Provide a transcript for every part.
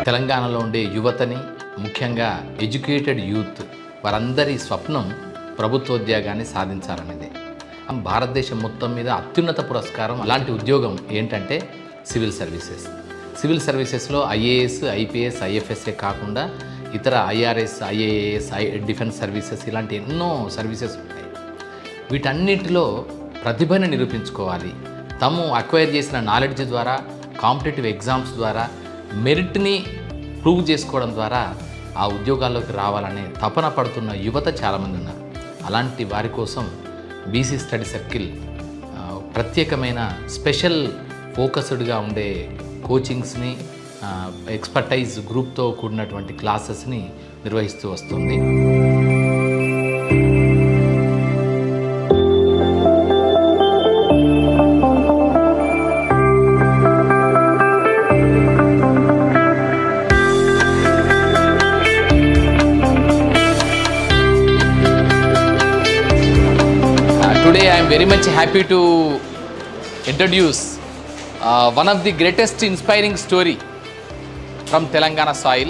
తెలంగాణలో ఉండే యువతని, ముఖ్యంగా ఎడ్యుకేటెడ్ యూత్ వారందరి స్వప్నం ప్రభుత్వోద్యోగాన్ని సాధించాలనేదే. భారతదేశం మొత్తం మీద అత్యున్నత పురస్కారం అలాంటి ఉద్యోగం ఏంటంటే సివిల్ సర్వీసెస్. సివిల్ సర్వీసెస్లో ఐఏఎస్, ఐపీఎస్, ఐఎఫ్ఎస్ఏ కాకుండా ఇతర ఐఆర్ఎస్, ఐఏఎస్, డిఫెన్స్ సర్వీసెస్ ఇలాంటి ఎన్నో సర్వీసెస్ ఉంటాయి. వీటన్నిటిలో ప్రతిభను నిరూపించుకోవాలి. తాము అక్వైర్ చేసిన నాలెడ్జ్ ద్వారా, కాంపిటేటివ్ ఎగ్జామ్స్ ద్వారా మెరిట్ని ప్రూవ్ చేసుకోవడం ద్వారా ఆ ఉద్యోగాల్లోకి రావాలనే తపన పడుతున్న యువత చాలామంది ఉన్నారు. అలాంటి వారి కోసం బీసీ స్టడీ సర్కిల్ ప్రత్యేకమైన స్పెషల్ ఫోకస్డ్గా ఉండే కోచింగ్స్ని, ఎక్స్పర్టైజ్ గ్రూప్తో కూడినటువంటి క్లాసెస్ని నిర్వహిస్తూ వస్తుంది. Today I am very much happy to introduce one of the greatest inspiring story from Telangana soil.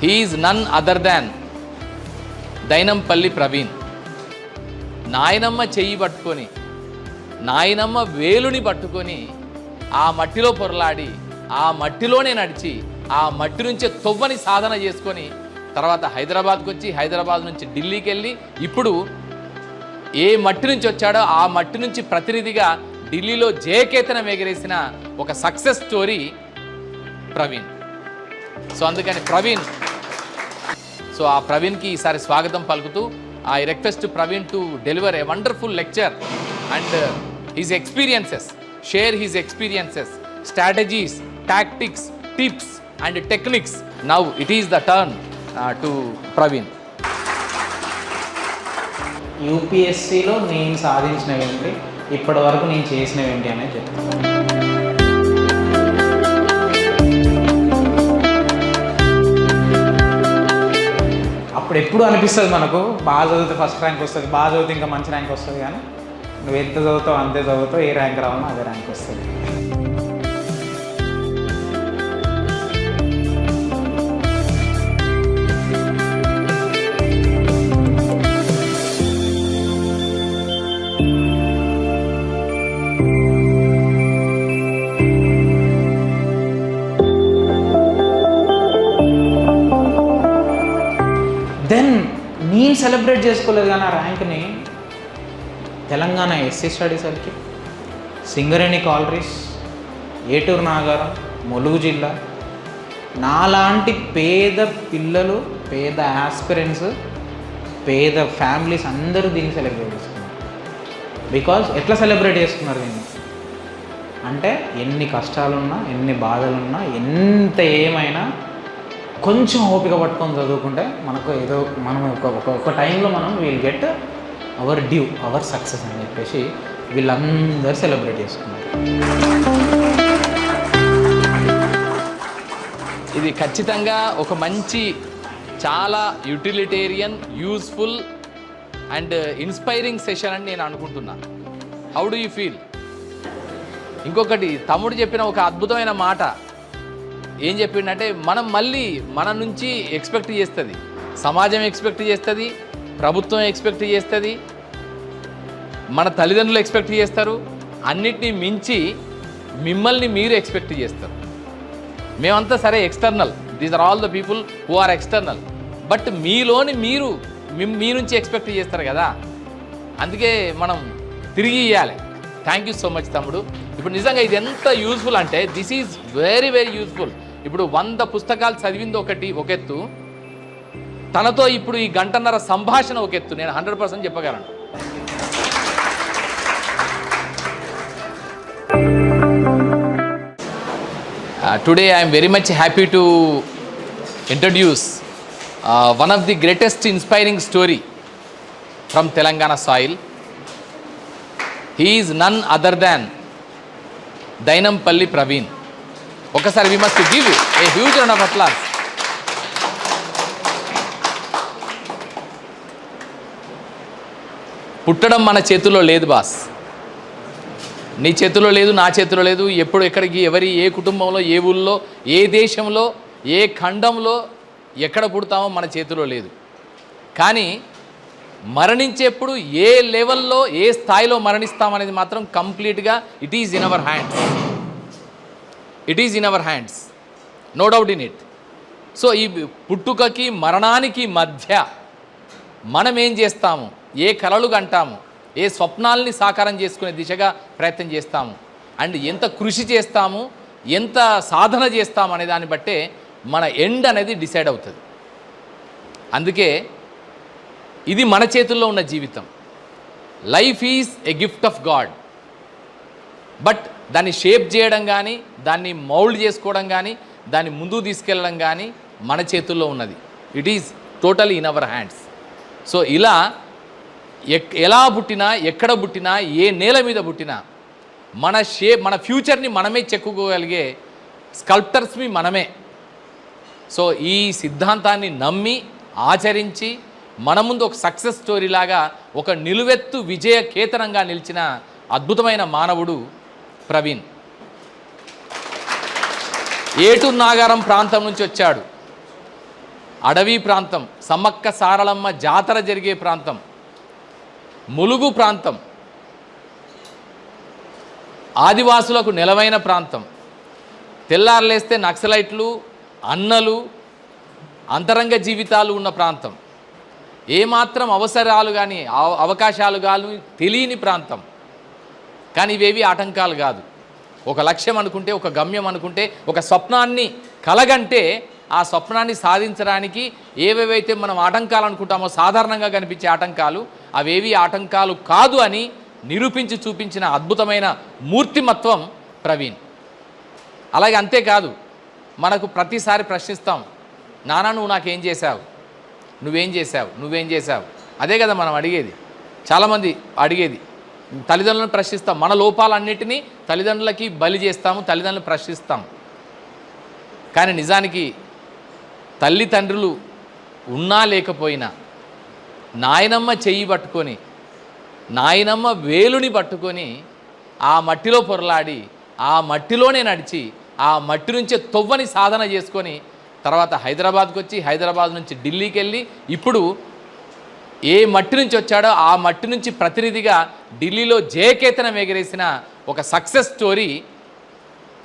He is none other than Dainampalli Praveen. నాయనమ్మ చెయ్యి పట్టుకొని, నాయనమ్మ వేలుని పట్టుకొని ఆ మట్టిలో పొరలాడి, ఆ మట్టిలోనే నడిచి, ఆ మట్టి నుంచే తొవ్వని సాధన చేసుకొని తర్వాత హైదరాబాద్కి వచ్చి, హైదరాబాద్ నుంచి ఢిల్లీకి వెళ్ళి, ఇప్పుడు ఏ మట్టి నుంచి వచ్చాడో ఆ మట్టి నుంచి ప్రతినిధిగా ఢిల్లీలో జయకేతనం ఎగరేసిన ఒక సక్సెస్ స్టోరీ ప్రవీణ్. సో అందుకని ప్రవీణ్, సో ఆ ప్రవీణ్కి ఈసారి స్వాగతం పలుకుతూ I request Praveen to deliver a wonderful lecture and his experiences, share his experiences, strategies, tactics, tips and techniques. Now it is the turn to Praveen. యూపీఎస్సీలో నేను సాధించినవి ఏంటి, ఇప్పటి వరకు నేను చేసినవి ఏంటి అనేది చెప్తాను. అప్పుడు ఎప్పుడు అనిపిస్తుంది మనకు, బాగా చదివితే ఫస్ట్ ర్యాంక్ వస్తుంది, బాగా చదివితే ఇంకా మంచి ర్యాంక్ వస్తుంది. కానీ నువ్వు ఎంత చదువుతావు అంతే చదువుతావు, ఏ ర్యాంక్ రావాలో అదే ర్యాంక్ వస్తుంది. దెన్ నేను సెలబ్రేట్ చేసుకోలేదు కానీ ఆ ర్యాంక్ని Telangana SC study circle, Singareni collieries, Eturu Nagaram, Mulugu జిల్లా, నాలాంటి పేద పిల్లలు, పేద ఆస్పిరెంట్స్, పేద ఫ్యామిలీస్ అందరూ దీన్ని సెలబ్రేట్ చేసుకున్నారు. బికాజ్ ఎట్లా సెలబ్రేట్ చేసుకున్నారు దీన్ని అంటే, ఎన్ని కష్టాలున్నా, ఎన్ని బాధలున్నా, ఎంత ఏమైనా కొంచెం ఓపిక పట్టుకొని చదువుకుంటే మనకు ఏదో మనం ఒక టైంలో మనం will get our due, our success అని చెప్పేసి వీళ్ళందరూ సెలబ్రేట్ చేసుకున్నారు. ఇది ఖచ్చితంగా ఒక మంచి, చాలా utilitarian, useful and inspiring session అని నేను అనుకుంటున్నా. How do you feel? ఇంకొకటి, తమ్ముడు చెప్పిన ఒక అద్భుతమైన మాట ఏం చెప్పిండంటే, మనం మళ్ళీ మన నుంచి ఎక్స్పెక్ట్ చేస్తుంది, సమాజం ఎక్స్పెక్ట్ చేస్తుంది, ప్రభుత్వం ఎక్స్పెక్ట్ చేస్తుంది, మన తల్లిదండ్రులు ఎక్స్పెక్ట్ చేస్తారు, అన్నిటినీ మించి మిమ్మల్ని మీరు ఎక్స్పెక్ట్ చేస్తారు. మేమంతా సరే external, these are all the people who are external, but మీలోని మీరు మీ నుంచి ఎక్స్పెక్ట్ చేస్తారు కదా, అందుకే మనం తిరిగి ఇవ్వాలి. థ్యాంక్ యూ సో మచ్ తమ్ముడు. ఇప్పుడు నిజంగా ఇది ఎంత యూజ్ఫుల్ అంటే, this is very very useful. ఇప్పుడు 100 పుస్తకాలు చదివింది ఒక ఎత్తు, తనతో ఇప్పుడు ఈ గంటన్నర సంభాషణ ఒక ఎత్తు. నేను 100% చెప్పగలను. Today I M very much happy to introduce one of the greatest inspiring story from Telangana soil. He is none other than Dainampalli Praveen. ఒకసారి we must give you a huge round of applause. పుట్టడం మన చేతుల్లో లేదు boss, నీ చేతిలో లేదు, నా చేతిలో లేదు. ఎప్పుడు ఎక్కడికి ఎవరి ఏ కుటుంబంలో ఏ ఊళ్ళో ఏ దేశంలో ఏ ఖండంలో ఎక్కడ పుడతామో మన చేతిలో లేదు. కానీ మరణించేప్పుడు ఏ లెవెల్లో ఏ స్థాయిలో మరణిస్తామనేది మాత్రం కంప్లీట్గా it is in our hands. It is in our hands, no doubt in it. So ఈ పుట్టుకకి మరణానికి మధ్య మనం ఏం చేస్తాము, ఏ కలలు కంటాము, ఏ స్వప్నాల్ని సాకారం చేసుకునే దిశగా ప్రయత్నం చేస్తాము, అండ్ ఎంత కృషి చేస్తాము, ఎంత సాధన చేస్తాము అనే దాన్ని బట్టే మన ఎండ్ అనేది డిసైడ్ అవుతుంది. అందుకే ఇది మన చేతుల్లో ఉన్న జీవితం. Life is a gift of God. But దాన్ని షేప్ చేయడం కానీ, దాన్ని మౌల్డ్ చేసుకోవడం కానీ, దాన్ని ముందుకు తీసుకెళ్ళడం కానీ మన చేతుల్లో ఉన్నది. It is totally in our hands. So ఇలా ఎలా పుట్టినా, ఎక్కడ పుట్టినా, ఏ నేల మీద పుట్టినా మన ఫ్యూచర్ని మనమే చెక్కుకోగలిగే స్కల్ప్టర్స్ని మనమే. సో ఈ సిద్ధాంతాన్ని నమ్మి ఆచరించి మన ముందు ఒక సక్సెస్ స్టోరీ లాగా ఒక నిలువెత్తు విజయ కేతనంగా నిలిచిన అద్భుతమైన మానవుడు ప్రవీణ్. ఏటూరు నాగారం ప్రాంతం నుంచి వచ్చాడు. అడవి ప్రాంతం, సమ్మక్క సారలమ్మ జాతర జరిగే ప్రాంతం, ములుగు ప్రాంతం, ఆదివాసులకు నెలవైన ప్రాంతం, తెల్లారులేస్తే నక్సలైట్లు, అన్నలు, అంతరంగ జీవితాలు ఉన్న ప్రాంతం, ఏమాత్రం అవసరాలు కానీ అవకాశాలు కానీ తెలియని ప్రాంతం. కానీ ఇవేవి ఆటంకాలు కాదు. ఒక లక్ష్యం అనుకుంటే, ఒక గమ్యం అనుకుంటే, ఒక స్వప్నాన్ని కలగంటే ఆ స్వప్నాన్ని సాధించడానికి ఏవేవైతే మనం ఆటంకాలు అనుకుంటామో, సాధారణంగా కనిపించే ఆటంకాలు, అవేవి ఆటంకాలు కాదు అని నిరూపించి చూపించిన అద్భుతమైన మూర్తిమత్వం ప్రవీణ్. అలాగే అంతేకాదు, మనకు ప్రతిసారి ప్రశ్నిస్తాం, నాన్న నువ్వు నాకేం చేశావు, నువ్వేం చేశావు, నువ్వేం చేశావు. అదే కదా మనం అడిగేది, చాలామంది అడిగేది. తల్లిదండ్రులను ప్రశ్నిస్తాం, మన లోపాలన్నిటినీ తల్లిదండ్రులకి బలి చేస్తాము, తల్లిదండ్రులను ప్రశ్నిస్తాం. కానీ నిజానికి తల్లిదండ్రులు ఉన్నా లేకపోయినా నాయనమ్మ చెయ్యి పట్టుకొని, నాయనమ్మ వేలుని పట్టుకొని ఆ మట్టిలో పొరలాడి, ఆ మట్టిలోనే నడిచి, ఆ మట్టి నుంచే తొవ్వని సాధన చేసుకొని తర్వాత హైదరాబాద్కి వచ్చి, హైదరాబాద్ నుంచి ఢిల్లీకి వెళ్ళి, ఇప్పుడు ఏ మట్టి నుంచి వచ్చాడో ఆ మట్టి నుంచి ప్రతినిధిగా ఢిల్లీలో జయకేతనం ఎగరేసిన ఒక సక్సెస్ స్టోరీ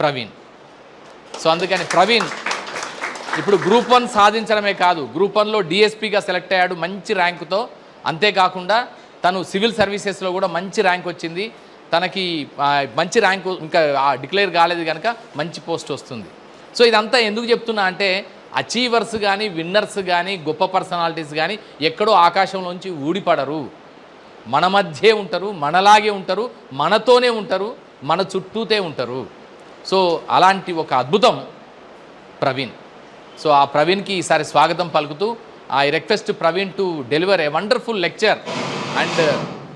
ప్రవీణ్. సో అందుకని ప్రవీణ్ ఇప్పుడు గ్రూప్ 1 సాధించడమే కాదు, గ్రూప్ 1లో డిఎస్పీగా సెలెక్ట్ అయ్యాడు మంచి ర్యాంకుతో. అంతేకాకుండా తను సివిల్ సర్వీసెస్లో కూడా మంచి ర్యాంక్ వచ్చింది. తనకి మంచి ర్యాంకు ఇంకా డిక్లేర్ కాలేదు కనుక మంచి పోస్ట్ వస్తుంది. సో ఇదంతా ఎందుకు చెప్తున్నా అంటే, అచీవర్స్ కానీ, విన్నర్స్ కానీ, గొప్ప పర్సనాలిటీస్ కానీ ఎక్కడో ఆకాశంలోంచి ఊడిపడరు. మన మధ్యే ఉంటారు, మనలాగే ఉంటారు, మనతోనే ఉంటారు, మన చుట్టూతే ఉంటారు. సో అలాంటి ఒక అద్భుతం ప్రవీణ్. సో ఆ ప్రవీణ్కి ఈసారి స్వాగతం పలుకుతూ, I request Praveen to deliver a wonderful lecture and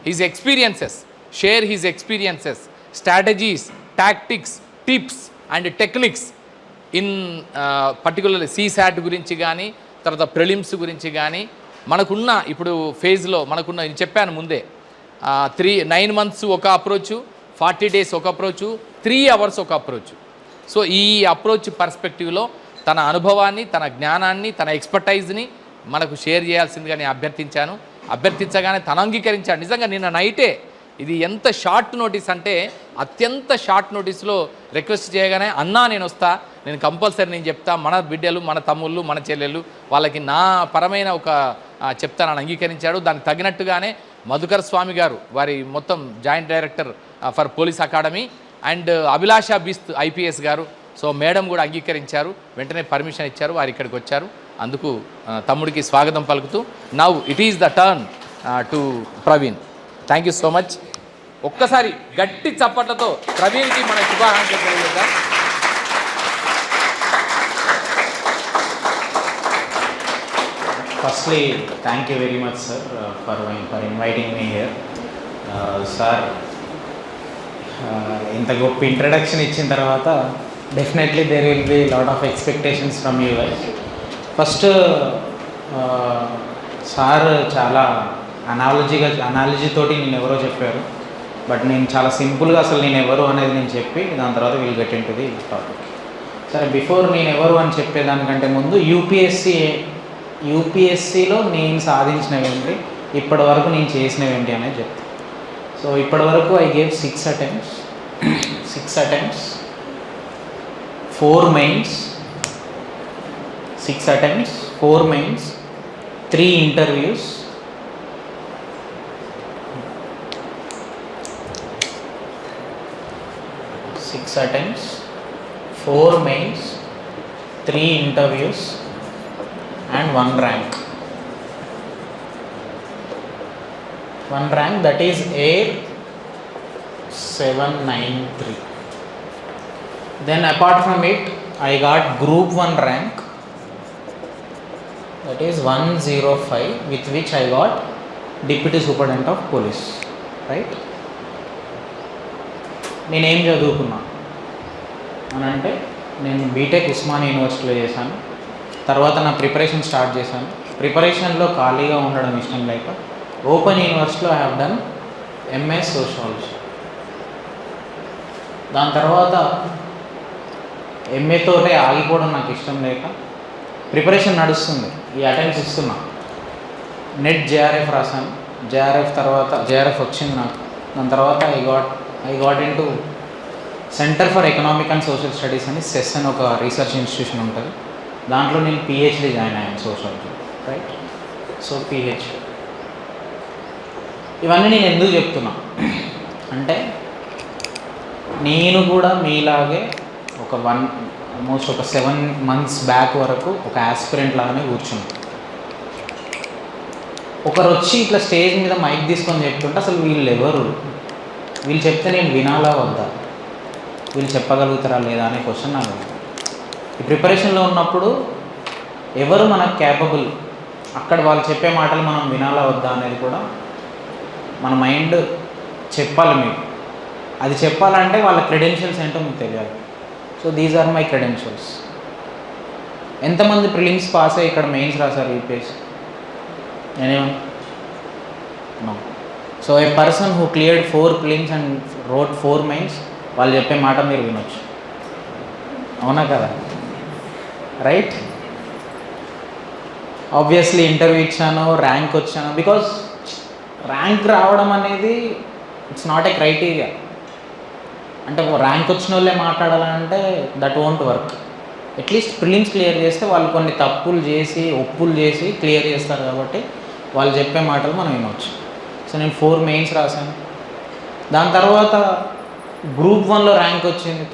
his experiences, share his experiences, strategies, tactics, tips and techniques in particularly CSAT గురించి కానీ, తర్వాత ప్రిలిమ్స్ గురించి కానీ, మనకున్న ఇప్పుడు ఫేజ్లో మనకున్న, నేను చెప్పాను ముందే, 9 months ఒక అప్రోచ్, 40 days ఒక అప్రోచ్, 3 hours ఒక అప్రోచ్. సో ఈ అప్రోచ్ పర్స్పెక్టివ్లో తన అనుభవాన్ని, తన జ్ఞానాన్ని, తన ఎక్స్పర్టైజ్ని మనకు షేర్ చేయాల్సిందిగా నేను అభ్యర్థించగానే తను అంగీకరించాడు. నిజంగా నిన్న నైటే, ఇది ఎంత షార్ట్ నోటీస్ అంటే అత్యంత షార్ట్ నోటీస్లో రిక్వెస్ట్ చేయగానే, అన్నా నేను వస్తా, నేను కంపల్సరీ నేను చెప్తా, మన బిడ్డలు, మన తమ్ముళ్ళు, మన చెల్లెళ్ళు, వాళ్ళకి నా పరమైన ఒక చెప్తానని అంగీకరించాడు. దానికి తగినట్టుగానే మధుకర్ స్వామి గారు, వారి మొత్తం joint director for police academy, and Abhilasha Bisht IPS గారు, సో మేడం కూడా అంగీకరించారు, వెంటనే పర్మిషన్ ఇచ్చారు, వారు ఇక్కడికి వచ్చారు. అందుకు తమ్ముడికి స్వాగతం పలుకుతూ, now it is the turn to Praveen. Thank you so much. ఒక్కసారి గట్టి చప్పట్లతో ప్రవీణ్కి మన శుభాకాంక్షలు తెలియజేద్దాం. Firstly, thank you very much, sir, for inviting me here. Sir, ఇంత గొప్ప ఇంట్రడక్షన్ ఇచ్చిన తర్వాత definitely there will be lot of expectations from you guys. First sir చాలా అనాలజీ తోటి నేను ఎవరో చెప్పారు. బట్ నేను చాలా సింపుల్గా అసలు నేను ఎవరు అనేది నేను చెప్పి దాని తర్వాత we'll get in to the topic. సరే, బిఫోర్ నేను ఎవరు అని చెప్పేదానికంటే ముందు యూపీఎస్సిలో నేను సాధించినవి ఏంటి, ఇప్పటి వరకు నేను చేసినవి ఏంటి అనేది చెప్తాను. సో ఇప్పటి వరకు I gave 6 attempts, 4 mains, 3 interviews, 6 attempts, 4 mains, 3 interviews and 1 rank. That is Air 793. Then apart from it, I got Group 1 rank, that is 105, with which I got Deputy Superintendent of Police, right? నేనేం చదువుకున్నా అని అంటే, నేను BTech Osmania యూనివర్సిటీలో చేశాను. తర్వాత నా preparation start చేశాను. ప్రిపరేషన్లో ఖాళీగా ఉండడం ఇష్టం లేక ఓపెన్ యూనివర్సిటీలో I have done MS sociology. దాని తర్వాత ఎంఏతోటే ఆగిపోవడం నాకు ఇష్టం లేక ప్రిపరేషన్ నడుస్తుంది, ఈ అటెంప్ట్స్ ఇస్తున్నా. నెట్ జేఆర్ఎఫ్ రాశాను. జేఆర్ఎఫ్ వచ్చింది నాకు. దాని తర్వాత I got in to centre for economic and social studies అని సెస్ అని ఒక రీసెర్చ్ ఇన్స్టిట్యూషన్ ఉంటుంది. దాంట్లో నేను పిహెచ్డి జాయిన్ అయ్యాను సోషాలజీ, రైట్? So PhD. ఇవన్నీ నేను ఎందుకు చెప్తున్నా అంటే, నేను కూడా మీలాగే ఆల్మోస్ట్ ఒక 7 months బ్యాక్ వరకు ఒక ఆస్పిరెంట్ లాగానే కూర్చున్నాను. ఒకరు వచ్చి ఇట్లా స్టేజ్ మీద మైక్ తీసుకొని చెప్తుంటే అసలు వీళ్ళు చెప్తే నేను వినాలా వద్దా, వీళ్ళు చెప్పగలుగుతారా లేదా అనే క్వశ్చన్ నాకు. ఈ ప్రిపరేషన్లో ఉన్నప్పుడు ఎవరు మనకు క్యాపబుల్, అక్కడ వాళ్ళు చెప్పే మాటలు మనం వినాలా వద్దా అనేది కూడా మన మైండ్ చెప్పాలి మీకు. అది చెప్పాలంటే వాళ్ళ క్రెడెన్షియల్స్ ఏంటో మీకు తెలియాలి. So these are my credentials. ఎంతమంది ప్రిలిమ్స్ పాస్ అయ్యి ఇక్కడ మెయిన్స్ రాశారు UPSC? Anyone? No. So a person who cleared 4 prelims and wrote 4 mains, వాళ్ళు చెప్పే మాట మీరు వినొచ్చు. అవునా కదా? రైట్? ఆబ్వియస్లీ ఇంటర్వ్యూ ఇచ్చాను, ర్యాంక్ వచ్చాను. బికాజ్ ర్యాంక్ రావడం అనేది ఇట్స్ నాట్ ఏ క్రైటీరియా. అంటే ర్యాంక్ వచ్చిన వాళ్ళే మాట్లాడాలంటే that won't work. At least prelims clear చేస్తే వాళ్ళు కొన్ని ఒప్పులు చేసి క్లియర్ చేస్తారు కాబట్టి వాళ్ళు చెప్పే మాటలు మనం వినవచ్చు. సో నేను 4 మెయిన్స్ రాశాను. దాని తర్వాత గ్రూప్ 1లో ర్యాంక్ వచ్చింది.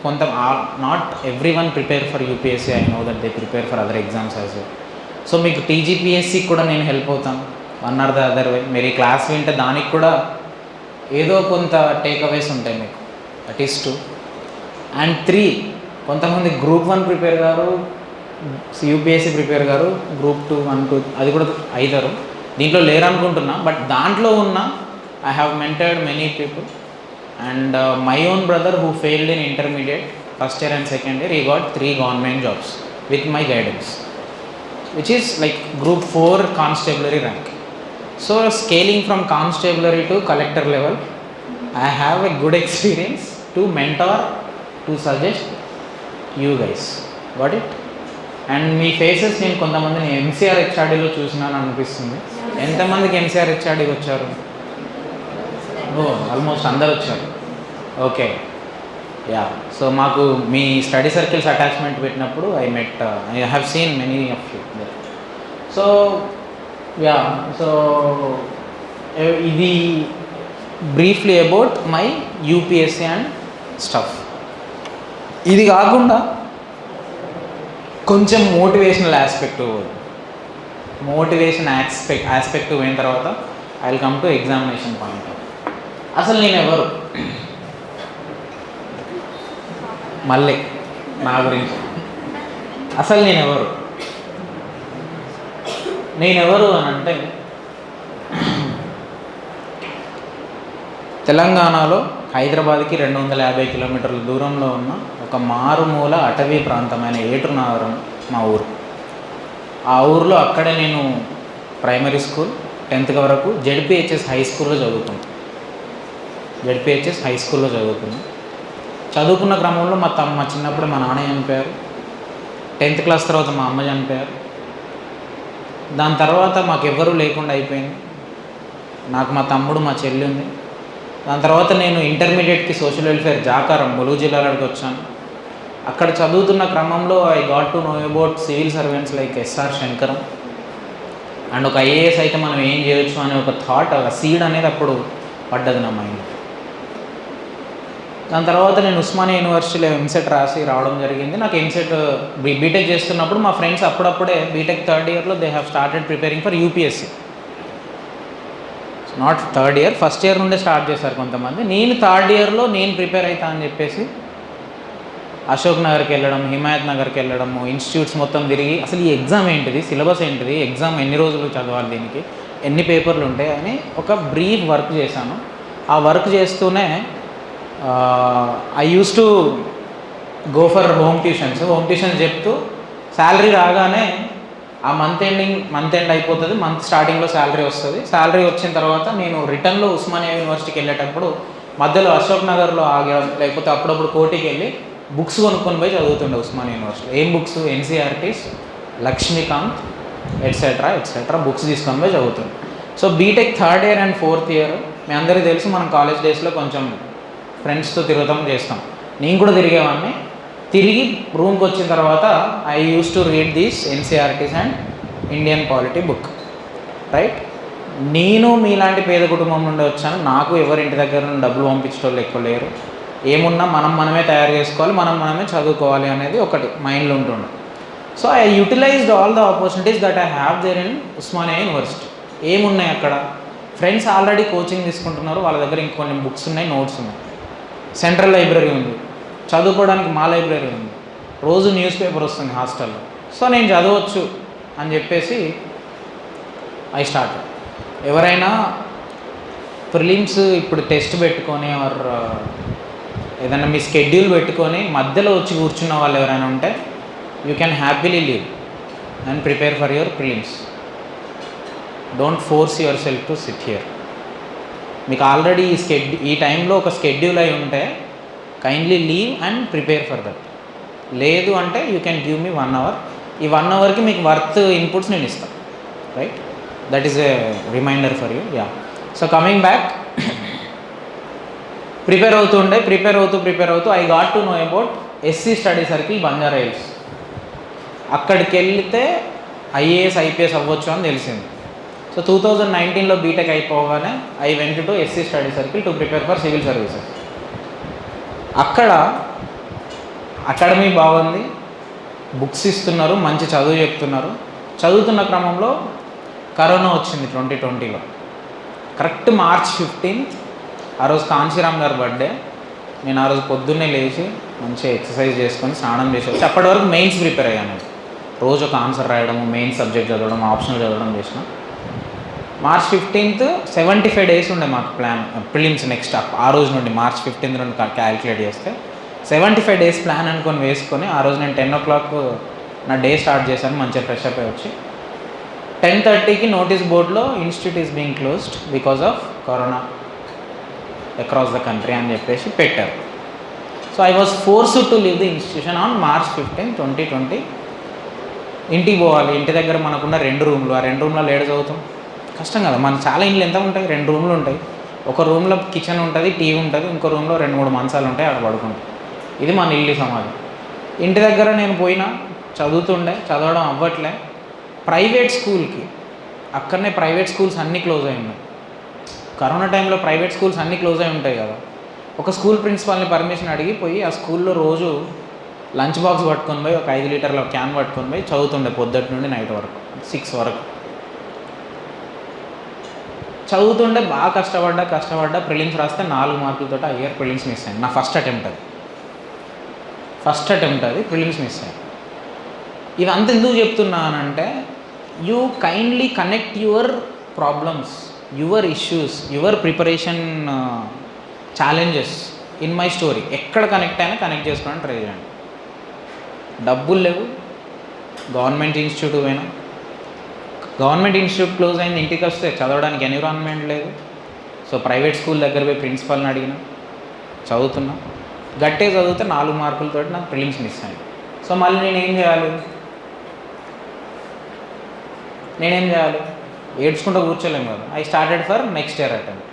Not every one prepare for UPSC. I know that they prepare for other exams as well. So మీకు టీజీపీఎస్సీకి కూడా నేను హెల్ప్ అవుతాను one or the other way. మీరు ఈ క్లాస్ వింటే దానికి కూడా ఏదో కొంత టేక్అవేస్ ఉంటాయి మీకు. That is 2. అండ్ 3, కొంతమంది గ్రూప్ 1 ప్రిపేర్ గారు, యూపీఎస్సీ ప్రిపేర్ గారు, గ్రూప్ 2, 1, 2 అది కూడా అవుతారు. దీంట్లో లేరు అనుకుంటున్నా, బట్ దాంట్లో ఉన్న I have mentored many people. And my own brother who failed in intermediate first year and second year, he got 3 government jobs with my guidance, which is like group 4 constabulary rank. So scaling from constabulary to collector level, I have a good experience to mentor, to suggest you guys. Got it? And me faces నేను కొంతమందిని MCR హెచ్ఆర్డీలో చూసినాను అనిపిస్తుంది. ఎంతమందికి MCR హెచ్ఆర్డీకి వచ్చారు? Almost అందరు వచ్చారు. Okay, yeah. So మాకు మీ స్టడీ సర్కిల్స్ అటాచ్మెంట్ పెట్టినప్పుడు I have seen many of you. So yeah, so ఇది briefly about my UPSC and stuff. ఇది కాకుండా కొంచెం మోటివేషన్ ఆస్పెక్ట్ పోయిన తర్వాత I will come to examination point. అసలు నేను ఎవరు, మళ్ళీ నా గురించి అసలు నేనెవరు అని అంటే, తెలంగాణలో హైదరాబాద్కి 250 కిలోమీటర్ల దూరంలో ఉన్న ఒక మారుమూల అటవీ ప్రాంతమైన ఏటునాగరం మా ఊరు. ఆ ఊరిలో అక్కడే నేను ప్రైమరీ స్కూల్ 10th వరకు జెడ్పీహెచ్ఎస్ హై స్కూల్లో చదువుకున్నాను. జడ్పిహెచ్ఎస్ హై స్కూల్లో చదువుకున్నాను. చదువుకున్న క్రమంలో మా చిన్నప్పుడు మా నాన్న చనిపోయారు. 10th క్లాస్ తర్వాత మా అమ్మ చనిపోయారు. దాని తర్వాత మాకు ఎవ్వరూ లేకుండా అయిపోయింది. నాకు మా తమ్ముడు, మా చెల్లి ఉంది. దాని తర్వాత నేను ఇంటర్మీడియట్కి సోషల్ వెల్ఫేర్ జాకారం ములుగు జిల్లాలోకి వచ్చాను. అక్కడ చదువుతున్న క్రమంలో I got to know about civil servants like S R Sankaram. And ఒక ఐఏఎస్ అయితే మనం ఏం చేయొచ్చు అనే ఒక థాట్, ఒక సీడ్ అనేది అప్పుడు పడ్డది నా మైండ్. దాని తర్వాత నేను ఉస్మానియా యూనివర్సిటీలో ఎంసెట్ రాసి రావడం జరిగింది. నాకు ఎంసెట్ బీటెక్ చేస్తున్నప్పుడు మా ఫ్రెండ్స్ అప్పుడప్పుడే బీటెక్ 3rd ఇయర్లో they have started preparing for UPSC. Not 3rd year, 1st year నుండే స్టార్ట్ చేశారు కొంతమంది. నేను 3rd ఇయర్లో నేను ప్రిపేర్ అవుతా అని చెప్పేసి అశోక్ నగర్కి వెళ్ళడం, హిమాయత్ నగర్కి వెళ్ళడము, ఇన్స్టిట్యూట్స్ మొత్తం తిరిగి అసలు ఈ ఎగ్జామ్ ఏంటిది, సిలబస్ ఏంటిది, ఎగ్జామ్ ఎన్ని రోజులు చదవాలి, దీనికి ఎన్ని పేపర్లు ఉంటాయి అని ఒక బ్రీఫ్ వర్క్ చేశాను. ఆ వర్క్ చేస్తూనే I use to go for home tuitions చెప్తూ శాలరీ రాగానే ఆ మంత్ ఎండ్ అయిపోతుంది, మంత్ స్టార్టింగ్లో శాలరీ వస్తుంది. శాలరీ వచ్చిన తర్వాత నేను రిటర్న్లో ఉస్మానియా యూనివర్సిటీకి వెళ్ళేటప్పుడు మధ్యలో అశోక్ నగర్లో ఆగడం, లేకపోతే అప్పుడప్పుడు కోటికి వెళ్ళి బుక్స్ కొనుక్కొని పోయి చదువుతుండే ఉస్మానియా యూనివర్సిటీ. ఏం books? NCERTs, Laxmikanth etcetera books తీసుకొని పోయి చదువుతుండే. So BTech 3rd year and 4th year మీ అందరికీ తెలుసు, మనం కాలేజ్ డేస్లో కొంచెం ఫ్రెండ్స్తో తిరుగుతాం చేస్తాం. నేను కూడా తిరిగేవాడిని. తిరిగి రూమ్కి వచ్చిన తర్వాత I use to read these NCERTs and Indian polity book, right. నేను మీలాంటి పేద కుటుంబం నుండి వచ్చాను. నాకు ఎవరి ఇంటి దగ్గర నుండి డబ్బులు పంపించేటోళ్ళు ఎక్కువ లేరు. ఏమున్నా మనమే తయారు చేసుకోవాలి, మనమే చదువుకోవాలి అనేది ఒకటి మైండ్లో ఉంటుండే. So I utilized all the opportunities that I have there in Osmania university. ఏమున్నాయి అక్కడ? ఫ్రెండ్స్ ఆల్రెడీ కోచింగ్ తీసుకుంటున్నారు, వాళ్ళ దగ్గర ఇంకొన్ని బుక్స్ ఉన్నాయి, నోట్స్ ఉన్నాయి. సెంట్రల్ లైబ్రరీ ఉంది, చదువుకోవడానికి మా లైబ్రరీ ఉంది, రోజు న్యూస్ పేపర్ వస్తుంది హాస్టల్లో. సో నేను చదవచ్చు అని చెప్పేసి ఐ స్టార్ట్. ఎవరైనా ప్రిలిమ్స్ ఇప్పుడు టెస్ట్ పెట్టుకొని ఆర్ ఏదైనా మీ స్కెడ్యూల్ పెట్టుకొని మధ్యలో వచ్చి కూర్చున్న వాళ్ళు ఎవరైనా ఉంటే you can happily leave and prepare for your prelims. Don't force your self to SIT here. మీకు ఆల్రెడీ ఈ టైంలో ఒక స్కెడ్యూల్ అయి ఉంటే kindly leave and prepare for that. లేదు అంటే you can give me 1 hour. ఈ 1 hourకి మీకు వర్త్ ఇన్పుట్స్ నేను ఇస్తాను, right. That is a reminder for you. Yeah. So coming back, prepare అవుతూ I got to know about SC study circle Banjara Hills. అక్కడికి వెళ్తే IAS IPS అవ్వచ్చు అని తెలిసింది. సో 2019లో బీటెక్ అయిపోగానే I went to SC study circle to prepare for civil services. అక్కడ academy బాగుంది, బుక్స్ ఇస్తున్నారు, మంచి చదువు చెప్తున్నారు. చదువుతున్న క్రమంలో కరోనా వచ్చింది 2020లో. కరెక్ట్ March 15th ఆ రోజు కాంశీరామ్ గారి బర్త్డే. నేను ఆ రోజు పొద్దున్నే లేచి మంచిగా ఎక్సర్సైజ్ చేసుకొని స్నానం చేసి వచ్చి అప్పటి వరకు మెయిన్స్ ప్రిపేర్ అయ్యాను. రోజు ఒక ఆన్సర్ రాయడము, మెయిన్ సబ్జెక్ట్ చదవడం, ఆప్షనల్ చదవడం చేసిన. March 15th 75 days ఉండే మాకు ప్లాన్ ప్రిలిమ్స్ నెక్స్ట్. ఆ రోజు నుండి March 15th నుండి క్యాలిక్యులేట్ చేస్తే 75 days ప్లాన్ అనుకొని వేసుకొని ఆ రోజు నేను 10 o'clock నా డే స్టార్ట్ చేశాను. మంచిగా ఫ్రెష్ అప్ అయి వచ్చి 10:30కి నోటీస్ బోర్డులో institute is being closed because of corona across the country అని చెప్పేసి పెట్టారు. So I was forced to leave the institution on March 15, 2020. ఇంటికి పోవాలి. ఇంటి దగ్గర మనకున్న 2 రూమ్లు, ఆ 2 రూమ్లో లేడ చదువుతాం, కష్టం కదా. మనకు చాలా ఇండ్లు ఎంత ఉంటాయి, 2 రూమ్లు ఉంటాయి. ఒక రూమ్లో కిచెన్ ఉంటుంది, టీవీ ఉంటుంది, ఇంకో రూమ్లో 2-3 మంచాలు ఉంటాయి, అక్కడ పడుకుంటాం. ఇది మన ఇల్లు సమాజం. ఇంటి దగ్గర నేను పోయినా చదవడం అవ్వట్లే. ప్రైవేట్ స్కూల్కి అక్కడనే ప్రైవేట్ స్కూల్స్ అన్నీ క్లోజ్ అయి ఉన్నాయి. కరోనా టైంలో ప్రైవేట్ స్కూల్స్ అన్నీ క్లోజ్ అయి ఉంటాయి కదా. ఒక స్కూల్ ప్రిన్సిపాల్ని పర్మిషన్ అడిగి పోయి ఆ స్కూల్లో రోజు లంచ్ బాక్స్ పట్టుకొని పోయి ఒక 5 లీటర్ల క్యాన్ పట్టుకొని పోయి చదువుతుండే పొద్దుటి నుండి నైట్ వరకు 6 వరకు చదువుతుండే. బాగా కష్టపడ్డా. ప్రిలిమ్స్ రాస్తే 4 మార్కులతో ఆ ఇయర్ ప్రిలిమ్స్ మిస్ అయ్యాను. నా ఫస్ట్ అటెంప్ట్ అది ప్రిలిమ్స్ మిస్ అయ్యాను. ఇదంతా ఎందుకు చెప్తున్నానంటే you kindly connect your problems, your issues, your preparation challenges in my story. ఎక్కడ కనెక్ట్ అయినా కనెక్ట్ చేసుకోవడానికి ట్రై చేయండి. డబ్బులు లేవు, గవర్నమెంట్ ఇన్స్టిట్యూట్ పోయినా, గవర్నమెంట్ ఇన్స్టిట్యూట్ క్లోజ్ అయింది, ఇంటికి వస్తే చదవడానికి ఎన్విరాన్మెంట్ లేదు. సో ప్రైవేట్ స్కూల్ దగ్గర పోయి ప్రిన్సిపల్ని అడిగిన, చదువుతున్నా, గట్టిగా చదివితే 4 మార్కులతో నాకు ప్రిలిమ్స్ మిస్ అయింది. సో మళ్ళీ నేనేం చేయాలి? ఏడ్చుకుంటూ కూర్చోలేము కదా. I started for next year attempt.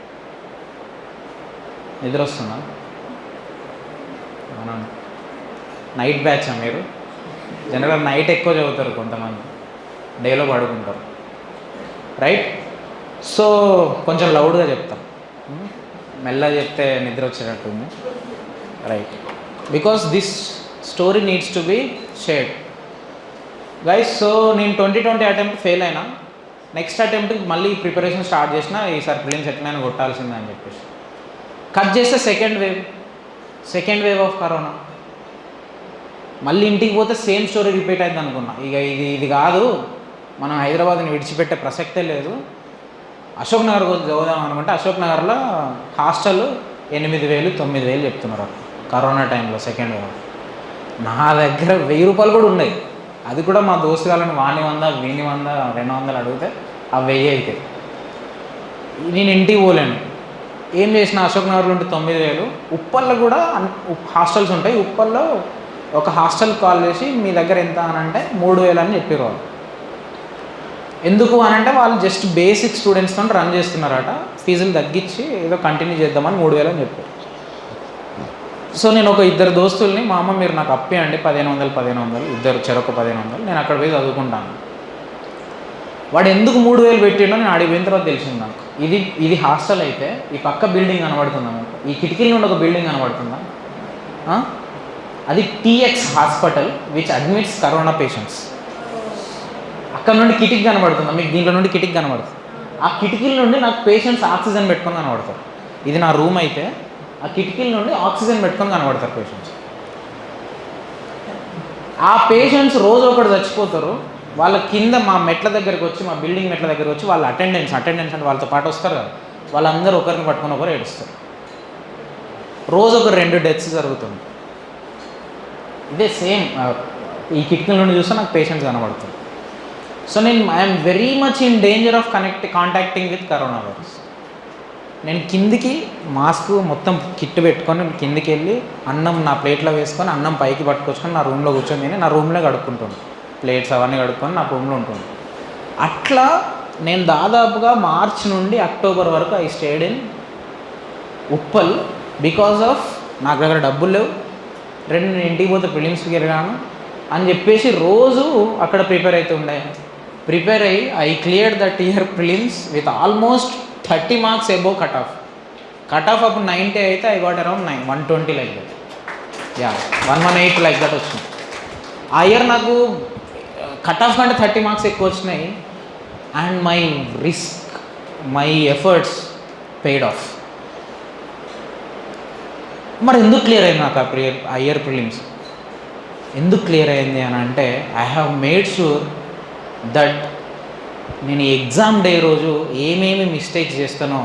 నిద్ర వస్తుందా? అవునండి. నైట్ బ్యాచ్ మీరు జనరల్గా నైట్ ఎక్కువ చదువుతారు, కొంతమంది డేలో పడుకుంటారు, రైట్? సో కొంచెం లౌడ్గా చెప్తాం, మెల్లగా చెప్తే నిద్ర వచ్చేటట్టుంది, right? Because this story needs to be shared guys. So నేను 2020 అటెంప్ట్ ఫెయిల్ అయినా, నెక్స్ట్ అటెంప్ట్ మళ్ళీ ప్రిపరేషన్ స్టార్ట్ చేసిన, ఈసారి ప్రిలిమ్స్ ఎట్లయినా కొట్టాల్సిందే అని చెప్పేసి. కట్ చేస్తే సెకండ్ వేవ్ ఆఫ్ కరోనా. మళ్ళీ ఇంటికి పోతే సేమ్ స్టోరీ రిపీట్ అయింది అనుకున్నా. ఇక ఇది కాదు, మనం హైదరాబాద్ని విడిచిపెట్టే ప్రసక్తే లేదు, అశోక్ నగర్ చదువుదాం అనుకుంటే అశోక్ నగర్లో హాస్టల్ 8,000 9,000 చెప్తున్నారు కరోనా టైంలో, సెకండ్ వేవ్. నా దగ్గర 1,000 రూపాయలు కూడా ఉన్నాయి. అది కూడా మా దోస్తుగాళ్ళని వాణి 100 వీని 100 200 అడిగితే ఆ 1000 అయితే నేను ఇంటికి పోలేను. ఏం చేసిన, అశోక్ నగర్లో ఉంటే 9,000, ఉప్పల్లో కూడా హాస్టల్స్ ఉంటాయి. ఉప్పల్లో ఒక హాస్టల్ కాల్ చేసి మీ దగ్గర ఎంత అని అంటే 3,000 అని చెప్పారు వాళ్ళు. ఎందుకు అని అంటే వాళ్ళు జస్ట్ బేసిక్ స్టూడెంట్స్తో రన్ చేస్తున్నారట, ఫీజులు తగ్గించి ఏదో కంటిన్యూ చేద్దామని 3,000 అని చెప్పారు. సో నేను ఒక 2 దోస్తుల్ని, మా అమ్మ మీరు నాకు అప్పేయండి 1,500 ఇద్దరు చెరొక 1,500, నేను అక్కడ పోయి చదువుకుంటాను. వాడు ఎందుకు 3,000 పెట్టిండో నేను ఆడికి పోయిన తర్వాత తెలిసింది నాకు. ఇది హాస్టల్ అయితే ఈ పక్క బిల్డింగ్ కనబడుతుందా మీకు? ఈ కిటికీల నుండి ఒక బిల్డింగ్ కనబడుతుందా? అది TX hospital which admits corona patients. అక్కడ నుండి కిటికీ కనబడుతుందా మీకు? దీంట్లో నుండి కిటికీ కనబడుతుంది. ఆ కిటికీల నుండి నాకు పేషెంట్స్ ఆక్సిజన్ పెట్టుకొని కనబడతారు. ఇది నా రూమ్ అయితే ఆ కిటికీల నుండి ఆక్సిజన్ పెట్టుకొని కనబడతారు పేషెంట్స్. ఆ పేషెంట్స్ రోజు ఒకటి చచ్చిపోతారు. వాళ్ళ కింద మా మెట్ల దగ్గరికి వచ్చి, మా బిల్డింగ్ మెట్ల దగ్గరికి వచ్చి వాళ్ళ అటెండెన్స్ అంటే వాళ్ళతో పాటు వస్తారు కదా, వాళ్ళందరూ ఒకరిని పట్టుకొని ఒకరు ఏడుస్తారు. రోజు ఒక 2 డెత్స్ జరుగుతుంది. ఇదే సేమ్ ఈ కిటికీల నుండి చూస్తే నాకు పేషెంట్స్ కనబడుతుంది. So I'm very much in danger of contacting with corona virus. నేను కిందికి మాస్క్ మొత్తం కిట్ పెట్టుకొని కిందికి వెళ్ళి అన్నం నా ప్లేట్లో వేసుకొని అన్నం పైకి పట్టుకొచ్చుకొని నా రూమ్లో కూర్చొని తిని నా రూమ్లో కడుక్కుంటాను. ప్లేట్స్ అవన్నీ కడుక్కొని నా రూమ్లో ఉంటుంది. అట్లా నేను దాదాపుగా మార్చ్ నుండి అక్టోబర్ వరకు I stayed in Uppal because of నాకు దగ్గర డబ్బులు లేవు, నేను ఇంటికి పోతే ప్రిలిమ్స్కి వెళ్ళాను అని చెప్పేసి రోజు అక్కడ ప్రిపేర్ అవుతుండే. ప్రిపేర్ అయ్యి I cleared that year prelims with almost 30 marks above cut off అప్పుడు 90 అయితే I got around 120 like that, 118 like that వచ్చింది. ఆ ఇయర్ నాకు కట్ ఆఫ్ కంటే 30 మార్క్స్ ఎక్కువ వచ్చినాయి. And my risk, my efforts paid of. మరి ఎందుకు క్లియర్ అయింది నాకు ఆ ఇయర్ ప్రిలిమ్స్? ఎందుకు క్లియర్ అయింది అని అంటే I have made sure that నేను ఎగ్జామ్ డే రోజు ఏమేమి మిస్టేక్స్ చేస్తానో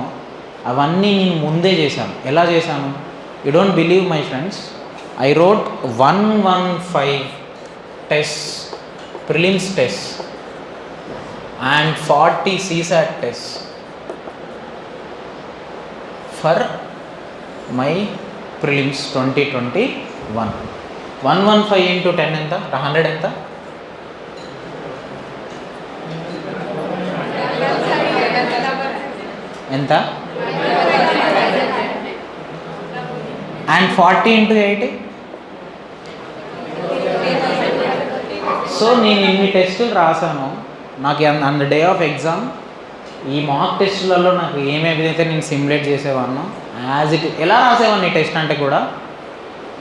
అవన్నీ నేను ముందే చేశాను. ఎలా చేశాను? You don't believe my friends, I wrote 115 test, prelims test and 40 CSAT tests for my prelims 2021. 115 into 10 ఎంత? 100 ఎంత? ఎంత? and 40 into 80. సో నేను ఇన్ని టెస్టులు రాశాను. నాకు on the day of exam ఈ మాక్ టెస్టులలో నాకు ఏమేమైతే నేను సిమ్యులేట్ చేసేవాడినో యాజ్ ఇట్ ఎలా రాసేవాడిని. ఈ టెస్ట్ అంటే కూడా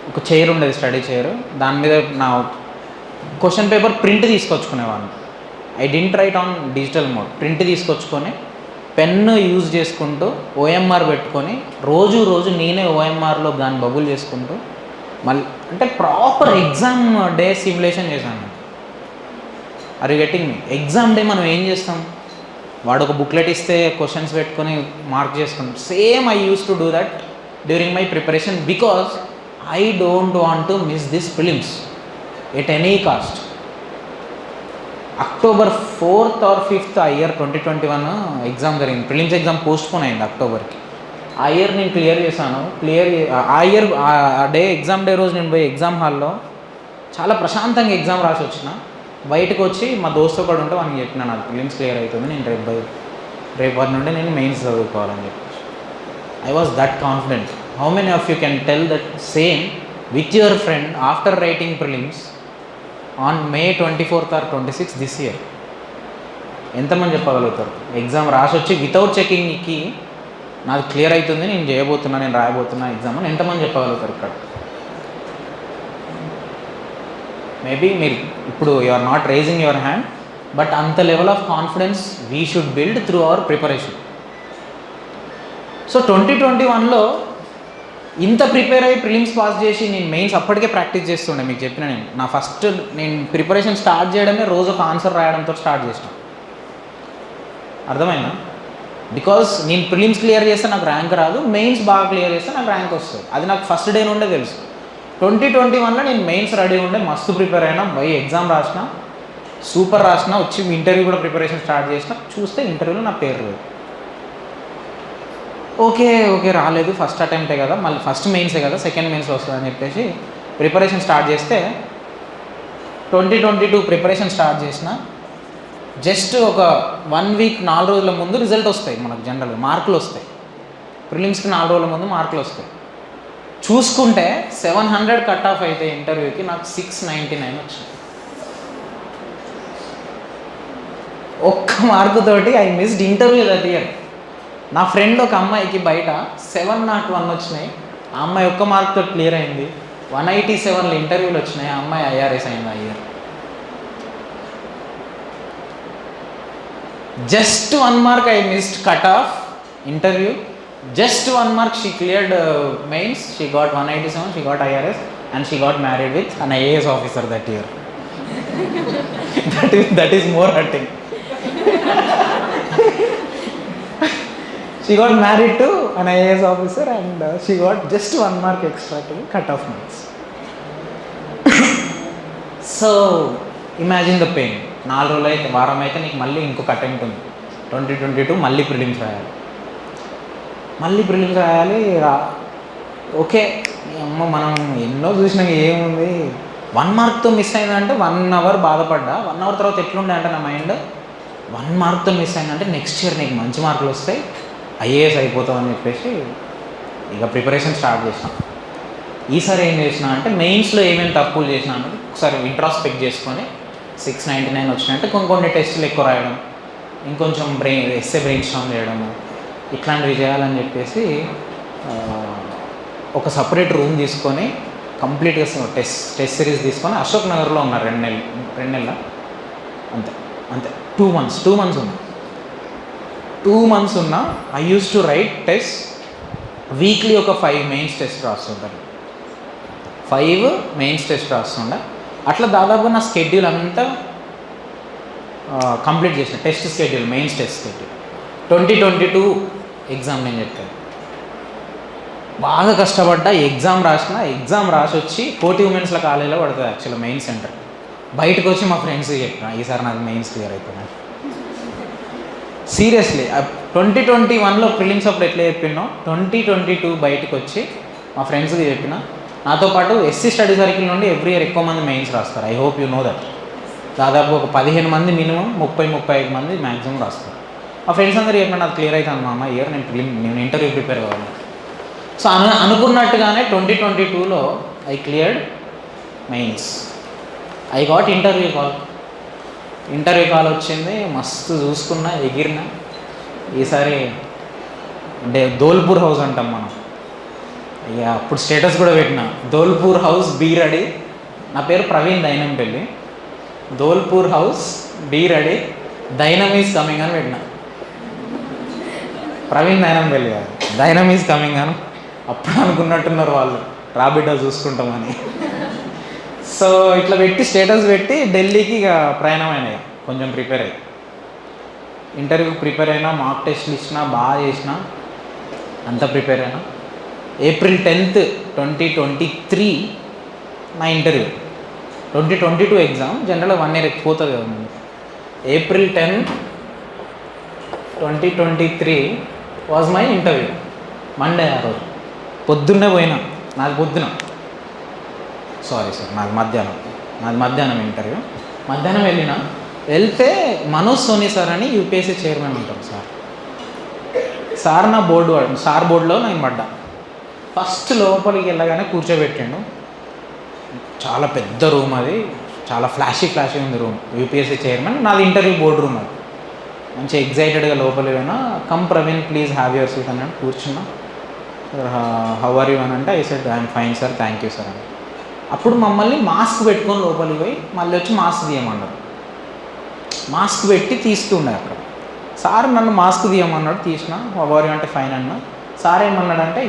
ఒక చైర్ ఉండేది, స్టడీ చైర్, దాని మీద నా క్వశ్చన్ పేపర్ ప్రింట్ తీసుకొచ్చుకునేవాడిని. I didn't write on digital mode, print తీసుకొచ్చుకొని పెన్ను యూజ్ చేసుకుంటూ ఓఎంఆర్ పెట్టుకొని రోజు నేనే ఓఎంఆర్లో దాన్ని బబుల్ చేసుకుంటూ మళ్ళీ అంటే ప్రాపర్ ఎగ్జామ్ డే సిమ్యులేషన్ చేశాను. Are you getting me? Exam day మనం ఏం చేస్తాం? వాడు ఒక బుక్లెట్ ఇస్తే క్వశ్చన్స్ పెట్టుకొని మార్క్ చేసుకుంటాం. Same I use to do that during my preparation because I don't want to miss this prelims at any cost. October 4th or 5th ఆ year 2021 exam జరిగింది. ప్రిలిమ్స్ ఎగ్జామ్ పోస్ట్పోన్ అయింది అక్టోబర్కి. ఆ year నేను clear చేశాను. ఆ year ఆ exam day రోజు నేను పోయి ఎగ్జామ్ హాల్లో చాలా ప్రశాంతంగా ఎగ్జామ్ రాసి వచ్చిన. బయటకు వచ్చి మా దోస్తు కూడా ఉంటే వానికి చెప్పిన నాకు ప్రిలిమ్స్ క్లియర్ అవుతుంది, నేను రేపు వారి నుండి నేను మెయిన్స్ చదువుకోవాలని చెప్పేసి. I was that confident. How many of you can tell that same with your friend after writing prelims on May 24th or 26th this year? ఎంతమంది చెప్పగలుగుతారు? ఎగ్జామ్ రాసి వచ్చి వితౌట్ చెకింగ్కి నాది క్లియర్ అవుతుంది, నేను చేయబోతున్నా, నేను రాయబోతున్నా ఎగ్జామ్ అని ఎంతమంది చెప్పగలుగుతారు ఇక్కడ? మేబీ మీరు ఇప్పుడు you are not raising your hand, but అంత level of confidence we should build through our preparation. So 2021లో ఇంత ప్రిపేర్ అయ్యి ప్రిలిమ్స్ పాస్ చేసి నేను మెయిన్స్ అప్పటికే ప్రాక్టీస్ చేస్తుండే. మీకు చెప్పిన నేను ప్రిపరేషన్ స్టార్ట్ చేయడమే రోజు ఒక ఆన్సర్ రాయడంతో స్టార్ట్ చేసిన. అర్థమైందా? బికాస్ నేను ప్రిలిమ్స్ క్లియర్ చేస్తే నాకు ర్యాంక్ రాదు, మెయిన్స్ బాగా క్లియర్ చేస్తే నాకు ర్యాంక్ వస్తుంది. అది నాకు ఫస్ట్ డే నుండే తెలుసు. 2021లో నేను మెయిన్స్ రెడీ ఉండే, మస్తు ప్రిపేర్ అయినా, ఎగ్జామ్ రాసిన, సూపర్ రాసిన, వచ్చి ఇంటర్వ్యూ కూడా ప్రిపరేషన్ స్టార్ట్ చేసిన. చూస్తే ఇంటర్వ్యూలో నా పేరు లేదు. ఓకే రాలేదు, ఫస్ట్ అటెంప్టే కదా, మళ్ళీ ఫస్ట్ మెయిన్సే కదా, సెకండ్ మెయిన్స్ వస్తుందని చెప్పేసి ప్రిపరేషన్ స్టార్ట్ చేస్తే 2022 ప్రిపరేషన్ స్టార్ట్ చేసిన. జస్ట్ ఒక 1 వీక్ 4 రోజుల ముందు రిజల్ట్ వస్తాయి మనకు, జనరల్గా మార్కులు వస్తాయి. ప్రిలిమ్స్కి 4 రోజుల ముందు మార్కులు వస్తాయి. చూసుకుంటే 700 కట్ ఆఫ్ అయితే ఇంటర్వ్యూకి నాకు 699 వచ్చింది. ఒక్క మార్కుతోటి I missed interview that year. నా ఫ్రెండ్ ఒక అమ్మాయికి బయట 701 వచ్చినాయి, ఆ అమ్మాయి ఒక్క మార్క్తో క్లియర్ అయింది. 187లో ఇంటర్వ్యూలు వచ్చినాయి, ఆ అమ్మాయి ఐఆర్ఎస్ అయింది ఆ year. Just 1 mark I missed cut off interview, just 1 mark she cleared mains, she got 187, she got IRS and she got married with an IAS officer that year. That is more hurting. She got married to an IAS officer and she got just 1 mark extra to cut-off marks. So imagine the pain. 4 రోజులు అయితే, వారం అయితే నీకు మళ్ళీ ఇంకొక attempt ఉంది. 2022 మళ్ళీ prelims రాయాలి. ఓకే అమ్మ, మనం ఎన్నో చూసినాక ఏముంది, 1 మార్క్తో మిస్ అయిందంటే 1 అవర్ బాధపడ్డా. 1 అవర్ తర్వాత ఎట్లుండే అంటే నా మైండ్, 1 మార్క్తో మిస్ అయిందంటే నెక్స్ట్ ఇయర్ నీకు మంచి మార్కులు వస్తాయి, ఐఏఎస్ అయిపోతామని చెప్పేసి ఇక ప్రిపరేషన్ స్టార్ట్ చేసినా. ఈసారి ఏం చేసినా అంటే మెయిన్స్లో ఏమేమి తప్పులు చేసినా అన్నది ఒకసారి ఇంట్రాస్పెక్ట్ చేసుకొని 699 వచ్చినాయంటే కొన్ని టెస్టులు ఎక్కువ రాయడం, ఇంకొంచెం ఎస్ఏ బ్రెయిన్ స్టార్మ్ చేయడము, ఇట్లాంటివి చేయాలని చెప్పేసి ఒక సపరేట్ రూమ్ తీసుకొని కంప్లీట్గా టెస్ట్ సిరీస్ తీసుకొని అశోక్ నగర్లో ఉన్నారు 2 నెలల అంతే 2 మంత్స్ ఉన్నా. 2 months ఉన్నా I use to right test weekly. ఒక 5 మెయిన్స్ టెస్ట్ రాస్తుంటాను, 5 మెయిన్స్ టెస్ట్ రాస్తుండే. అట్లా దాదాపు నా స్కెడ్యూల్ అంతా కంప్లీట్ చేసిన. Test schedule, mains test schedule. 2022 exam నేను చెప్పాను, బాగా కష్టపడ్డా, ఎగ్జామ్ రాసి వచ్చి కోటి ఉమెన్స్ల కాలేజీలో పడుతుంది యాక్చువల్గా మెయిన్ సెంటర్. బయటకు వచ్చి మా ఫ్రెండ్స్కి చెప్పిన ఈసారి నాకు మెయిన్స్ క్లియర్ అవుతుంది. సీరియస్లీ 2021లో ప్రిలిమ్స్ అప్పుడు ఎట్లా చెప్పినో 2022 బయటకు వచ్చి మా ఫ్రెండ్స్కి చెప్పిన. నాతో పాటు ఎస్సీ స్టడీ సర్కిల్ నుండి ఎవ్రీ ఇయర్ ఎక్కువ మంది మెయిన్స్ రాస్తారు. I hope you know that. దాదాపు ఒక 15 మంది మినిమం, 30-35 మంది మ్యాక్సిమం రాస్తారు. మా ఫ్రెండ్స్ అందరూ చెప్పిన నాకు క్లియర్ అవుతాను మా అమ్మ ఇయర్, నేను ఇంటర్వ్యూ ప్రిపేర్ కావాలి. సో అనుకున్నట్టుగానే 2022లో I cleared mains. I got interview call వచ్చింది, మస్తు చూసుకున్నా, ఎగిరిన. ఈసారి ధోల్పూర్ హౌస్ అంటాం మనం, ఇక అప్పుడు స్టేటస్ కూడా పెట్టిన, ధోల్పూర్ హౌస్ బీ రెడీ. నా పేరు Praveen Dainampalli. Dholpur house be ready, Dainam is coming అని పెట్టిన. ప్రవీణ్ దైనంపల్లి కాదు, దైనం ఈజ్ కమింగ్ అని. అప్పుడు అనుకున్నట్టున్నారు వాళ్ళు, రాబిడ్డ చూసుకుంటామని. సో ఇట్లా పెట్టి స్టేటస్ పెట్టి ఢిల్లీకి ఇక ప్రయాణం అయినాయి. కొంచెం ప్రిపేర్ అయ్యి ఇంటర్వ్యూకి ప్రిపేర్ అయినా, మాక్ టెస్ట్లు ఇచ్చినా, బాగా చేసిన, అంతా ప్రిపేర్ అయినా. April 10th 2023 నా ఇంటర్వ్యూ. 2022 ఎగ్జామ్ జనరల్గా 1 year పోతుంది కదా. April 10, 2023 was my interview. Monday ఆ రోజు పొద్దున్నే పోయినా. నాది పొద్దున, సారీ సార్, నాది మధ్యాహ్నం ఇంటర్వ్యూ. మధ్యాహ్నం వెళ్తే మనోజ్ సోని సార్ అని యూపీఎస్సీ చైర్మన్ ఉంటారు సార్ నా బోర్డులో నేను పడ్డా. ఫస్ట్ లోపలికి వెళ్ళగానే కూర్చోబెట్టిండు. చాలా పెద్ద రూమ్, అది చాలా ఫ్లాషీ ఉంది రూమ్. యూపీఎస్సీ చైర్మన్, నాది ఇంటర్వ్యూ బోర్డు రూమ్. అది మంచి ఎగ్జైటెడ్గా లోపలికి పోయినా. Come Praveen please have your seat అన్నాడు. కూర్చున్నా. హౌ ఆర్ యూ అని అంటే I said I'm fine sir, thank you sir అని. అప్పుడు మమ్మల్ని మాస్క్ పెట్టుకొని లోపలికి పోయి మళ్ళీ వచ్చి మాస్క్ తీయమన్నారు. మాస్క్ పెట్టి తీస్తుండే అక్కడ. సార్ నన్ను మాస్క్ తీయమన్నాడు, తీసిన. హౌ ఆర్ యూ అంటే ఫైన్ అన్నా. సార్ ఏమన్నాడంటే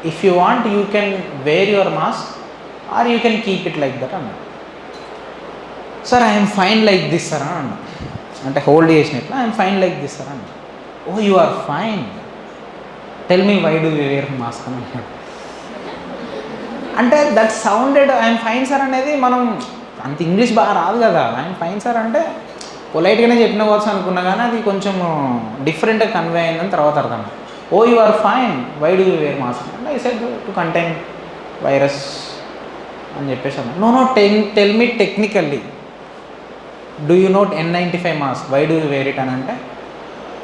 if you want you can wear your mask or you can keep it like that అన్నాడు. Sir I'm fine like this sir అని అన్నా. అంటే హోల్డ్ చేసినట్లు I'm fine like this sir అన్నా. Oh you are fine, tell me why do wear mask అని అన్నాడు. అంటే that sounded, I'm fine sir అనేది మనం అంత ఇంగ్లీష్ బాగా రాదు కదా. ఐఎమ్ ఫైన్ సార్ అంటే పొలైట్గానే చెప్పిన వర్డ్స్ అనుకున్నా, కానీ అది కొంచెం డిఫరెంట్గా కన్వే అయిందని తర్వాత అర్థం. Oh you are fine, why do wear mask అంటే I said to contain virus అని చెప్పేసి అన్నా. No tell me technically, do you note N95 mask, why do you wear it అని అంటే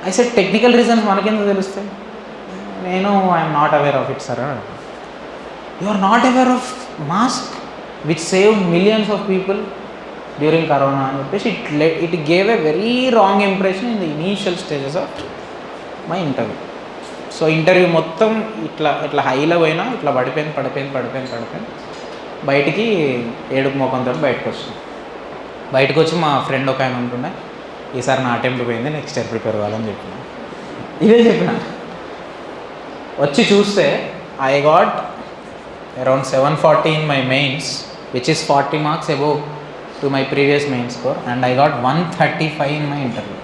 ఐ సెడ్ టెక్నికల్ రీజన్స్ మనకెందుకు తెలుస్తాయి, నేను I'm not aware of it sir. You are not aware of mask which save millions of people during corona అని చెప్పేసి it gave a very wrong impression in the initial stages of my interview. So interview మొత్తం ఇట్లా హైలో పోయినా, ఇట్లా పడిపోయింది. బయటికి ఏడుపు ముఖంతో బయటకు వచ్చి మా ఫ్రెండ్ ఒక ఆయన ఉంటుండే, ఈసారి నా అటెంప్ట్ పోయింది, నెక్స్ట్ ఇయర్ ప్రిపేర్ కావాలని చెప్పిన. ఇదే చెప్పిన. వచ్చి చూస్తే I got around 740 in my mains, which is 40 marks above to my previous main score, and I got 135 in my interview.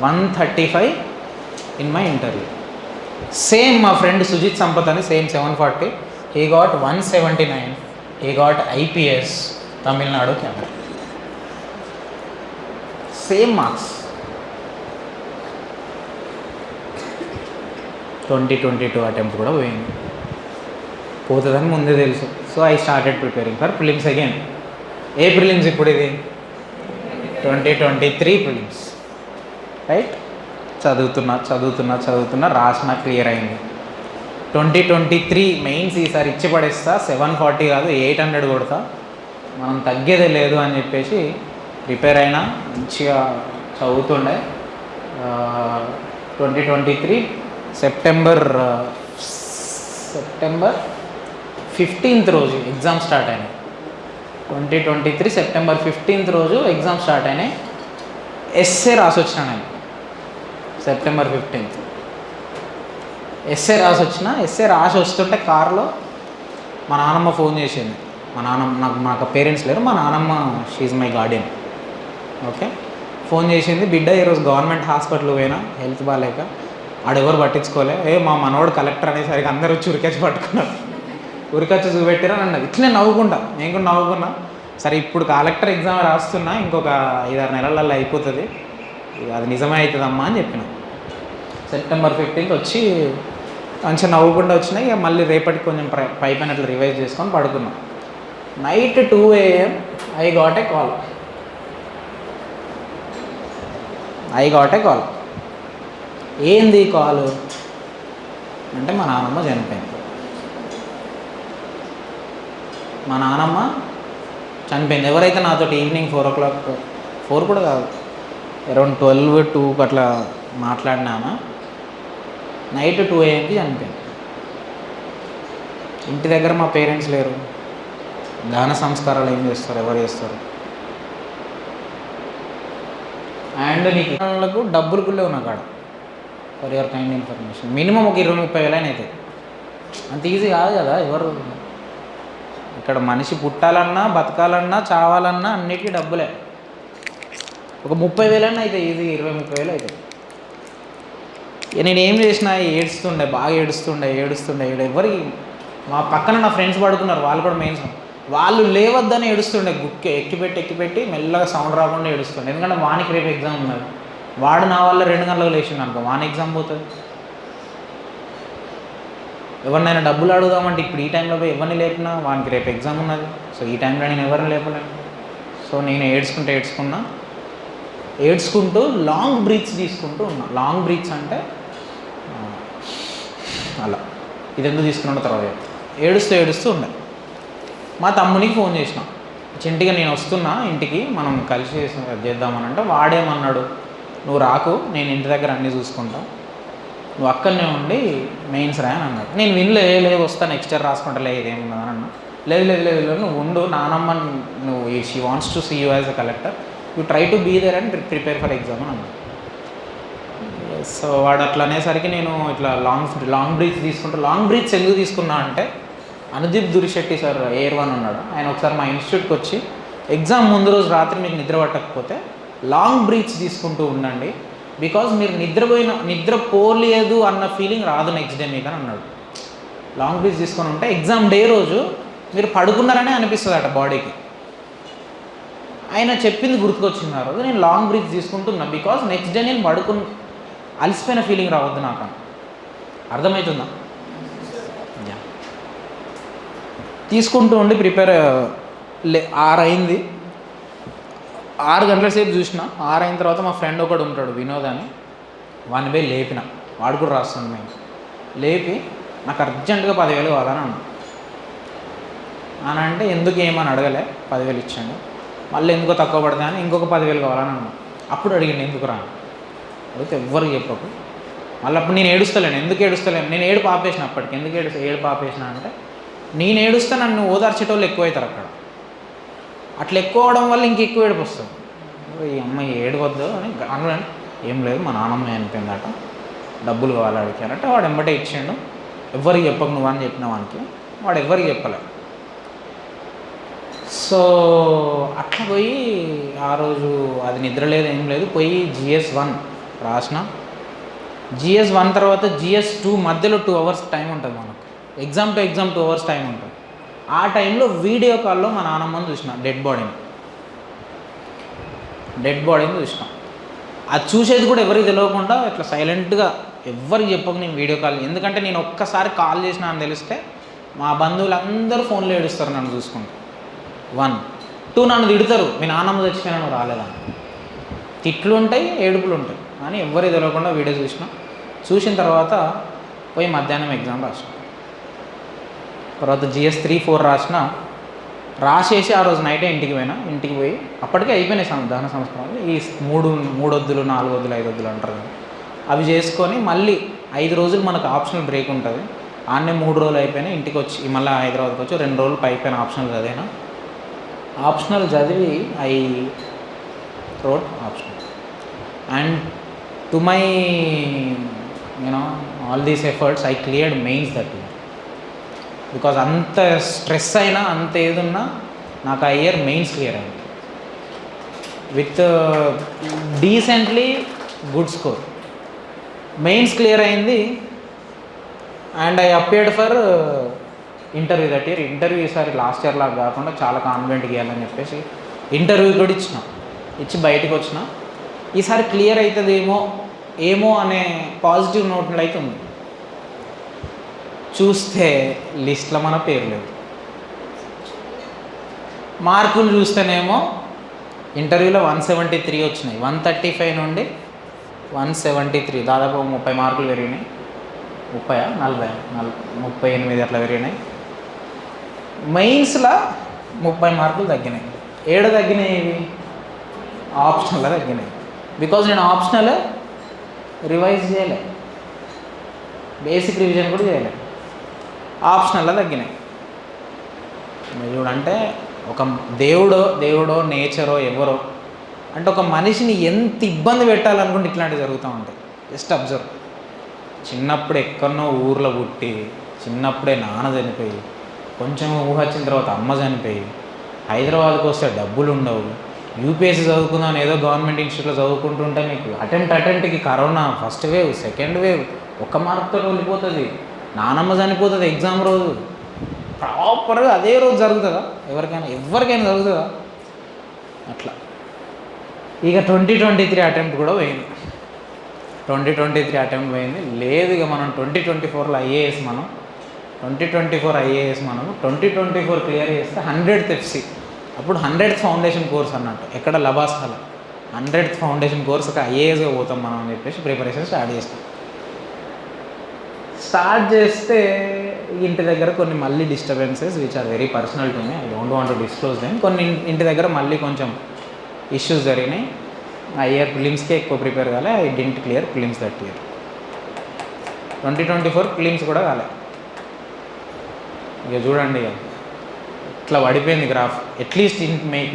135 in my interview. Same my friend Sujit Sampath ani, same 740, he got 179. He got IPS, Tamil Nadu Canada. Same marks. 2022 attempt కూడా పోయింది, పోతుందని ముందే తెలుసు. So I started preparing for prelims again. A prelims ఇప్పుడు ఇది? 2023 prelims, right? చదువుతున్నా రాసిన, clear అయింది. 2023 మెయిన్స్ ఈసారి ఇచ్చి పడేస్తా, 740 కాదు 800 కొడతా, మనం తగ్గేదే లేదు అని చెప్పేసి ప్రిపేర్ అయినా, మంచిగా చదువుతుండే. 2023 సెప్టెంబర్ 15th రోజు ఎగ్జామ్ స్టార్ట్ అయినాయి. 2023 సెప్టెంబర్ 15th రోజు ఎగ్జామ్ స్టార్ట్ అయినాయి. ఎస్ఏ రాసి వచ్చిన నేను సెప్టెంబర్ 15th ఎస్ఏ రాసి వస్తుంటే కార్లో మా నాన్నమ్మ ఫోన్ చేసింది. నాకు పేరెంట్స్ లేరు, మా నాన్నమ్మ she's my guardian. Okay, phone చేసింది, బిడ్డ ఈరోజు గవర్నమెంట్ హాస్పిటల్ పోయినా, హెల్త్ బాగాలేక, ఆడెవరు పట్టించుకోలే, మా మనోడు కలెక్టర్ అనేసరికి అందరూ వచ్చి ఉరికొచ్చి పట్టుకున్నారు, ఉరికొచ్చి చూపెట్టారని అన్నది. ఇట్లనే నేను కూడా నవ్వుకున్నా. సరే ఇప్పుడు కలెక్టర్ ఎగ్జామ్ రాస్తున్నా, ఇంకొక 5-6 నెలలలో అయిపోతుంది, అది నిజమే అవుతుందమ్మా అని చెప్పిన. సెప్టెంబర్ 15th వచ్చి మంచిగా నవ్వుకుండా వచ్చినాయి. ఇక మళ్ళీ రేపటికి కొంచెం పైపైనట్లు రివైజ్ చేసుకొని పడుకున్నాం. Night 2 AM I got a call. ఏంది కాలు అంటే, మా నాన్నమ్మ చనిపోయింది. ఎవరైతే నాతో ఈవినింగ్ 4 o'clock, 4 కూడా కాదు, అరౌండ్ 12-2 అట్లా మాట్లాడినామా, నైట్ 2 AMకి చనిపోయింది. ఇంటి దగ్గర మా పేరెంట్స్ లేరు, దహన సంస్కారాలు ఏం చేస్తారు, ఎవరు చేస్తారు? అండ్ నీకు డబ్బులు కూడా లేవు నా కాడ, for your kind information. Minimum ఒక 20-30 వేలు అవుతుంది. అంత ఈజీ కాదు కదా. ఎవరు ఇక్కడ మనిషి పుట్టాలన్నా, బతకాలన్నా, చావాలన్నా అన్నిటికీ డబ్బులే. ఒక 30 వేలన్నా అయితే ఈజీ, 20-30 వేలు అవుతాయి. నేను ఏం చేసినా బాగా ఏడుస్తుండే. ఎవరికి మా పక్కన నా ఫ్రెండ్స్ పడుకున్నారు, వాళ్ళు కూడా మెయిన్స్, వాళ్ళు లేవద్దని ఏడుస్తుండే. ఎక్కిపెట్టి మెల్లగా సౌండ్ రాకుండా ఏడుస్తుండే, ఎందుకంటే వానికి రేపు ఎగ్జామ్ ఉన్నది. వాడు నా వల్ల 2 గంటలకు లేచిండు అనుకో, వాని ఎగ్జామ్ పోతుంది. ఎవరినైనా డబ్బులు అడుగుదామంటే ఇప్పుడు ఈ టైంలో పోయి ఎవరిని లేపినా వానికి రేపు ఎగ్జామ్ ఉన్నది. సో ఈ టైంలో నేను ఎవరిని లేపలేను. సో నేను ఏడ్చుకుంటూ లాంగ్ బ్రీత్స్ తీసుకుంటూ ఉన్నా. లాంగ్ బ్రీత్స్ అంటే అలా, ఇది ఎందుకు తీసుకున్నాడో తర్వాత ఏడుస్తూ ఉండే. మా తమ్మునికి ఫోన్ చేసిన, చింటిగా నేను వస్తున్నా ఇంటికి, మనం కలిసి చేద్దామని. అంటే వాడేమన్నాడు, నువ్వు రాకు, నేను ఇంటి దగ్గర అన్నీ చూసుకుంటా, నువ్వు అక్కడనే ఉండి మెయిన్స్ రాయని అన్నాడు. నేను లేదు వస్తా, నెక్స్ట్ ఇయర్ రాసుకుంటా, ఇదేమున్నదని అన్నా. లేదు నువ్వు ఉండు, నానమ్మ నువ్వు she wants to see you as a collector, you try to be there and prepare for exam అని అన్నాడు. సో వాడు అట్లా అనేసరికి నేను ఇట్లా లాంగ్ బ్రీత్స్ తీసుకుంటా. లాంగ్ బ్రీత్స్ ఎందుకు తీసుకున్నా అంటే, అనుదీప్ దురిశెట్టి సార్ ఎయిర్ 1 ఉన్నాడు, ఆయన ఒకసారి మా ఇన్స్టిట్యూట్కి వచ్చి, ఎగ్జామ్ ముందు రోజు రాత్రి మీకు నిద్ర పట్టకపోతే లాంగ్ బ్రీత్స్ తీసుకుంటూ ఉండండి, బికాజ్ మీరు నిద్రపోలేదు అన్న ఫీలింగ్ రాదు నెక్స్ట్ డే మీకు అని అన్నాడు. లాంగ్ బ్రీత్స్ తీసుకొని ఉంటే ఎగ్జామ్ డే రోజు మీరు పడుకున్నారనే అనిపిస్తుంది అట బాడీకి. ఆయన చెప్పింది గుర్తుకొచ్చింది ఆ రోజు. నేను లాంగ్ బ్రీత్స్ తీసుకుంటున్నా బికాజ్ నెక్స్ట్ డే నేను అలసిపోయిన ఫీలింగ్ రావద్దు నాకు. అర్థమవుతుందా? తీసుకుంటూ ఉండి ప్రిపేర్ 6 అయింది. 6 గంటల సేపు చూసిన. 6 అయిన తర్వాత మా ఫ్రెండ్ ఒకడు ఉంటాడు వినోద్ అని, వాడిని పోయి లేపిన. వాడు కూడా రాస్తుంది. మేము లేపి నాకు అర్జెంటుగా 10,000 కావాలని అన్నా. అని అంటే ఎందుకు ఏమని అడగలే, 10,000 ఇచ్చాడు. మళ్ళీ ఎందుకో తక్కువ పడతా అని ఇంకొక 10,000 కావాలని అన్నా. అప్పుడు అడిగిండు ఎందుకు రా, అడిగితే ఎవ్వరికి చెప్పకు. మళ్ళీ అప్పుడు నేను ఏడుస్తలేను. ఎందుకు ఏడుస్తలేను, నేను ఏడుపు ఆపేసిన. అప్పటికి ఎందుకు ఏడుపు ఆపేసిన అంటే, నేను ఏడుస్తే నన్ను ఓదార్చేటోళ్ళు ఎక్కువ అవుతారు అక్కడ. అట్లా ఎక్కువ అవడం వల్ల ఇంకెక్కువ ఏడుపు వస్తుంది. ఈ అమ్మాయి ఏడవద్దు అని అనుకున్నాను. ఏం లేదు, మా నాన్నమ్మ అనిపోయిందట, డబ్బులు కావాలి అడిగారంటే వాడు ఎంబటే ఇచ్చాడు. ఎవ్వరికి చెప్పకు నువ్వు అని చెప్పిన వానికి, వాడు ఎవ్వరికి చెప్పలే. సో అట్లా పోయి ఆ రోజు అది నిద్ర లేదు ఏం లేదు, పోయి GS 1 రాసిన. GS 1 తర్వాత GS 2 మధ్యలో 2 hours టైం ఉంటుంది మనకు. Exam to exam 2 hours time ఉంటుంది. ఆ టైంలో వీడియో కాల్లో మా నాన్నమ్మని చూసిన, డెడ్ బాడీని చూసిన. అది చూసేది కూడా ఎవరికి తెలియకుండా ఇట్లా సైలెంట్గా ఎవరికి చెప్పకు నేను వీడియో కాల్. ఎందుకంటే నేను ఒక్కసారి కాల్ చేసినా అని తెలిస్తే మా బంధువులందరూ ఫోన్లో ఏడుస్తారు నన్ను చూసుకుంటూ. 1 2 నన్ను తిడతారు, మీ నాన్నమ్మ చచ్చిపోయినా నువ్వు రాలేదని. తిట్లు ఉంటాయి, ఏడుపులు ఉంటాయి, కానీ ఎవరికి తెలియకుండా వీడియో చూసిన తర్వాత పోయి మధ్యాహ్నం ఎగ్జామ్ రాసిన. తర్వాత GS 3, 4 రాసేసి ఆ రోజు నైటే ఇంటికి పోయి అప్పటికే అయిపోయినాయి దహన సంస్కారాలు. ఈ 3 వద్దులు 4 వద్దులు 5 వద్దులు అంటారు కదా, అవి చేసుకొని మళ్ళీ 5 రోజులు మనకు ఆప్షనల్ బ్రేక్ ఉంటుంది. ఆన్నే 3 రోజులు అయిపోయినాయి. ఇంటికి వచ్చి మళ్ళీ హైదరాబాద్కి వచ్చి 2 రోజులు పైపోయిన ఆప్షనల్ చదివి I wrote optional. And to my all these efforts I cleared mains that year. Because అంత స్ట్రెస్ అయినా అంత ఏదున్నా నాకు ఆ ఇయర్ మెయిన్స్ క్లియర్ అయింది with decently good score. Mains clear అయింది. And I appeared for interview that year. Interview ఈసారి last year లాగా కాకుండా చాలా కాన్ఫిడెంట్గా ఇవ్వాలని చెప్పేసి ఇంటర్వ్యూ కూడా ఇచ్చి బయటకు వచ్చిన. ఈసారి క్లియర్ అవుతుందేమో అనే పాజిటివ్ నోట్లో అయితే ఉంది. చూస్తే లిస్ట్లో మన పేరు లేదు. మార్కులు చూస్తేనేమో ఇంటర్వ్యూలో 173 వచ్చినాయి. 135 నుండి 173, దాదాపు 30 మార్కులు పెరిగినాయి. 38 అట్లా పెరిగినాయి. మెయిన్స్లో 30 మార్కులు తగ్గినాయి. తగ్గినాయి ఇవి ఆప్షనల్లో తగ్గినాయి. బికాజ్ నేను ఆప్షనల్ రివైజ్ చేయలే, బేసిక్ రివిజన్ కూడా చేయలే, ఆప్షనల్లో తగ్గినాయి. చూడంటే ఒక దేవుడో నేచరో ఎవరో అంటే ఒక మనిషిని ఎంత ఇబ్బంది పెట్టాలనుకుంటే ఇట్లాంటివి జరుగుతూ ఉంటాయి. Just observe. చిన్నప్పుడు ఎక్కడనో ఊర్లో పుట్టి, చిన్నప్పుడే నాన్న చనిపోయి, కొంచెం ఊహ వచ్చిన తర్వాత అమ్మ చనిపోయి, హైదరాబాద్కి వస్తే డబ్బులు ఉండవు, యూపీఎస్సీ చదువుకుందామని ఏదో గవర్నమెంట్ ఇన్స్టిట్యూట్లో చదువుకుంటుంటే మీకు అటెంప్ట్కి corona first wave, second wave, 1 మార్కుతో వెళ్ళిపోతుంది, నానమ్మ చనిపోతుంది ఎగ్జామ్ రోజు. ప్రాపర్గా అదే రోజు జరుగుతుందా? ఎవరికైనా జరుగుతుందా? అట్లా ఇక 2023 అటెంప్ట్ కూడా పోయింది. 2023 అటెంప్ట్ పోయింది. లేదు ఇక మనం 2024లో ఐఏఎస్ మనం 2024 ఐఏఎస్ మనము 2024 క్లియర్ చేస్తే 100th FC, అప్పుడు 100th ఫౌండేషన్ కోర్స్ అన్నట్టు, ఎక్కడ లబాస్థల 100th ఫౌండేషన్ కోర్స్ ఒక ఐఏఎస్గా పోతాం మనం అని చెప్పేసి ప్రిపరేషన్ స్టార్ట్ చేస్తే ఇంటి దగ్గర కొన్ని మళ్ళీ disturbances which are very personal to me, I don't want to disclose them. కొన్ని ఇంటి దగ్గర మళ్ళీ కొంచెం ఇష్యూస్ జరిగినాయి. ఆ ఇయర్ ప్రిలిమ్స్కే ఎక్కువ ప్రిపేర్ కాలే. I didn't clear prelims that year. 2024 prelims కూడా కాలే. ఇక చూడండి ఇక ఇట్లా పడిపోయింది గ్రాఫ్. అట్లీస్ట్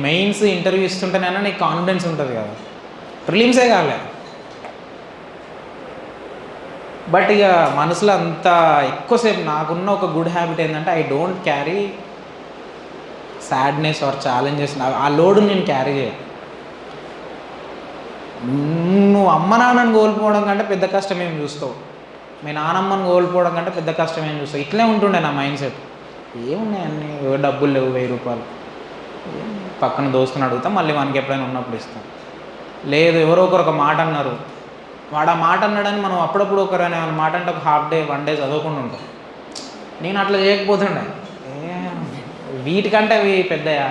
మెయిన్స్ ఇంటర్వ్యూ ఇస్తుంటేనైనా నీకు కాన్ఫిడెన్స్ ఉంటుంది కదా, ప్రిలిమ్సే కాలే. బట్ ఇక మనసులో అంత ఎక్కువసేపు నాకున్న ఒక గుడ్ హ్యాబిట్ ఏంటంటే I don't carry sadness or challenges. ఆ లోడ్ నేను క్యారీ చేయను. నువ్వు అమ్మ నాన్నని కోల్పోవడం కంటే పెద్ద కష్టం ఏం చూస్తావు, మీ నానమ్మని కోల్పోవడం కంటే పెద్ద కష్టం ఏం చూస్తావు, ఇట్లే ఉంటుండే నా మైండ్ సెట్. ఏమున్నాయి అన్నీ, డబ్బులు లేవు, 1000 రూపాయలు పక్కన దోస్తుని అడుగుతాం, మళ్ళీ మనకి ఎప్పుడైనా ఉన్నప్పుడు ఇస్తాం. లేదు ఎవరో ఒకరు ఒక మాట అన్నారు, వాడు ఆ మాట అన్నాడని మనం అప్పుడప్పుడు ఒకరైనా మాట అంటే ఒక హాఫ్ డే 1 డే చదవకుండా ఉంటాం. నేను అట్లా చేయకపోతుండే, వీటికంటే అవి పెద్దయా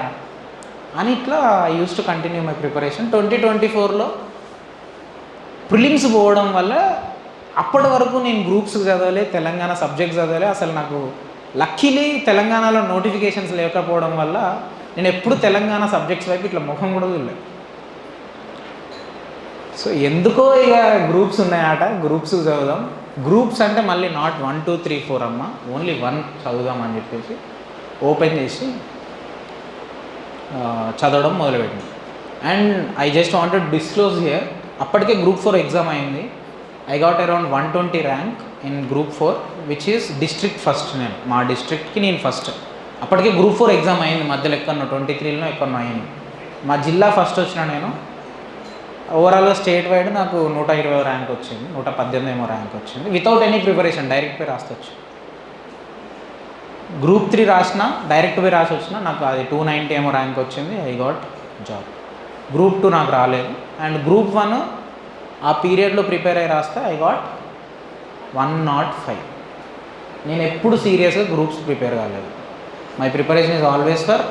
అని ఇట్లా I use to continue my preparation. 2024లో ప్రిలిమ్స్ పోవడం వల్ల అప్పటి వరకు నేను గ్రూప్స్ చదవలే, తెలంగాణ సబ్జెక్ట్స్ చదవలే. అసలు నాకు లక్కీలీ తెలంగాణలో నోటిఫికేషన్స్ లేకపోవడం వల్ల నేను ఎప్పుడు తెలంగాణ సబ్జెక్ట్స్ వైపు ఇట్లా ముఖం కూడా చూడలేదు. సో ఎందుకో ఇక గ్రూప్స్ ఉన్నాయట, గ్రూప్స్ చదువుదాం. గ్రూప్స్ అంటే మళ్ళీ నాట్ 1 2 3 4 అమ్మ, ఓన్లీ 1 చదువుదాం అని చెప్పేసి ఓపెన్ చేసి చదవడం మొదలుపెట్టింది. And I just wanted disclose here, అప్పటికే గ్రూప్ 4 ఎగ్జామ్ అయింది. I got around 120 rank in group 4 which is district first. నేను మా డిస్ట్రిక్ట్కి నేను ఫస్ట్. అప్పటికే గ్రూప్ 4 ఎగ్జామ్ అయింది, మధ్యలో ఎక్కడో 23లో ఎక్కడో అయింది. మా జిల్లా ఫస్ట్ వచ్చిన నేను. ఓవరాల్గా స్టేట్ వైడ్ నాకు 120 ర్యాంక్ వచ్చింది, 118 ఏమో ర్యాంక్ వచ్చింది. వితౌట్ ఎనీ ప్రిపరేషన్ డైరెక్ట్ పోయి రాస్తొచ్చు. గ్రూప్ 3 రాసిన, డైరెక్ట్ పోయి రాసి వచ్చిన, నాకు అది 290 ఏమో ర్యాంక్ వచ్చింది. I got job. గ్రూప్ 2 నాకు రాలేదు. అండ్ గ్రూప్ 1 ఆ పీరియడ్లో ప్రిపేర్ అయ్యి రాస్తే ఐ గాట్ 105. నేను ఎప్పుడు సీరియస్గా గ్రూప్స్ ప్రిపేర్ కాలేదు. My preparation is always for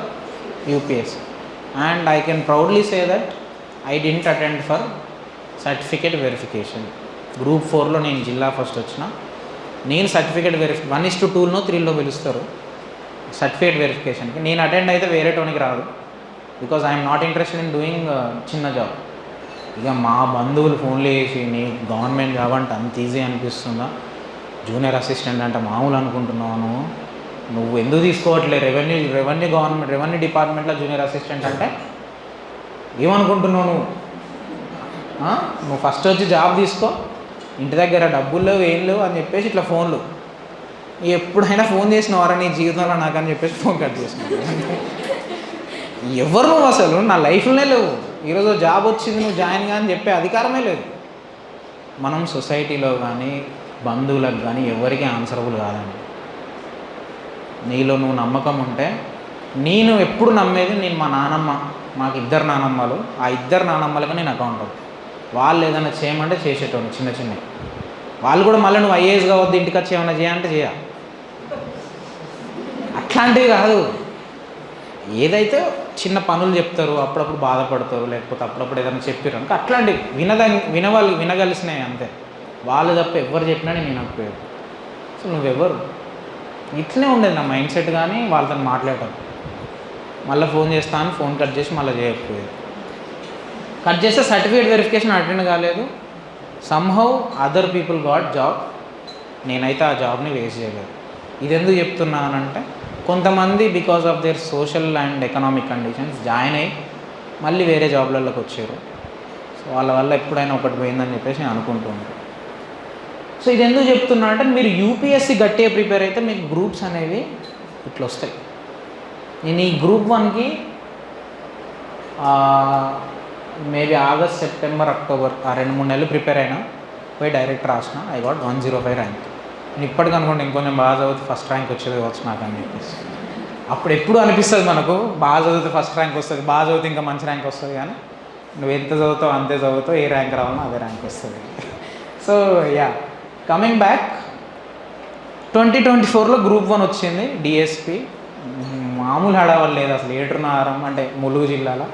UPSC. And I can proudly say that I didn't attend for certificate verification. Group 4లో నేను జిల్లా ఫస్ట్ వచ్చిన. నేను సర్టిఫికేట్ 1:2లో 3లో పిలుస్తారు సర్టిఫికేట్ వెరిఫికేషన్కి. నేను అటెండ్ అయితే వేరే టోనికి రాదు, because I'm not interested in doing చిన్న జాబ్. ఇక మా బంధువులు ఫోన్లు చేసి నీ గవర్నమెంట్ జాబ్ అంటే అంత ఈజీ అనిపిస్తుందా, జూనియర్ అసిస్టెంట్ అంటే మామూలు అనుకుంటున్నాను, నువ్వు ఎందుకు తీసుకోవట్లేదు రెవెన్యూ డిపార్ట్మెంట్లో జూనియర్ అసిస్టెంట్ అంటే ఏమనుకుంటున్నావు నువ్వు ఫస్ట్ వచ్చి జాబ్ తీసుకో, ఇంటి దగ్గర డబ్బులు లేవు ఏం లేవు అని చెప్పేసి ఇట్లా ఫోన్లు. ఎప్పుడైనా ఫోన్ చేసినవారా నీ జీవితంలో నాకని చెప్పేసి ఫోన్ కట్ చేసినావు. ఎవరు నువ్వు అసలు నా లైఫ్లోనే లేవు, ఈరోజు జాబ్ వచ్చింది నువ్వు జాయిన్ గా అని చెప్పే అధికారమే లేదు. మనం సొసైటీలో కానీ బంధువులకు కానీ ఎవరికి ఆన్సరబుల్ కాదండి. నీలో నువ్వు నమ్మకం ఉంటే, నేను ఎప్పుడు నమ్మేది, నేను మా నానమ్మ, మాకు 2 నానమ్మలు, ఆ 2 నానమ్మలకి నేను అకౌంటబుల్. వాళ్ళు ఏదైనా చేయమంటే చేసేటోని చిన్న చిన్నవి. వాళ్ళు కూడా మళ్ళీ నువ్వు ఐఏఎస్ కావద్దు ఇంటికి వచ్చి ఏమైనా చేయాలంటే చేయాలి, అట్లాంటివి కాదు. ఏదైతే చిన్న పనులు చెప్తారు, అప్పుడప్పుడు బాధపడతారు, లేకపోతే అప్పుడప్పుడు ఏదైనా చెప్పారు అనుకో, అట్లాంటివి వినగలిసినాయి అంతే. వాళ్ళు తప్ప ఎవరు చెప్పినా నేను వినకపోయాడు. సో నువ్వెవరు, ఇట్లనే ఉండేది నా మైండ్ సెట్. కానీ వాళ్ళతో మాట్లాడటం, మళ్ళీ ఫోన్ చేస్తాను, ఫోన్ కట్ చేసి మళ్ళీ చేయకపోయేది. కట్ చేస్తే సర్టిఫికేట్ వెరిఫికేషన్ అటెండ్ కాలేదు. Somehow other people got job, నేనైతే ఆ జాబ్ని వేస్ట్ చేయలేదు. ఇది ఎందుకు చెప్తున్నానంటే, కొంతమంది because of their social and economic conditions join అయ్యి మళ్ళీ వేరే జాబ్లలోకి వచ్చారు. సో వాళ్ళ వల్ల ఎప్పుడైనా ఒకటి పోయిందని చెప్పేసి నేను అనుకుంటూ ఉంటాను. సో ఇది ఎందుకు చెప్తున్నా అంటే, మీరు యూపీఎస్సీ గట్టిగా ప్రిపేర్ అయితే మీకు గ్రూప్స్ అనేవి ఇట్లా వస్తాయి. నేను ఈ గ్రూప్ 1కి మేబీ ఆగస్ట్, సెప్టెంబర్, అక్టోబర్ ఆ 2-3 నెలలు ప్రిపేర్ అయినా, పోయి డైరెక్ట్ రాసిన. I got 105 rank. నేను ఇప్పటికీ అనుకోండి ఇంకొంచెం బాగా చదివితే ఫస్ట్ ర్యాంక్ వచ్చేది కావచ్చు నాకు అని చెప్పేసి. అప్పుడు ఎప్పుడు అనిపిస్తుంది మనకు, బాగా చదివితే ఫస్ట్ ర్యాంక్ వస్తుంది, బాగా చదివితే ఇంకా మంచి ర్యాంక్ వస్తుంది. కానీ నువ్వు ఎంత చదువుతావు అంతే చదువుతావు, ఏ ర్యాంక్ రావాలో అదే ర్యాంక్ వస్తుంది. సో యా, కమింగ్ బ్యాక్, 2024లో గ్రూప్ 1 వచ్చింది డిఎస్పి. మామూలు హడావల్ లేదు అసలు. ఏటునారం అంటే ములుగు జిల్లాలో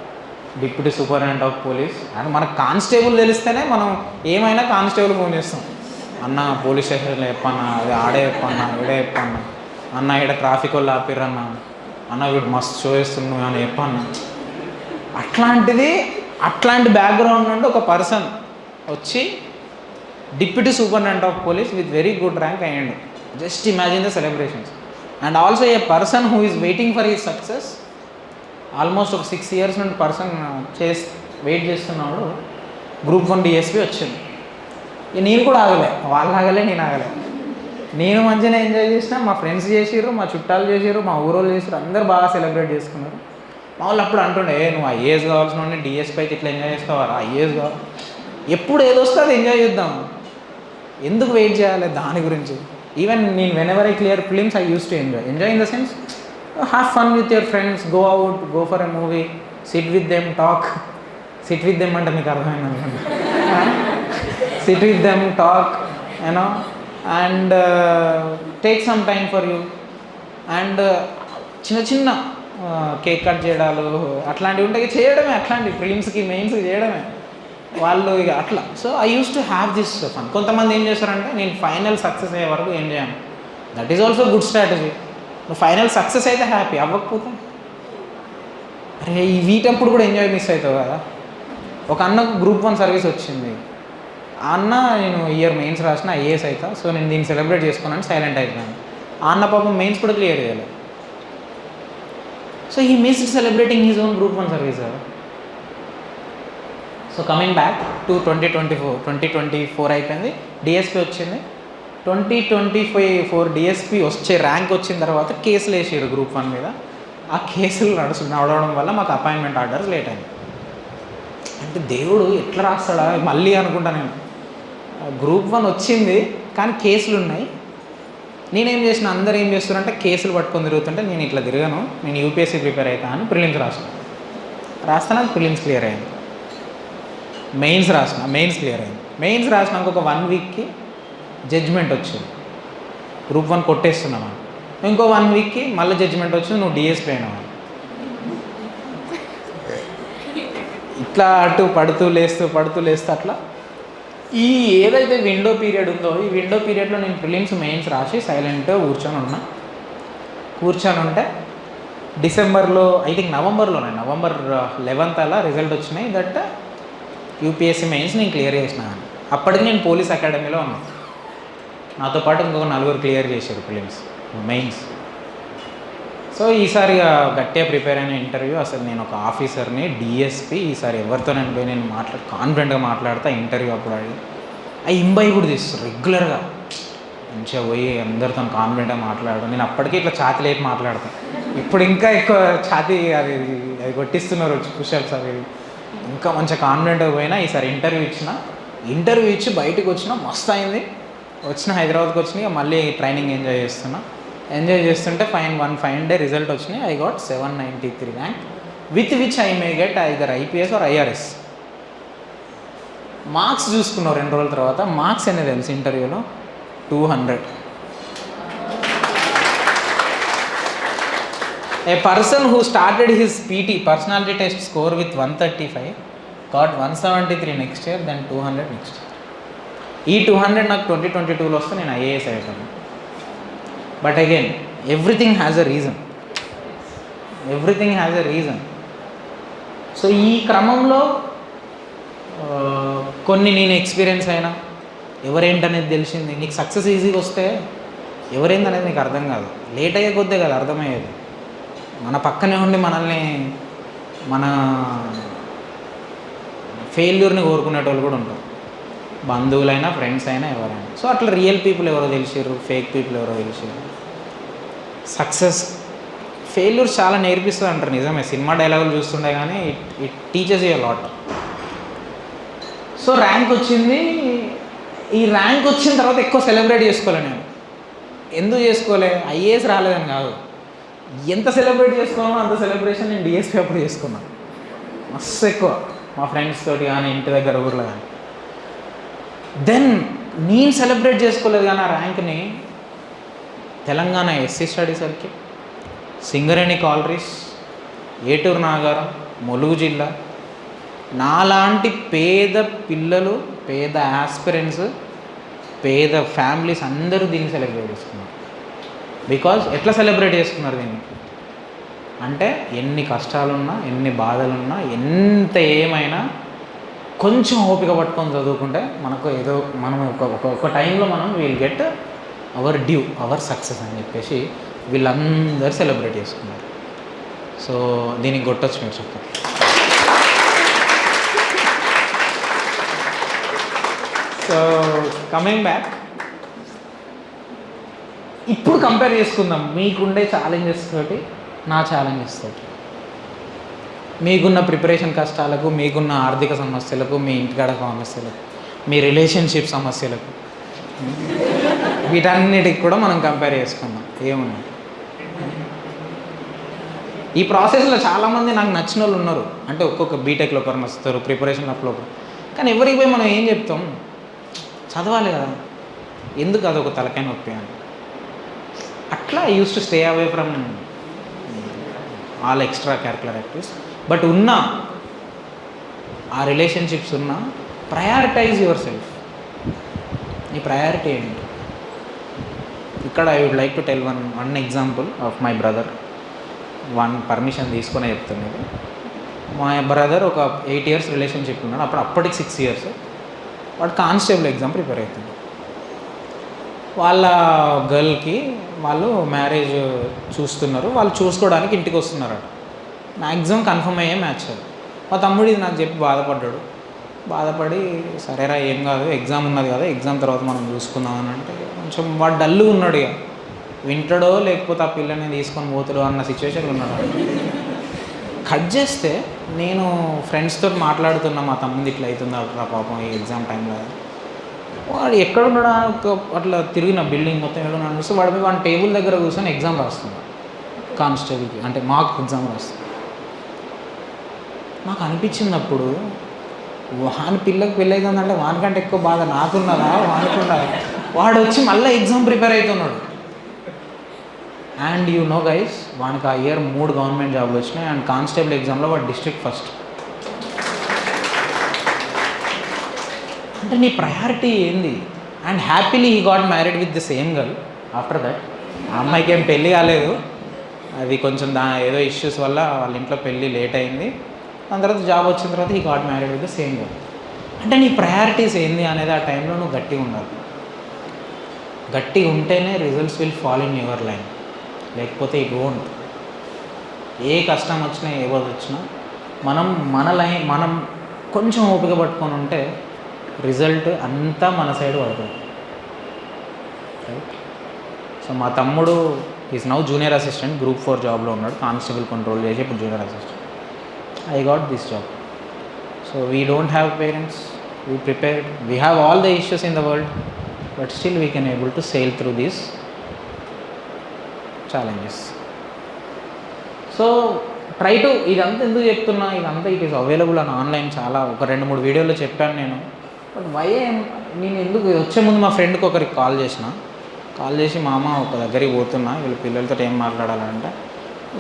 deputy superintendent of police. And మనకు కానిస్టేబుల్ తెలిస్తేనే మనం ఏమైనా కానిస్టేబుల్ ఫోన్ చేస్తాం. అన్న పోలీస్ స్టేషన్లో చెప్పన్నా, అది ఆడే చెప్పన్నా, ఈడే చెప్పన్నా, అన్న ఈడ ట్రాఫిక్ వాళ్ళు ఆపిర్రన్న, అన్న వీడు మస్తు షో చేస్తున్నావు అని చెప్పన్నా. అట్లాంటి బ్యాక్గ్రౌండ్ నుండి ఒక పర్సన్ వచ్చి deputy superintendent of police with very good rank అయ్యండు. Just imagine the celebrations. And also a person who is waiting for his success. Almost ఒక 6 years నుండి పర్సన్ వెయిట్ చేస్తున్నాడు. గ్రూప్ 1 డిఎస్పి వచ్చింది. నేను కూడా ఆగలే, వాళ్ళు ఆగలే, నేను ఆగలే. నేను మంచిగా ఎంజాయ్ చేసిన, మా ఫ్రెండ్స్ చేసిర్రు, మా చుట్టాలు చేసిర్రు, మా ఊరోళ్ళు చేసిర్రు, అందరు బాగా సెలబ్రేట్ చేసుకున్నారు. మా వాళ్ళు అప్పుడు అంటుండే, నువ్వు ఐఏఎస్ కావాల్సిన వాడిని డిఎస్పి అయితే ఇట్లా ఎంజాయ్ చేస్తావారా, ఐఏఎస్ కావాలి, ఎప్పుడు ఏదో వస్తే అది ఎంజాయ్ చేద్దాం, ఎందుకు వెయిట్ చేయాలి దాని గురించి. ఈవెన్ నేను whenever I clear films I use to enjoy in the sense have fun with your friends, go out, go for a movie, SIT with them, talk. SIT with them అంటే మీకు అర్థమైంది అనుకోండి. SIT with them, talk, you know, and take some time for you. And చిన్న cake cut చేయడాలు అట్లాంటివి ఉంటాయి, చేయడమే. అట్లాంటి ఫిలిమ్స్కి మెయిన్స్కి చేయడమే వాళ్ళు ఇక అట్లా. So I use to have this fun. కొంతమంది ఏం చేస్తారంటే, నేను ఫైనల్ సక్సెస్ అయ్యే వరకు ఏం చేయను. That is also good strategy. నువ్వు ఫైనల్ సక్సెస్ అయితే హ్యాపీ, అవ్వకపోతే అరే ఈ వీటప్పుడు కూడా ఎంజాయ్ మిస్ అవుతావు కదా. ఒక అన్నకు గ్రూప్ 1 సర్వీస్ వచ్చింది. ఆ అన్న, నేను ఇయర్ మెయిన్స్ రాసిన, ఐఏఎస్ అవుతా, సో నేను దీన్ని సెలబ్రేట్ చేసుకున్నాను, సైలెంట్ అయిపోయాను. ఆ అన్న పాపం మెయిన్స్ కూడా క్లియర్ చేయాలి. So he missed celebrating his own group 1 service. So coming back to 2024 అయిపోయింది, డిఎస్పి వచ్చింది. 2024 డిఎస్పి వచ్చే ర్యాంక్ వచ్చిన తర్వాత కేసులు వేసారు గ్రూప్ 1 మీద. ఆ కేసులు నడవడం వల్ల మాకు అపాయింట్మెంట్ ఆర్డర్స్ లేట్ అయింది. అంటే దేవుడు ఎట్లా రాస్తాడా మళ్ళీ అనుకుంటా నేను. గ్రూప్ 1 వచ్చింది కానీ కేసులు ఉన్నాయి. నేనేం చేసిన, అందరూ ఏం చేస్తున్నారంటే కేసులు పట్టుకొని తిరుగుతుంటే నేను ఇట్లా తిరగను, నేను యూపీఎస్సీ ప్రిపేర్ అవుతా అని ప్రిలిమ్స్ రాస్తాను. అది ప్రిలిమ్స్ క్లియర్ అయింది. మెయిన్స్ క్లియర్ అయింది. మెయిన్స్ రాసినాక ఒక 1 వీక్కి జడ్జ్మెంట్ వచ్చింది, గ్రూప్ 1 కొట్టేస్తున్నామా. ఇంకో 1 వీక్కి మళ్ళీ జడ్జ్మెంట్ వచ్చింది, నువ్వు డిఎస్పీ అయినావా. ఇట్లా అటు పడుతూ లేస్తూ అట్లా ఈ ఏదైతే విండో పీరియడ్ ఉందో, ఈ విండో పీరియడ్లో నేను ప్రిలిమ్స్ మెయిన్స్ రాసి సైలెంట్గా కూర్చొని ఉంటే డిసెంబర్లో, ఐ థింక్ నవంబర్ 11th అలా రిజల్ట్ వచ్చినాయి. దట్ యూపీఎస్సీ మెయిన్స్ నేను క్లియర్ చేసిన. అప్పటికి నేను పోలీస్ అకాడమీలో ఉన్నాను. నాతో పాటు ఇంకొక 4 క్లియర్ చేశారు ప్రిలిమ్స్ మెయిన్స్. సో ఈసారి గట్టిగా ప్రిపేర్ అయిన ఇంటర్వ్యూ. అసలు నేను ఒక ఆఫీసర్ని, డిఎస్పి, ఈసారి ఎవరితో నేను కాన్ఫిడెంట్గా మాట్లాడతా. ఇంటర్వ్యూ అప్పుడు అవి ఇంబై కూడా తీస్తారు రెగ్యులర్గా, మంచిగా పోయి అందరితో కాన్ఫిడెంట్గా మాట్లాడడం. నేను అప్పటికే ఇట్లా ఛాతీ లేపి మాట్లాడతాను. ఇప్పుడు ఇంకా ఎక్కువ ఛాతీ అది కొట్టిస్తున్నారు పుషప్స్ అవి. ఇంకా మంచిగా కాన్ఫిడెంట్గా పోయినా. ఈసారి ఇంటర్వ్యూ ఇచ్చి బయటకు వచ్చినా మస్తు అయింది. హైదరాబాద్కి వచ్చినాయి, మళ్ళీ ట్రైనింగ్ ఎంజాయ్ చేస్తుంటే వన్ ఫైన్ డే రిజల్ట్ వచ్చినాయి. I got 793 rank, with which I may get either IPS or IRS. Marks చూసుకున్నాం 2 రోజుల తర్వాత. మార్క్స్ అనేది తెలుసు ఇంటర్వ్యూలో 200. A person who started his PT personality test score with 135 got 173 next year, then 200 next year. ఈ 200 నాకు 2022లో వస్తే నేను ఐఏఎస్ అయిపోయాను. But again everything has a reason. So ఈ క్రమంలో కొన్ని నేను ఎక్స్పీరియన్స్ అయినా, ఎవరేంటనేది తెలిసింది. నీకు సక్సెస్ ఈజీగా వస్తే ఎవరేందనేది నీకు అర్థం కాదు, లేట్ అయ్యే కొద్దే కదా అర్థమయ్యేది. మన పక్కనే ఉండి మన ఫెయిల్యూర్ని కోరుకునేటోళ్ళు కూడా ఉంటారు, బంధువులైనా ఫ్రెండ్స్ అయినా ఎవరైనా. సో అట్లా రియల్ పీపుల్ ఎవరో తెలిసారు, ఫేక్ పీపుల్ ఎవరో తెలిసారు. సక్సెస్ ఫెయిల్యూర్ చాలా నేర్పిస్తుంది అంటారు, నిజమే. సినిమా డైలాగులు చూస్తుండే కానీ it teachers you lot. So rank వచ్చింది. ఈ ర్యాంక్ వచ్చిన తర్వాత ఎక్కువ సెలబ్రేట్ చేసుకోలే నేను. ఎందుకు చేసుకోలే, ఐఏఎస్ రాలేదని కాదు, ఎంత సెలబ్రేట్ చేసుకోవాలో అంత సెలబ్రేషన్ నేను డిఎస్పీ అప్పుడు చేసుకున్నాను. మస్తు ఎక్కువ మా ఫ్రెండ్స్ తోటి కానీ, ఇంటి దగ్గర ఊర్లో కానీ. దెన్ నేను సెలబ్రేట్ చేసుకోలేదు కానీ ఆ ర్యాంక్ని Telangana SC study circle, Singareni collieries, Eturu Nagaram, Mulugu జిల్లా నాలాంటి పేద పిల్లలు, పేద ఆస్పిరెంట్స్, పేద ఫ్యామిలీస్ అందరూ దీన్ని సెలబ్రేట్ చేసుకున్నారు. బికాజ్ ఎట్లా సెలబ్రేట్ చేసుకున్నారు దీన్ని అంటే ఎన్ని కష్టాలున్నా, ఎన్ని బాధలున్నా, ఎంత ఏమైనా కొంచెం ఓపిక పట్టుకొని చదువుకుంటే మనకు ఏదో మనం ఒక టైంలో మనం will get our due, our success అని చెప్పేసి వీళ్ళందరూ సెలబ్రేట్ చేసుకున్నారు. సో దీనికి కొట్టొచ్చు మీరు చెప్పండి. సో కమింగ్ బ్యాక్, ఇప్పుడు కంపేర్ చేసుకుందాం మీకుండే ఛాలెంజెస్ తోటి నా ఛాలెంజెస్ తోటి. మీకున్న ప్రిపరేషన్ కష్టాలకు, మీకున్న ఆర్థిక సమస్యలకు, మీ ఇంటికాడ సమస్యలకు, మీ రిలేషన్షిప్ సమస్యలకు, వీటన్నిటికి కూడా మనం కంపేర్ చేసుకుందాం. ఏమున్నాయి ఈ ప్రాసెస్లో చాలామంది నాకు నచ్చిన వాళ్ళు ఉన్నారు. అంటే ఒక్కొక్క బీటెక్లో ఒకరు నచ్చుతారు, ప్రిపరేషన్ అప్లో ఒకరు. కానీ ఎవరికి పోయి మనం ఏం చెప్తాం, చదవాలి కదా, ఎందుకు అదొక తలకాయ నొప్పి అని. అట్లా I use to stay away from all extra curricular activities. But ఉన్న ఆ రిలేషన్షిప్స్ ఉన్న ప్రయారిటైజ్ యువర్ సెల్ఫ్. నీ ప్రయారిటీ ఏంటి? ఇక్కడ I would like to tell one example of my brother. Permission తీసుకునే చెప్తాను. ఇది మా బ్రదర్ ఒక 8 years రిలేషన్షిప్ ఉన్నాడు. అప్పటికి 6 years. వాడు కానిస్టేబుల్ ఎగ్జామ్ ప్రిపేర్ అవుతుంది. వాళ్ళ గర్ల్కి వాళ్ళు మ్యారేజ్ చూస్తున్నారు. వాళ్ళు చూసుకోవడానికి ఇంటికి వస్తున్నారు. మ్యాక్సిమం కన్ఫర్మ్ అయ్యే మ్యాచ్ అది. మా తమ్ముడు ఇది నాకు చెప్పి బాధపడి సరేరా ఏం కాదు, ఎగ్జామ్ ఉన్నది కదా, ఎగ్జామ్ తర్వాత మనం చూసుకుందాం అని అంటే కొంచెం వాడు డల్గా ఉన్నాడు. ఇక వింటాడో లేకపోతే ఆ పిల్లని తీసుకొని పోతాడో అన్న సిచ్యువేషన్లో ఉన్నాడు. కట్ చేస్తే నేను ఫ్రెండ్స్తో మాట్లాడుతున్నా, మా తమ్ముడు ఇట్లా అవుతుంది అట్లా పాపం ఈ ఎగ్జామ్ టైంలో. వాడు ఎక్కడున్నాడా అట్లా తిరిగిన బిల్డింగ్ మొత్తం ఎక్కడున్నాడు చూస్తే వాడి టేబుల్ దగ్గర కూర్చొని ఎగ్జామ్ రాస్తున్నాడు. కానిస్టేబుల్కి అంటే మాకు ఎగ్జామ్ రాస్తుంది. నాకు అనిపించింది అప్పుడు, వాని పిల్లకి పెళ్ళి అవుతుందంటే వానికంటే ఎక్కువ బాధ నాకున్నదా వానుకున్నదా. వాడు వచ్చి మళ్ళీ ఎగ్జామ్ ప్రిపేర్ అవుతున్నాడు. అండ్ యూ నో గైస్, వానికి ఆ ఇయర్ 3 గవర్నమెంట్ జాబ్లు వచ్చినాయి. అండ్ కానిస్టేబుల్ ఎగ్జామ్లో వాడు డిస్ట్రిక్ట్ ఫస్ట్. అంటే నీ ప్రయారిటీ ఏంది? And happily he got married with the same girl. After that ఆ అమ్మాయికి ఏం పెళ్ళి కాలేదు. అది కొంచెం ఏదో ఇష్యూస్ వల్ల వాళ్ళ ఇంట్లో పెళ్ళి లేట్ అయింది. దాని తర్వాత జాబ్ వచ్చిన తర్వాత he got married with the same girl. అంటే నీ ప్రయారిటీస్ ఏంది అనేది ఆ టైంలో నువ్వు గట్టిగా ఉండాలి. గట్టిగా ఉంటేనే results will fall in your line. లేకపోతే ఇట్ వోంట్. ఏ కష్టం వచ్చినా ఏ బాధ వచ్చినా మనం కొంచెం ఓపిక పట్టుకొని ఉంటే రిజల్ట్ అంతా మన సైడ్ పడుతుంది. రైట్. సో మా తమ్ముడు is now junior assistant, Group 4 జాబ్లో ఉన్నాడు. కానిస్టేబుల్ కంట్రోల్ చేసి ఇప్పుడు junior assistant. I got this job. So we don't have parents, we prepared, we have all the issues in the world, but still we can able to sale through these challenges. So try to, ఇదంతా ఎందుకు చెప్తున్నా, ఇదంతా it is available అని online. చాలా ఒక 2-3 వీడియోలో చెప్పాను నేను. బట్ నేను ఎందుకు వచ్చే ముందు మా ఫ్రెండ్కి ఒకరికి కాల్ చేసి మామ ఒక దగ్గరికి పోతున్నా, వీళ్ళ పిల్లలతో ఏం మాట్లాడాలంటే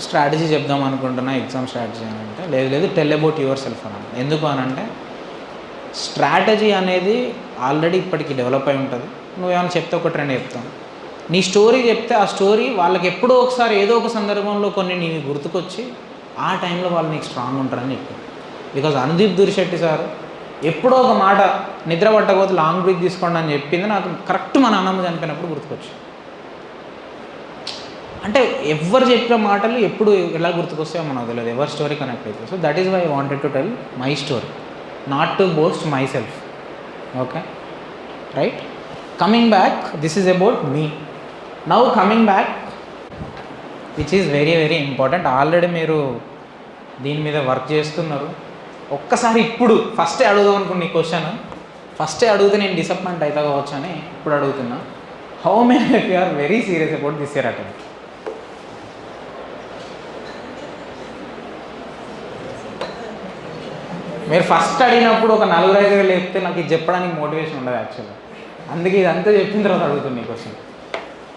స్ట్రాటజీ చెప్దాం అనుకుంటున్నా, ఎగ్జామ్ స్ట్రాటజీ అని అంటే లేదు టెల్ అబౌట్ యువర్ సెల్ఫ్ అని. ఎందుకు అని అంటే స్ట్రాటజీ అనేది ఆల్రెడీ ఇప్పటికి డెవలప్ అయి ఉంటుంది. నువ్వేమైనా చెప్తే ఒక ట్రెండ్ చెప్తావు. నీ స్టోరీ చెప్తే ఆ స్టోరీ వాళ్ళకి ఎప్పుడో ఒకసారి ఏదో ఒక సందర్భంలో కొన్ని నీకు గుర్తుకొచ్చి ఆ టైంలో వాళ్ళు నీకు స్ట్రాంగ్ ఉంటారని చెప్పారు. బికాజ్ అనుదీప్ దురిశెట్టి సార్ ఎప్పుడో ఒక మాట నిద్ర పట్టకపోతే లాంగ్ బ్రేక్ తీసుకోండి అని చెప్పింది నాకు కరెక్ట్ మా నాన్నమ్మ చనిపోయినప్పుడు గుర్తుకొచ్చు. అంటే ఎవరు చెప్పిన మాటలు ఎప్పుడు ఎలా గుర్తుకొస్తాయో మనకు తెలియదు, ఎవరి స్టోరీ కనెక్ట్ అవుతుంది. So that is why I wanted to tell my story, not to boast my self. Okay, right. Coming back, this is about me. Now coming back, which is very very important. Already మీరు దీని మీద work చేస్తున్నారు. ఒక్కసారి ఇప్పుడు ఫస్టే అడుగుదాం అనుకున్న ఈ క్వశ్చన్, ఫస్టే అడిగితే నేను డిసప్పాయింట్ అవుతా కావచ్చు అని ఇప్పుడు అడుగుతున్నా. How many of you are very serious about this year attempt? మీరు ఫస్ట్ అడిగినప్పుడు ఒక 4-5 లేపితే నాకు ఇది చెప్పడానికి మోటివేషన్ ఉండదు యాక్చువల్గా. అందుకే ఇదంతా చెప్పిన తర్వాత అడుగుతుంది ఈ క్వశ్చన్.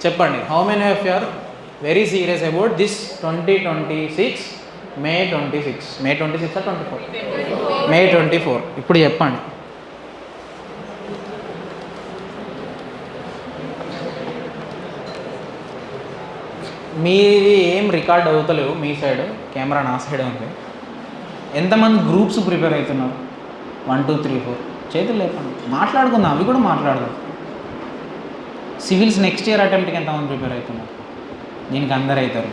చెప్పండి, how many of you are very serious about this 2026 May 26? May 26 24? May 24. ఇప్పుడు చెప్పండి. మీది ఏం రికార్డ్ అవుతలేవు మీ సైడ్, కెమెరా నా సైడ్ ఉంది. ఎంతమంది గ్రూప్స్ ప్రిపేర్ అవుతున్నారు? 1 2 3 4 చేతులు లేపండి, మాట్లాడుకుందాం, అవి కూడా మాట్లాడదాం. సివిల్స్ నెక్స్ట్ ఇయర్ అటెంప్ట్కి ఎంతమంది ప్రిపేర్ అవుతున్నారు? దీనికి అందరు అవుతారు.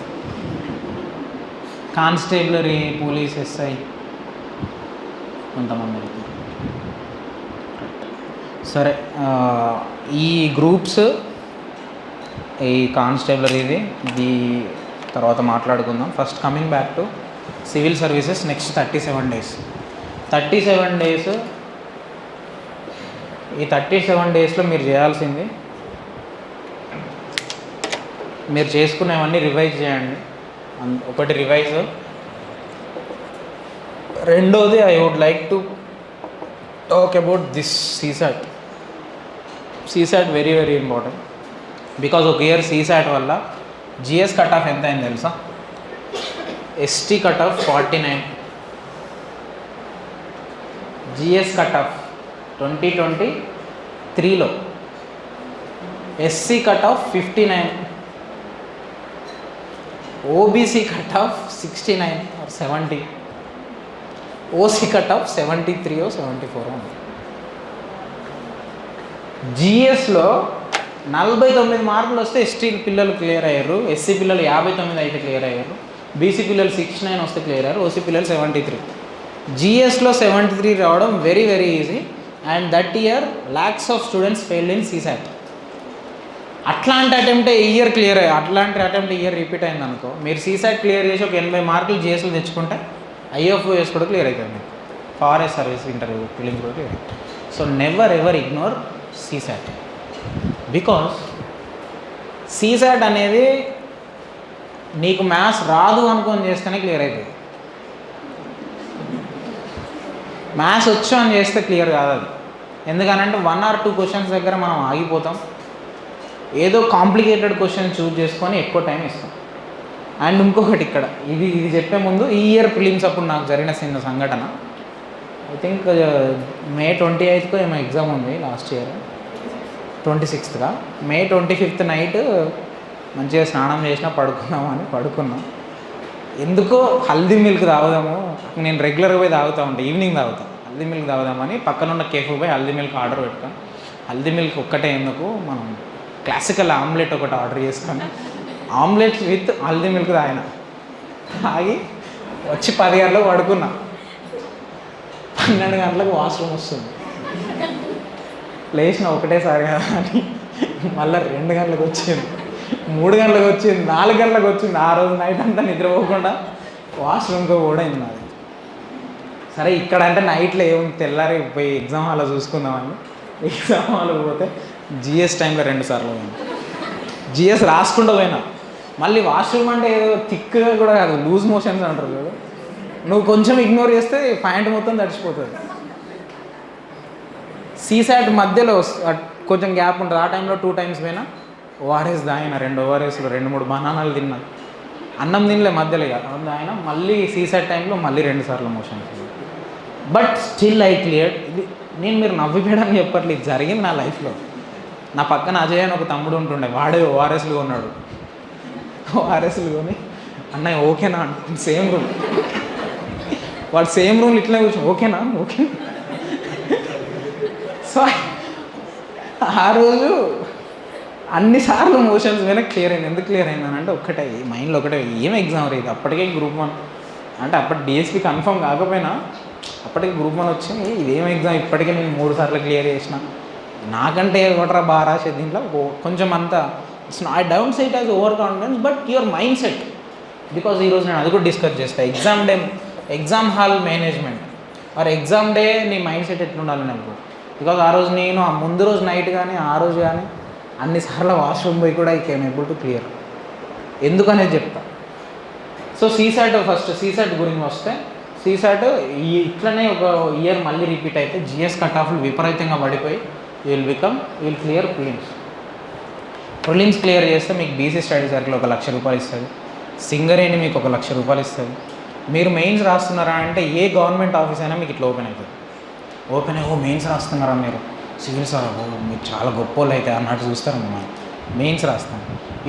కానిస్టేబులరీ, పోలీస్, ఎస్ఐ కొంతమంది అవుతారు. సరే, ఈ గ్రూప్స్, ఈ కానిస్టేబులరీది ఇది తర్వాత మాట్లాడుకుందాం. First coming back to civil services next 37 days. 37 days, ఈ 37 daysలో మీరు చేయాల్సింది, మీరు చేసుకునేవన్నీ రివైజ్ చేయండి. ఒకటి రివైజ్. రెండోది, I would like to talk about this CSAT. CSAT very very important. Because ఒక ఇయర్ సీసాట్ వల్ల జిఎస్ కట్ ఆఫ్ ఎంత అయింది తెలుసా? ST cut off 49, GS cut off 2023లో, SC cut off 59, OBC cut off 69 or 70, OC cut off 73 or 74 ఉంది. జిఎస్లో 49 మార్కులు వస్తే ST పిల్లలు క్లియర్ అయ్యారు, ఎస్సీ పిల్లలు 59 అయితే క్లియర్ అయ్యారు, బీసీ పిల్లలు 69 వస్తే క్లియర్ అయ్యారు, ఓసీ పిల్లలు 73. జిఎస్లో 73 రావడం very very easy. And that year lakhs of students failed in CSAT. అట్లాంటి అటెంప్ట్ ఇయర్ క్లియర్ అయ్యి, అట్లాంటి అటెంప్ట్ ఇయర్ రిపీట్ అయింది అనుకో, మీరు సీసాట్ క్లియర్ చేసి ఒక 80 మార్కులు జిఎస్లో తెచ్చుకుంటే ఐఎఫ్ఓఎస్ కూడా క్లియర్ అవుతుంది మీకు, ఫారెస్ట్ సర్వీస్ ఇంటర్వ్యూ ఫిలిం కూడా క్లియర్ అవుతుంది. So never ever ignore CSAT. Because CSAT అనేది నీకు మ్యాథ్స్ రాదు అనుకొని చేస్తేనే క్లియర్ అవుతుంది. మ్యాథ్స్ వచ్చు అని చేస్తే క్లియర్ కాదు అది. ఎందుకనంటే 1 or 2 క్వశ్చన్స్ దగ్గర మనం ఆగిపోతాం, ఏదో కాంప్లికేటెడ్ క్వశ్చన్ చూస్ చేసుకొని ఎక్కువ టైం ఇస్తాం. అండ్ ఇంకొకటి ఇక్కడ, ఇది చెప్పే ముందు ఈ ఇయర్ ప్రిలిమ్స్ అప్పుడు నాకు జరిగిన చిన్న సంఘటన. ఐ థింక్ మే 28th ఏమో ఎగ్జామ్ ఉంది లాస్ట్ ఇయర్, 26th. మే 25th నైట్ మంచిగా స్నానం చేసినా పడుకున్నాం. ఎందుకో హల్దీ మిల్క్ తాగుదాము, నేను రెగ్యులర్గా పోయి తాగుతూ ఉంటాను, ఈవినింగ్ తాగుతాను. హల్దీ మిల్క్ తాగుదామని పక్కనున్న కేఫ్ పోయి హల్దీ మిల్క్ ఆర్డర్ పెట్టుకొని, హల్దీ మిల్క్ ఒక్కటే ఎందుకు మనం క్లాసికల్ ఆమ్లెట్ ఒకటి ఆర్డర్ చేసుకొని ఆమ్లెట్ విత్ హల్దీ మిల్క్ తాగి వచ్చి 10 గంటలకు పడుకున్నా. 12 గంటలకు వాష్రూమ్ వస్తుంది, లేచిన ఒకటేసారి కదా అని మళ్ళీ 2 గంటలకు వచ్చింది, 3 గంటలకు వచ్చింది, 4 గంటలకు వచ్చింది. ఆ రోజు నైట్ అంతా నిద్రపోకుండా వాష్రూమ్కి కూడా అయింది నాది. సరే ఇక్కడ అంటే నైట్లో ఏముంది, తెల్లారి పోయి ఎగ్జామ్ హాల్లో చూసుకుందామని ఎగ్జామ్ హాల్కి పోతే జిఎస్ టైంలో 2 సార్లు పోయినా. జిఎస్ రాసుకుంటూ పోయినా. మళ్ళీ వాష్రూమ్ అంటే ఏదో థిక్గా కూడా కాదు, లూజ్ మోషన్స్ అంటారు కదా, నువ్వు కొంచెం ఇగ్నోర్ చేస్తే ప్యాంట్ మొత్తం తడిచిపోతుంది. సీసాట్ మధ్యలో కొంచెం గ్యాప్ ఉంటుంది, ఆ టైంలో 2 times పోయినా. ఓఆర్ఎస్ తాగిన, 2 ORSలు, 2-3 బనానాలు తిన్నా, అన్నం తినలే మధ్యలో. ఇక ఆయన మళ్ళీ సీసాట్ టైంలో మళ్ళీ 2 సార్లు motion. But still I cleared. ఇది నేను మీరు నవ్విపోయడానికి చెప్పట్లేదు, జరిగింది నా లైఫ్లో. నా పక్కన అజయ్ అని ఒక తమ్ముడు ఉంటుండే, వాడే ఓఆర్ఎస్లు కొన్నాడు. ఓఆర్ఎస్లు కొని అన్నయ్య ఓకేనా అంటే సేమ్ రూమ్, వాడు సేమ్ రూమ్లో ఇట్లనే కూర్చొని ఓకేనా ఓకే. సో ఆ రోజు అన్నిసార్లు మోషన్స్ మీద క్లియర్ అయింది. ఎందుకు క్లియర్ అయిందని అంటే ఒక్కటే మైండ్లో ఒకటే, ఏం ఎగ్జామ్ రేది అప్పటికే గ్రూప్ 1 అంటే అప్పటి డిఎస్పీ కన్ఫర్మ్ కాకపోయినా అప్పటికి గ్రూప్ 1 వచ్చింది. ఇదేం ఎగ్జామ్ ఇప్పటికే నేను 3 సార్లు క్లియర్ చేసిన, నాకంటే ఒకటరా బాగా రాసేది. దీంట్లో కొంచెం అంతా I don't say it as over confidence, but your mind set. Because ఈరోజు నేను అది కూడా డిస్కస్ చేస్తాను. Exam hall management or exam day నీ మైండ్ సెట్ ఎట్లుండాలని అనుకో. బికాజ్ ఆ రోజు నేను ఆ ముందు రోజు నైట్ కానీ ఆ రోజు కానీ అన్నిసార్లు వాష్రూమ్ పోయి కూడా I can able to clear. ఎందుకనేది చెప్తా. సో సీసాట్, ఫస్ట్ సీసాట్ గురించి వస్తే, సీసాట్ ఇట్లనే ఒక ఇయర్ మళ్ళీ రిపీట్ అయితే జిఎస్ కట్ ఆఫ్లు విపరీతంగా పడిపోయి you will clear prelims. Prelims clear చేస్తే మీకు బీసీ స్టడీ సర్కిల్ 1,00,000 రూపాయలు ఇస్తుంది, సింగరేణి మీకు 1,00,000 రూపాయలు ఇస్తుంది. మీరు మెయిన్స్ రాస్తున్నారా అంటే ఏ గవర్నమెంట్ ఆఫీస్ అయినా మీకు ఇట్లా ఓపెన్ అవుతుంది. ఓపెన్ అయ్యి మెయిన్స్ రాస్తున్నారా మీరు సివిల్ సార్ మీరు చాలా గొప్ప వాళ్ళు అయితే అన్నట్టు చూస్తారు. మనం మెయిన్స్ రాస్తాం,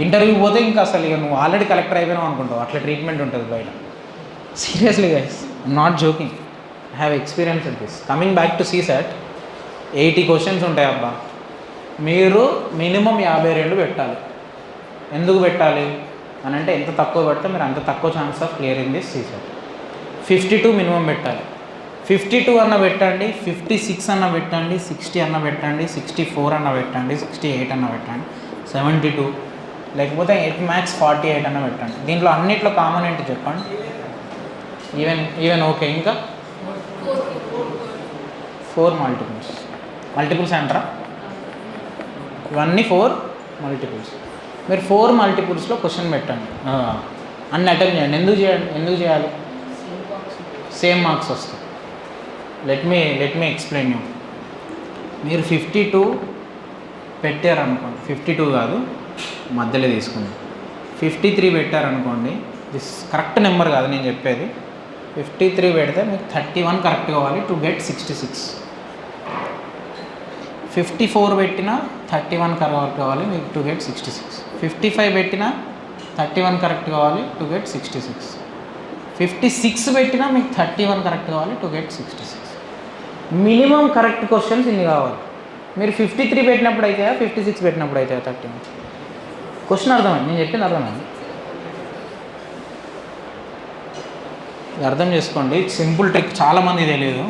ఇంటర్వ్యూ పోతే ఇంకా అసలు ఇక నువ్వు ఆల్రెడీ కలెక్టర్ అయిపోయినావు అనుకుంటావు, అట్లా ట్రీట్మెంట్ ఉంటుంది బయట. Seriously guys, I'm not joking, I have experience in this. Coming back to CSAT, 80 questions ఉంటాయి అబ్బా. మీరు మినిమం 52 పెట్టాలి. ఎందుకు పెట్టాలి అని అంటే ఎంత తక్కువ పెడితే మీరు అంత తక్కువ chance of clearing this CSAT. 52 minimum పెట్టాలి. 52 అన్న పెట్టండి, 56 అన్న పెట్టండి, 60 అన్న పెట్టండి, 64 అన్న పెట్టండి, 68 అన్న పెట్టండి, 72 లేకపోతే ఎట్ మ్యాక్స్ 48 అన్న పెట్టండి. దీంట్లో అన్నిట్లో కామన్ ఏంటి చెప్పండి? Even okay. ఇంకా 4 మల్టిపుల్స్ అంటారా? ఇవన్నీ 4 మల్టిపుల్స్. మీరు 4 మల్టిపుల్స్లో క్వశ్చన్ పెట్టండి, అన్ని అటెంప్ట్ చేయండి. ఎందుకు చేయాలి? సేమ్ మార్క్స్ వస్తాయి. Let me explain you. మీరు 52 పెట్టారనుకోండి, 52 కాదు మధ్యలో తీసుకుంది, 53 పెట్టారనుకోండి, దిస్ కరెక్ట్ నెంబర్ కాదు నేను చెప్పేది. 53 పెడితే మీకు 31 కరెక్ట్ కావాలి టు గెట్ 66. 54 పెట్టినా 31 కరెక్ట్ కావాలి మీకు టు గెట్ 66. 55 పెట్టినా 31 కరెక్ట్ కావాలి టు గెట్ 66. 56 పెట్టినా మీకు 31 కరెక్ట్ కావాలి to get 66. Minimum correct questions ఇన్ని కావాలి. మీరు 53 పెట్టినప్పుడు అయితే 56 పెట్టినప్పుడు అయితే 31. క్వశ్చన్ అర్థమైంది, నేను చెప్పింది అర్థమైంది. ఇది అర్థం చేసుకోండి, సింపుల్ ట్రిక్, చాలామంది తెలియదు.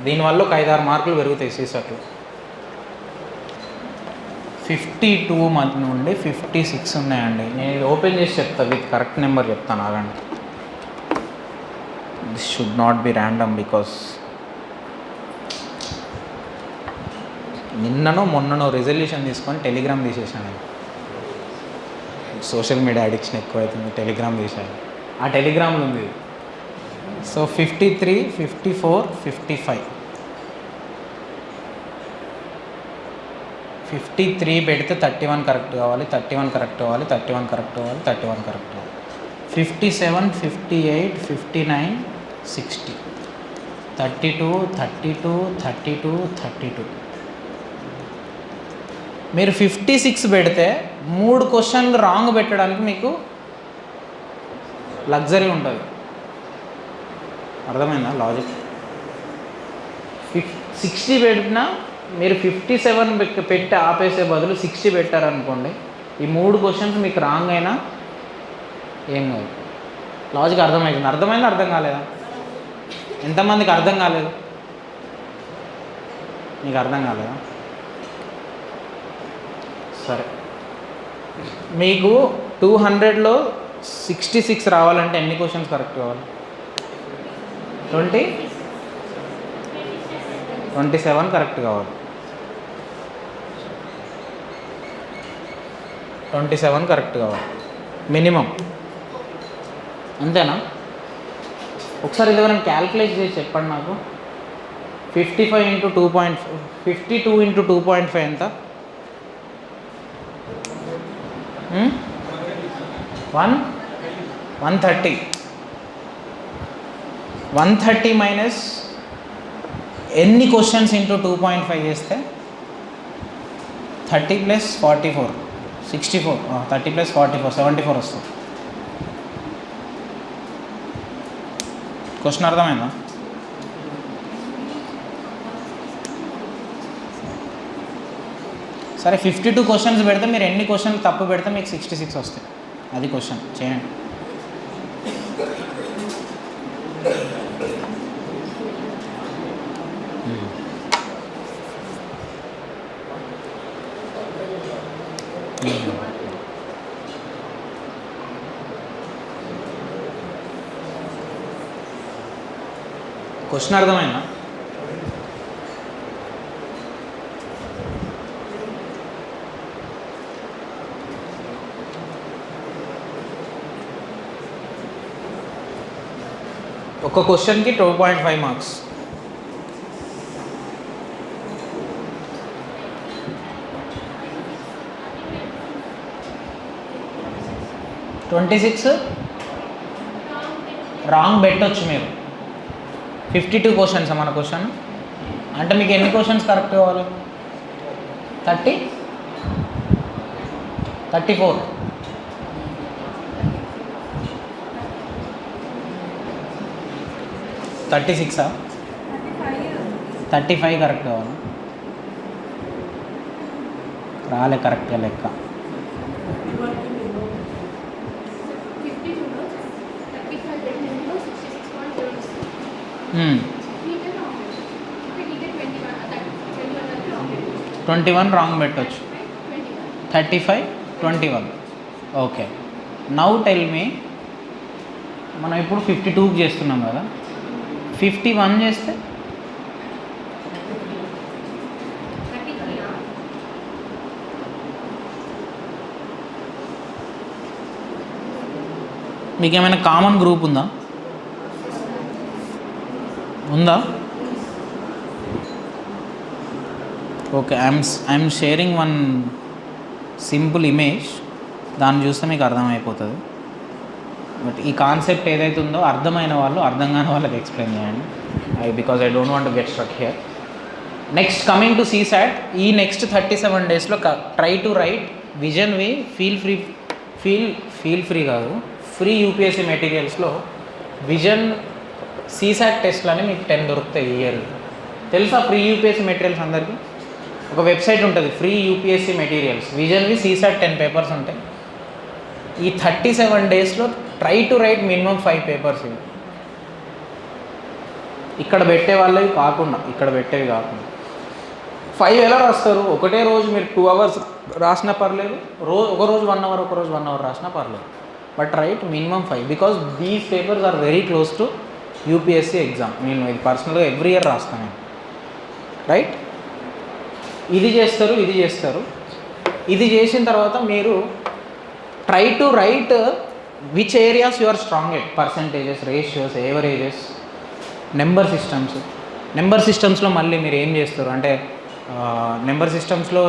దీనివల్ల ఒక 5-6 మార్కులు పెరుగుతాయి సీసెట్లో. 52 నుండి 56 ఉన్నాయండి. నేను ఇది ఓపెన్ చేసి చెప్తాను, విత్ కరెక్ట్ నెంబర్ చెప్తాను, ఆగండి. This should not be random because మొన్ననో రిజల్యూషన్ తీసుకొని టెలిగ్రామ్ తీసేసాను. సోషల్ మీడియా అడిక్షన్ ఎక్కువైతుంది, టెలిగ్రామ్ తీసాను. ఆ టెలిగ్రామ్లో ఉంది. సో 53, 54, 55. 53 పెడితే 31 కరెక్ట్ కావాలి, 31 కరెక్ట్ కావాలి, 31 కరెక్ట్ కావాలి, 31 కరెక్ట్ కావాలి. 57, 58, 59, 60, 32, 32, 32, 32. మీరు 56 పెడితే 3 క్వశ్చన్లు రాంగ్ పెట్టడానికి మీకు లగ్జరీ ఉంటుంది. అర్థమైందా లాజిక్? 60 పెట్టినా మీరు 57 పెట్టి ఆపేసే బదులు 60 పెట్టారనుకోండి, ఈ 3 క్వశ్చన్స్ మీకు రాంగ్ అయినా ఏం కాదు. లాజిక్ అర్థమవుతుంది. అర్థమైందా అర్థం కాలేదా? ఎంతమందికి అర్థం కాలేదు? మీకు అర్థం కాలేదా? సరే, మీకు 200లో 66 రావాలంటే ఎన్ని క్వశ్చన్స్ కరెక్ట్ కావాలి? 27 కరెక్ట్ కావాలి. 27 కరెక్ట్ కావాలి మినిమం. అంతేనా? ఒకసారి ఇది ఎవరైనా క్యాల్కులేట్ చేసి చెప్పండి నాకు. 55 ఇంటూ 2.5, 52 ఇంటూ 2.5 ఎంత? 130. 130 మైనస్ ఎన్ని క్వశ్చన్స్ ఇంటూ 2.5 చేస్తే 30 ప్లస్ 44, 64. 30 ప్లస్ 44, 74 వస్తుంది. క్వశ్చన్ అర్థమైందా? సరే, 52 క్వశ్చన్స్ పెడితే మీరు ఎన్ని క్వశ్చన్స్ తప్పు పెడితే మీకు 66 వస్తాయి. అది క్వశ్చన్ చేయండి. క్వశ్చన్ అర్థమైందా? ఒక క్వశ్చన్కి 2.5 మార్క్స్. 26 రాంగ్ పెట్టవచ్చు మీరు. 52 క్వశ్చన్స్ మన క్వశ్చన్ అంటే మీకు ఎన్ని క్వశ్చన్స్ కరెక్ట్ కావాలి? 34 36 35 కరెక్ట్ కావాలి. రాలే కరెక్ట్గా లెక్క. Hmm. 21 రాంగ్ పెట్టవచ్చు. 35 21 ఓకే. నౌ టెల్ మీ, మనం ఇప్పుడు 52కి చేస్తున్నాం కదా, 51 చేస్తే మీకు ఏమైనా కామన్ గ్రూప్ ఉందా? Okay, I'm sharing one simple image, దాన్ని చూస్తే మీకు అర్థమైపోతుంది. బట్ ఈ కాన్సెప్ట్ ఏదైతే ఉందో అర్థమైన వాళ్ళు అర్థం కాని వాళ్ళకి ఎక్స్ప్లెయిన్ చేయండి. Because I don't want to get struck here. Next coming to CSAT, ఈ నెక్స్ట్ 37 డేస్లో try to write vision we feel free కాదు, ఫ్రీ UPSC మెటీరియల్స్లో విజన్ CSAT టెస్ట్లు అని మీకు 10 దొరుకుతాయి ఇయర్లీ. తెలుసా ఫ్రీ UPSC మెటీరియల్స్ అందరికీ? ఒక వెబ్సైట్ ఉంటుంది, ఫ్రీ UPSC మెటీరియల్స్, విజన్వి CSAT 10 పేపర్స్ ఉంటాయి. ఈ 37 డేస్లో try to write minimum 5 papers. ఇవి ఇక్కడ పెట్టే వాళ్ళవి కాకుండా, 5 ఎలా రాస్తారు? ఒకటే రోజు మీరు 2 hours రాసినా పర్లేదు, ఒక రోజు 1 hour, ఒక రోజు 1 hour రాసినా పర్లేదు. But write minimum 5 because these papers are very close to UPSC exam. నేను ఇది పర్సనల్గా ఎవ్రీ ఇయర్ రాస్తాను. రైట్, ఇది చేస్తారు. ఇది చేసిన తర్వాత మీరు try to write which areas you are strong at, percentages, ratios, averages, number సిస్టమ్స్లో మళ్ళీ మీరు ఏం చేస్తారు అంటే నెంబర్ సిస్టమ్స్లో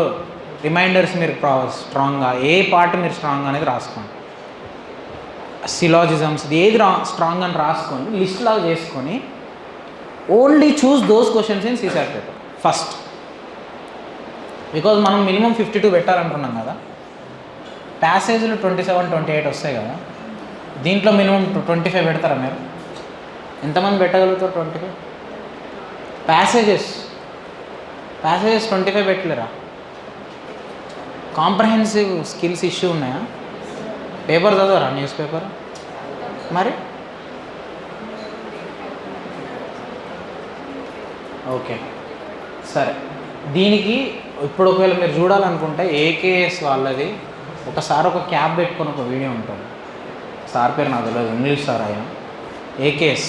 రిమైండర్స్ మీరు స్ట్రాంగ్గా ఏ పార్ట్ మీరు స్ట్రాంగ్ అనేది రాసుకోండి. సిలాజిజమ్స్ ఏది స్ట్రాంగ్ అని రాసుకొని లిస్ట్ లాగా చేసుకొని only choose those questions in CSAT paper first. Because మనం మినిమం 52 పెట్టాలనుకున్నాం కదా, ప్యాసేజ్లు 27, 28 వస్తాయి కదా, దీంట్లో మినిమం 25 పెడతారా మీరు? ఎంతమంది పెట్టగలుగుతారు 25? ప్యాసేజెస్ 25 పెట్టలేరా? కాంప్రహెన్సివ్ స్కిల్స్ ఇష్యూ ఉన్నాయా? పేపర్ చదవరా? న్యూస్ పేపర్ మరి? ఓకే సరే, దీనికి ఇప్పుడు ఒకవేళ మీరు చూడాలనుకుంటే AKS వాళ్ళది ఒకసారి ఒక క్యాప్ పెట్టుకొని ఒక వీడియో ఉంటుంది. సార్ పేరు నాకు తెలియదు, ఇంగ్లీష్ సార్ ఆయన. AKS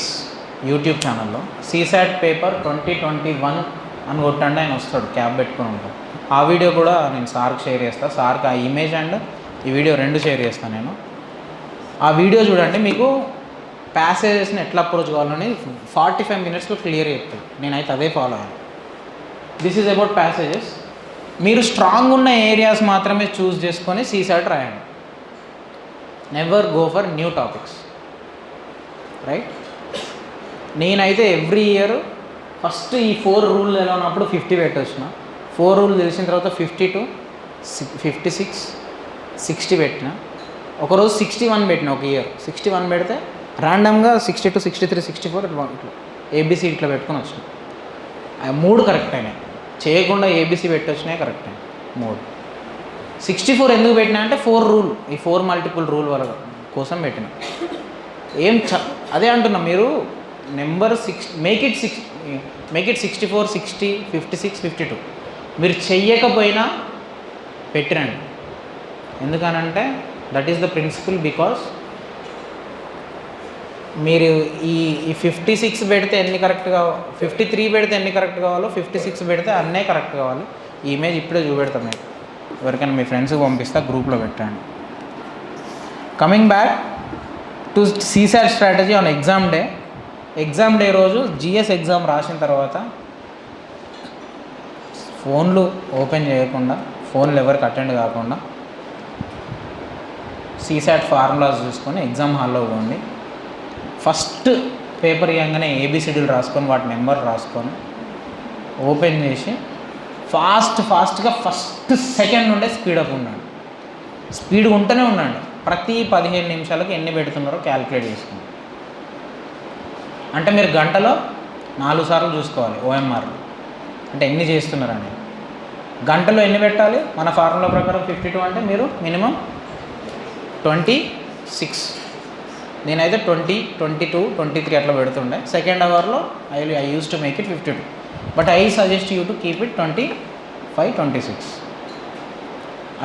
యూట్యూబ్ ఛానల్లో CSAT పేపర్ 2021 అని కొట్టండి, ఆయన వస్తాడు, క్యాప్ పెట్టుకొని ఉంటాడు. ఆ వీడియో కూడా నేను సార్కి షేర్ చేస్తాను. సార్కి ఆ ఇమేజ్ అండ్ ఈ వీడియో 2 షేర్ చేస్తాను నేను. ఆ వీడియో చూడండి, మీకు ప్యాసేజెస్ని ఎట్లా అప్రోచ్ కావాలని 45 minutesలో క్లియర్ చెప్తాను. నేనైతే అదే ఫాలో అయ్యాను. This is about passages. మీరు స్ట్రాంగ్ ఉన్న ఏరియాస్ మాత్రమే చూస్ చేసుకొని CSAT రాయండి. Never go for new topics. Right, నేనైతే ఎవ్రీ ఇయర్ ఫస్ట్ ఈ 4 రూల్ ఎలా ఉన్నప్పుడు 50 పెట్టొచ్చిన. 4 రూల్ తెలిసిన తర్వాత 52, 56, 60 పెట్టిన. ఒకరోజు 61 పెట్టిన. ఒక ఇయర్ 61 పెడితే ర్యాండమ్గా 62, 63, 64 ఇట్లా ABC ఇట్లా పెట్టుకొని వచ్చిన. 3 కరెక్ట్ అయినాయి. చేయకుండా ABC పెట్టొచ్చినాయి కరెక్ట్ అయినాయి 3. 64 ఎందుకు పెట్టినా అంటే 4 రూల్, ఈ 4 మల్టిపుల్ రూల్ వల్ల కోసం పెట్టిన. అదే అంటున్నా, మీరు నెంబర్ 6 మేక్ ఇట్ 64, 60, 56, 52 మీరు చెయ్యకపోయినా పెట్టిరండి. ఎందుకనంటే that is the principle. Because మీరు ఈ 56 పెడితే ఎన్ని కరెక్ట్ కావాలి, 53 పెడితే ఎన్ని కరెక్ట్ కావాలో 56 పెడితే అన్నీ కరెక్ట్ కావాలి. ఈ ఇమేజ్ ఇప్పుడే చూపెడతాం మీకు, ఎవరికైనా మీ ఫ్రెండ్స్కి పంపిస్తా, గ్రూప్లో పెట్టండి. Coming back to CSAT strategy on exam day రోజు GS ఎగ్జామ్ రాసిన తర్వాత ఫోన్లు ఓపెన్ చేయకుండా, ఫోన్లు ఎవరికి అటెండ్ కాకుండా సీసాట్ ఫార్ములాస్ చూసుకొని ఎగ్జామ్ హాల్లో పోండి. ఫస్ట్ పేపర్ ఇవ్వగానే ఏబిసిడీలు రాసుకొని వాటి నెంబర్ రాసుకొని ఓపెన్ చేసి ఫాస్ట్గా ఫస్ట్ సెకండ్ నుండే స్పీడప్ ఉండండి. స్పీడ్గా ఉంటూనే ఉండండి. ప్రతి 15 నిమిషాలకు ఎన్ని పెడుతున్నారో క్యాలిక్యులేట్ చేసుకోండి. అంటే మీరు గంటలో 4 సార్లు చూసుకోవాలి ఓఎంఆర్, అంటే ఎన్ని చేస్తున్నారని. గంటలో ఎన్ని పెట్టాలి? మన ఫార్ములా ప్రకారం 52 అంటే మీరు మినిమం 26, నేనైతే 20, 22, 23 అట్లా పెడుతుండే. సెకండ్ అవర్లో I use to make it 52, but I suggest you to keep it 25, 26.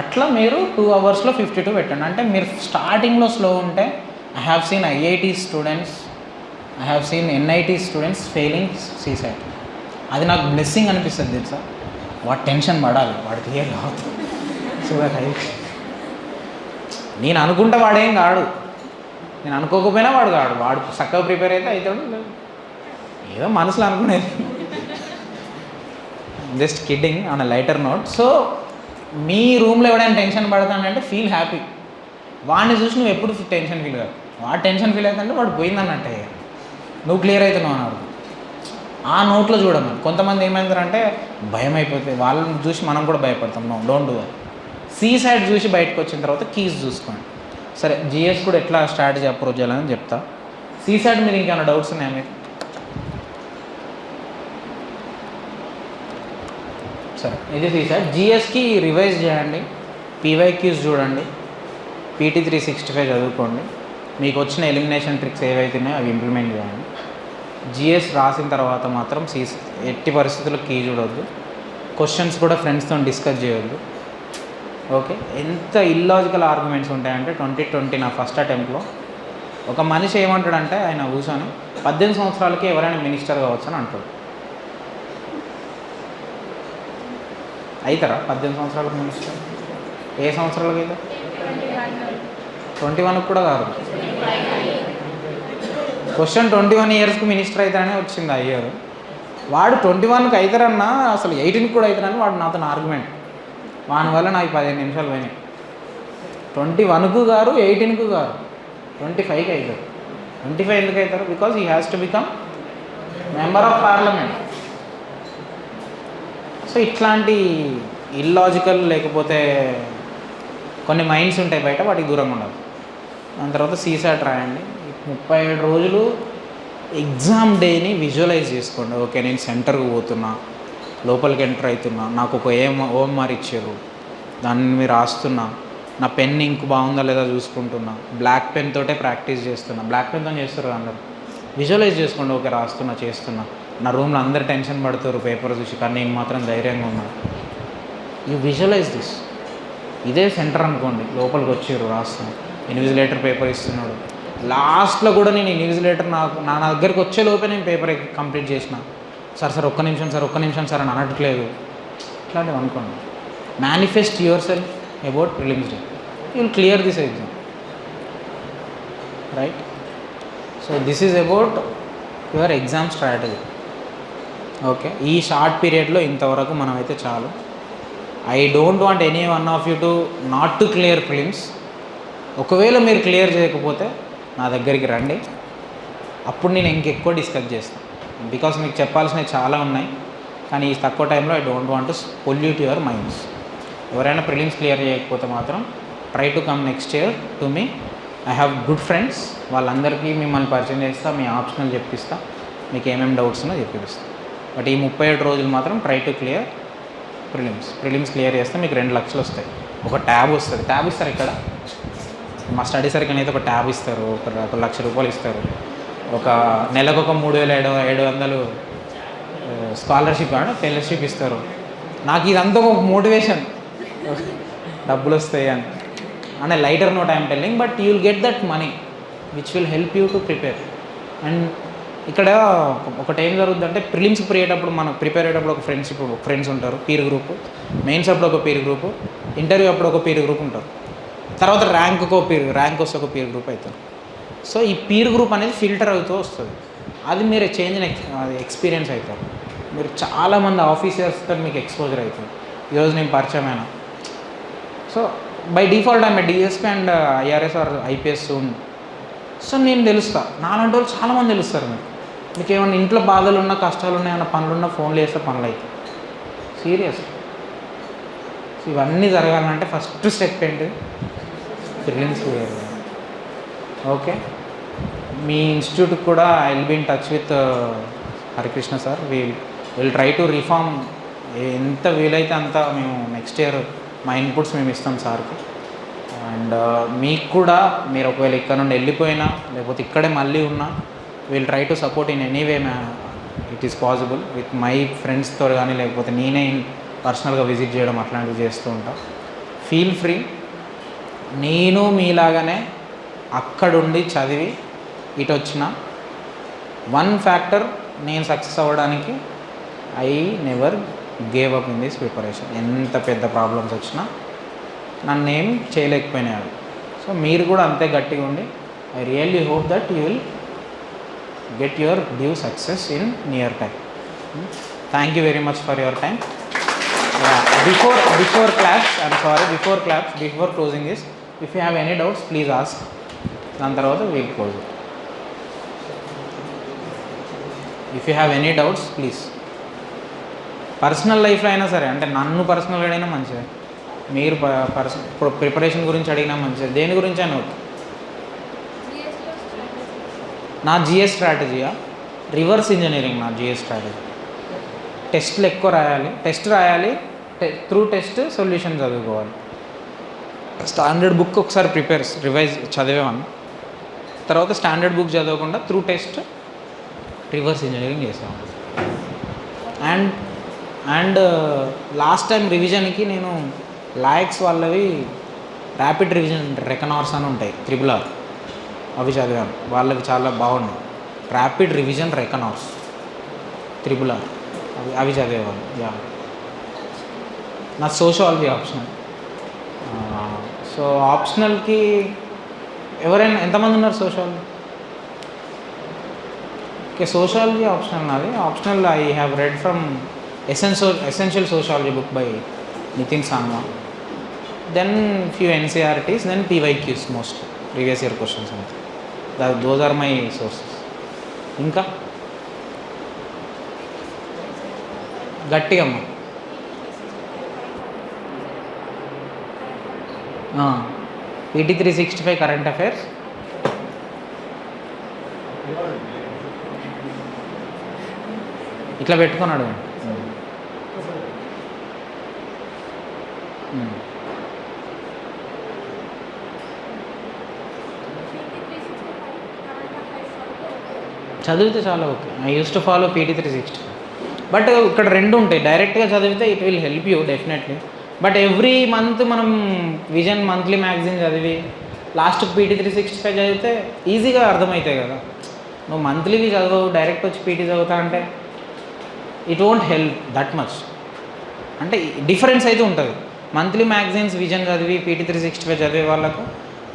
అట్లా మీరు 2 అవర్స్లో 52 పెట్టండి. అంటే మీరు స్టార్టింగ్లో స్లో ఉంటే I have seen IIT students, I have seen NIT students failing CSAT. అది నాకు బ్లెస్సింగ్ అనిపిస్తుంది తెలుసా. వాడు టెన్షన్ పడాలి, వాడు క్లియర్ కావద్దు. సో నేను అనుకుంటే వాడేం కాడు, నేను అనుకోకపోయినా వాడు కాడు. వాడు చక్కగా ప్రిపేర్ అయితే అవుతాడు, ఏదో మనసులో అనుకునేది. Just kidding on a lighter note. So మీ రూమ్లో ఎవడైనా టెన్షన్ పడతానంటే ఫీల్ హ్యాపీ. వాడిని చూసి నువ్వు ఎప్పుడు టెన్షన్ ఫీల్ కాదు. వాడు టెన్షన్ ఫీల్ అవుతుందంటే వాడు పోయిందన్నట్టే, నువ్వు క్లియర్ అవుతున్నావు అన్నాడు. ఆ నోట్లో చూడమని. కొంతమంది ఏమైందంటే భయం అయిపోతే వాళ్ళని చూసి మనం కూడా భయపడతాం. No, don't do that. CSAT చూసి బయటకు వచ్చిన తర్వాత కీస్ చూసుకోండి. సరే, జిఎస్ కూడా ఎట్లా స్ట్రాటజీ అప్రోచ్ చేయాలని చెప్తా. సీసైడ్ మీద ఇంకేమైనా డౌట్స్ ఉన్నాయా మీకు? సరే, ఇది సీసైడ్. జిఎస్కి రివైజ్ చేయండి, పీవైక్యూస్ చూడండి, పీటీ 365 చదువుకోండి. మీకు వచ్చిన ఎలిమినేషన్ ట్రిక్స్ ఏవైతున్నాయో అవి ఇంప్లిమెంట్ చేయండి. జిఎస్ రాసిన తర్వాత మాత్రం ఎట్టి పరిస్థితుల్లో కీ చూడొద్దు. క్వశ్చన్స్ కూడా ఫ్రెండ్స్తో డిస్కస్ చేయొద్దు. ఓకే, ఎంత ఇల్లాజికల్ ఆర్గ్యుమెంట్స్ ఉంటాయంటే 2020 నా ఫస్ట్ అటెంప్ట్లో ఒక మనిషి ఏమంటాడంటే, ఆయన కూర్చొని 18 సంవత్సరాలకి ఎవరైనా మినిస్టర్ కావచ్చు అని అంటాడు. అవుతారా 18 సంవత్సరాలకు మినిస్టర్? ఏ సంవత్సరాలకి అయితే? 21కి కూడా కాదు. క్వశ్చన్ 21 ఇయర్స్కి మినిస్టర్ అవుతారని వచ్చింది ఆ ఇయర్. వాడు 21కి అవుతారన్నా అసలు 18కి కూడా అవుతారని వాడు నాతో ఆర్గ్యుమెంట్. వాని వల్ల నాకు 15 నిమిషాలు పోయినాయి. 21కు గారు, 18కు గారు, 25కి అవుతారు. 25 ఎందుకు అవుతారు? Because he has to become member of parliament. So ఇట్లాంటి ఇల్లాజికల్ లేకపోతే కొన్ని మైండ్స్ ఉంటాయి బయట, వాటికి దూరంగా ఉండాలి. దాని తర్వాత సీసాట్ రాయండి. 37 రోజులు ఎగ్జామ్ డేని విజువలైజ్ చేసుకోండి. ఓకే, నేను సెంటర్కి పోతున్నా, లోపలికి ఎంటర్ అవుతున్నా, నాకు ఒక ఓఎంఆర్ ఇచ్చారు, దాన్ని మీరు రాస్తున్నా, నా పెన్ ఇంక్ బాగుందా లేదా చూసుకుంటున్నా, బ్లాక్ పెన్ తోటే ప్రాక్టీస్ చేస్తున్నా. బ్లాక్ పెన్తో చేస్తారు అందరు. విజువలైజ్ చేసుకోండి. ఓకే, రాస్తున్నా, చేస్తున్నా. నా రూమ్లో అందరు టెన్షన్ పడుతారు పేపర్ చూసి, కానీ నేను మాత్రం ధైర్యంగా ఉన్నాను. You visualize this. ఇదే సెంటర్ అనుకోండి, లోపలికి వచ్చారు, రాస్తున్నాను, ఇన్విజిలేటర్ పేపర్ ఇస్తున్నాడు. లాస్ట్లో కూడా నేను ఇన్విజిలేటర్ నా దగ్గరికి వచ్చే లోపే నేను పేపర్ కంప్లీట్ చేసిన. సార్ ఒక్క నిమిషం సార్ అని అనట్లేదు. ఇట్లాంటివి అనుకోండి. Manifest your self about prelims day, you will clear this exam, right? So this is about your exam strategy. Okay, ఈ షార్ట్ పీరియడ్లో ఇంతవరకు మనమైతే చాలు. I don't want any one of you to not to clear prelims. ఒకవేళ మీరు clear చేయకపోతే నా దగ్గరికి రండి, అప్పుడు నేను ఇంకెక్కువ డిస్కస్ చేస్తాను. బికాస్ మీకు చెప్పాల్సినవి చాలా ఉన్నాయి, కానీ ఈ తక్కువ టైంలో I don't want to pollute your minds. ఎవరైనా ప్రిలిమ్స్ క్లియర్ చేయకపోతే మాత్రం try to come next year to me. I have good friends, వాళ్ళందరికీ మిమ్మల్ని పరిచయం చేస్తా, మీ ఆప్షనల్ చెప్పిస్తా, మీకు ఏమేమి డౌట్స్ ఉన్నా చెప్పిస్తా. బట్ ఈ 37 రోజులు మాత్రం try to clear prelims clear చేస్తే మీకు 2 లక్షలు వస్తాయి. ఒక ట్యాబ్ వస్తుంది. ట్యాబ్ ఇస్తారు ఇక్కడ మా స్టడీ సర్కిల్ అయితే ఒక ట్యాబ్ ఇస్తారు, ఒక ₹1,00,000 ఇస్తారు, ఒక నెలకు ఒక 3,700 స్కాలర్షిప్ ఫెలోషిప్ ఇస్తారు. నాకు ఇదంతా ఒక మోటివేషన్, డబ్బులు వస్తాయి అని. అంటే lighter note I'm telling, but you will get that money which will help you to prepare. And ఇక్కడ ఒకటి ఏం జరుగుతుంది అంటే, ప్రిలిమ్స్ ప్రిపేర్ అయ్యేటప్పుడు ఒక ఫ్రెండ్స్ ఉంటారు, పీర్ గ్రూపు. మెయిన్స్ అప్పుడు ఒక పీర్ గ్రూపు, ఇంటర్వ్యూ అప్పుడు ఒక పీర్ గ్రూప్ ఉంటారు. తర్వాత ర్యాంక్ వస్తే ఒక పీర్ గ్రూప్ అవుతారు. సో ఈ పీర్ గ్రూప్ అనేది ఫిల్టర్ అవుతూ వస్తుంది. అది మీరు ఎక్స్పీరియన్స్ అవుతారు. మీరు చాలామంది ఆఫీసర్స్తో మీకు ఎక్స్పోజర్ అవుతుంది. ఈరోజు నేను పరిచయమైన. సో బై డిఫాల్ట్ ఆమె DSP and IRS or IPS soon. So నేను తెలుస్తా, నాలాంటి వాళ్ళు చాలామంది తెలుస్తారు. మీకు ఏమైనా ఇంట్లో బాధలు ఉన్నా, కష్టాలు ఉన్నాయి, ఏమైనా పనులు ఉన్నా ఫోన్లు చేస్తే పనులు అవుతాయి. సీరియస్. ఇవన్నీ జరగాలంటే ఫస్ట్ స్టెప్ ఏంటి? Prelims clear. ఓకే, మీ ఇన్స్టిట్యూట్కి కూడా I will be in touch with Harikrishna sir. Will try to reform. ఎంత వీలైతే అంత మేము నెక్స్ట్ ఇయర్ మా ఇన్పుట్స్ మేము ఇస్తాం సార్కి. అండ్ మీకు కూడా మీరు ఒకవేళ ఇక్కడ నుండి వెళ్ళిపోయినా లేకపోతే ఇక్కడే మళ్ళీ ఉన్నా, will try to support in any way it is possible with my ఫ్రెండ్స్తో కానీ, లేకపోతే నేనే పర్సనల్గా విజిట్ చేయడం అట్లాంటివి చేస్తూ ఉంటా. Feel free. నేను మీలాగానే అక్కడుండి చదివి ఇటు వచ్చిన వన్ ఫ్యాక్టర్, నేను సక్సెస్ అవ్వడానికి I never gave up in this preparation. ఎంత పెద్ద ప్రాబ్లమ్స్ వచ్చినా నన్ను ఏం చేయలేకపోయినాడు. సో మీరు కూడా అంతే గట్టిగా ఉండి, I really hope that you will get your due success in near time. Thank you very much for your time. Before claps, I'm sorry, before closing this, if you have any doubts please ask. దాని తర్వాత we'll close. If you have any doubts please. Personal లైఫ్లో అయినా సరే, అంటే నన్ను పర్సనల్గా అడిగినా మంచిదే, మీరు ప్రిపరేషన్ గురించి అడిగినా మంచిదే, దేని గురించి అయినా ఓకే. నా జిఎస్ స్ట్రాటజీయా? రివర్స్ ఇంజనీరింగ్ నా జిఎస్ స్ట్రాటజీ. టెస్ట్లు ఎక్కువ రాయాలి, టెస్ట్ రాయాలి, త్రూ టెస్ట్ సొల్యూషన్ చదువుకోవాలి. స్టాండర్డ్ బుక్ ఒకసారి రివైజ్ చదివేవాన్ని, తర్వాత స్టాండర్డ్ బుక్ చదవకుండా త్రూ టెస్ట్ రివర్స్ ఇంజనీరింగ్ చేసేవాడిని. అండ్ లాస్ట్ టైం రివిజన్కి నేను లాయక్స్ వాళ్ళవి ర్యాపిడ్ రివిజన్ రెకనార్స్ అని ఉంటాయి, RRR, అవి చదివాను. వాళ్ళవి చాలా బాగున్నాయి. ర్యాపిడ్ రివిజన్ రెకనార్స్ RRR అవి చదివేవాళ్ళు. యా, నా సోషాలజీ ఆప్షనల్. సో ఆప్షనల్కి ఎవరైనా ఎంతమంది ఉన్నారు సోషాలజీ? ఓకే, సోషాలజీ ఆప్షనల్ నాది. Optional I have read from essential sociology book by Nitin Sanwa, then few NCERTs, then PYQs, most previous year questions. Those are my sources. ఇంకా గట్టిగా అమ్మ. PT 365 current affairs. ఇట్లా పెట్టుకున్నాడు. చదివితే చాలా okay. I use to follow PT 365. But ఇక్కడ రెండు ఉంటాయి. డైరెక్ట్గా చదివితే it will help you definitely. But every month మనం విజన్ మంత్లీ మ్యాగజైన్ చదివి లాస్ట్ PT 365 చదివితే ఈజీగా అర్థమవుతాయి కదా. నువ్వు మంత్లీవి చదవవు, డైరెక్ట్ వచ్చి PT చదువుతా అంటే it won't help that much. అంటే డిఫరెన్స్ అయితే ఉంటుంది. మంత్లీ మ్యాగజైన్స్ విజన్ చదివి PT 365 చదివే వాళ్ళకు,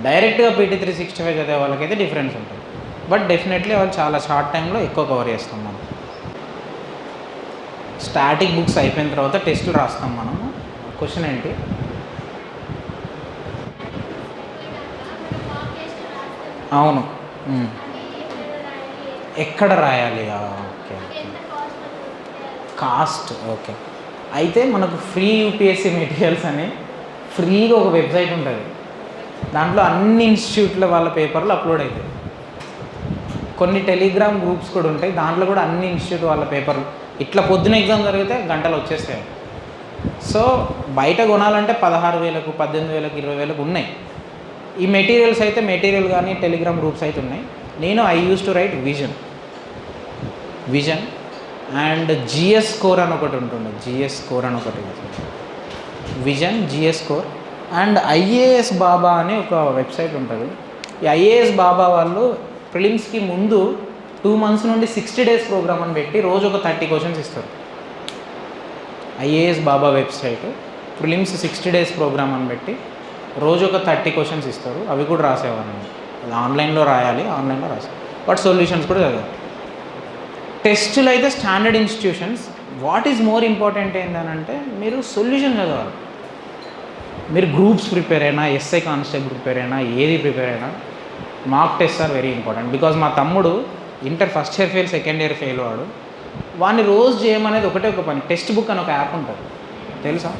డైరెక్ట్గా PT 365 చదివే వాళ్ళకైతే డిఫరెన్స్ ఉంటుంది. బట్ డెఫినెట్లీ వాళ్ళు చాలా షార్ట్ టైంలో ఎక్కువ కవర్ చేస్తాం మనం. స్టాటిక్ బుక్స్ అయిపోయిన తర్వాత టెస్టులు రాస్తాం మనము. క్వశ్చన్ ఏంటి? అవును, ఎక్కడ రాయాలి? Okay, cost. ఓకే, అయితే మనకు ఫ్రీ UPSC మెటీరియల్స్ అని ఫ్రీగా ఒక వెబ్సైట్ ఉంటుంది. దాంట్లో అన్ని ఇన్స్టిట్యూట్ల వాళ్ళ పేపర్లు అప్లోడ్ అవుతాయి. కొన్ని టెలిగ్రామ్ గ్రూప్స్ కూడా ఉంటాయి, దాంట్లో కూడా అన్ని ఇన్స్టిట్యూట్ వాళ్ళ పేపర్లు ఇట్లా పొద్దున ఎగ్జామ్ జరిగితే గంటలు వచ్చేస్తాయి. సో బయట కొనాలంటే 16,000, 18,000, 20,000 ఉన్నాయి. ఈ మెటీరియల్స్ అయితే మెటీరియల్ కానీ టెలిగ్రామ్ గ్రూప్స్ అయితే ఉన్నాయి. నేను I use to write vision and GS score అని ఒకటి ఉంటుండే. GS స్కోర్ అని ఒకటి, vision, GS score and IAS బాబా అని ఒక వెబ్సైట్ ఉంటుంది. ఈ IAS బాబా వాళ్ళు ప్రిలిమ్స్కి ముందు 2 months నుండి 60 days ప్రోగ్రామ్ అని పెట్టి రోజు ఒక 30 questions ఇస్తారు. IAS బాబా వెబ్సైట్ ప్రిలిమ్స్ 60 days ప్రోగ్రామ్ అని పెట్టి రోజు ఒక 30 questions ఇస్తారు. అవి కూడా రాసేవాడిని. అది ఆన్లైన్లో రాయాలి, ఆన్లైన్లో రాసాను. బట్ సొల్యూషన్స్ కూడా చదివాను. టెస్టులు అయితే standard institutions. What is more important ఏంటంటే మీరు సొల్యూషన్ చదవాలి. మీరు గ్రూప్స్ ప్రిపేర్ అయినా, ఎస్ఐ కానిస్టేబుల్ ప్రిపేర్ అయినా, ఏది ప్రిపేర్ అయినా mock test are very important. Because మా తమ్ముడు inter first year fail, second year fail వాడు. వాడిని రోజు చేయమనేది ఒకటే ఒక పని, టెక్స్ట్ బుక్ అని ఒక యాప్ ఉంటుంది తెలుసా.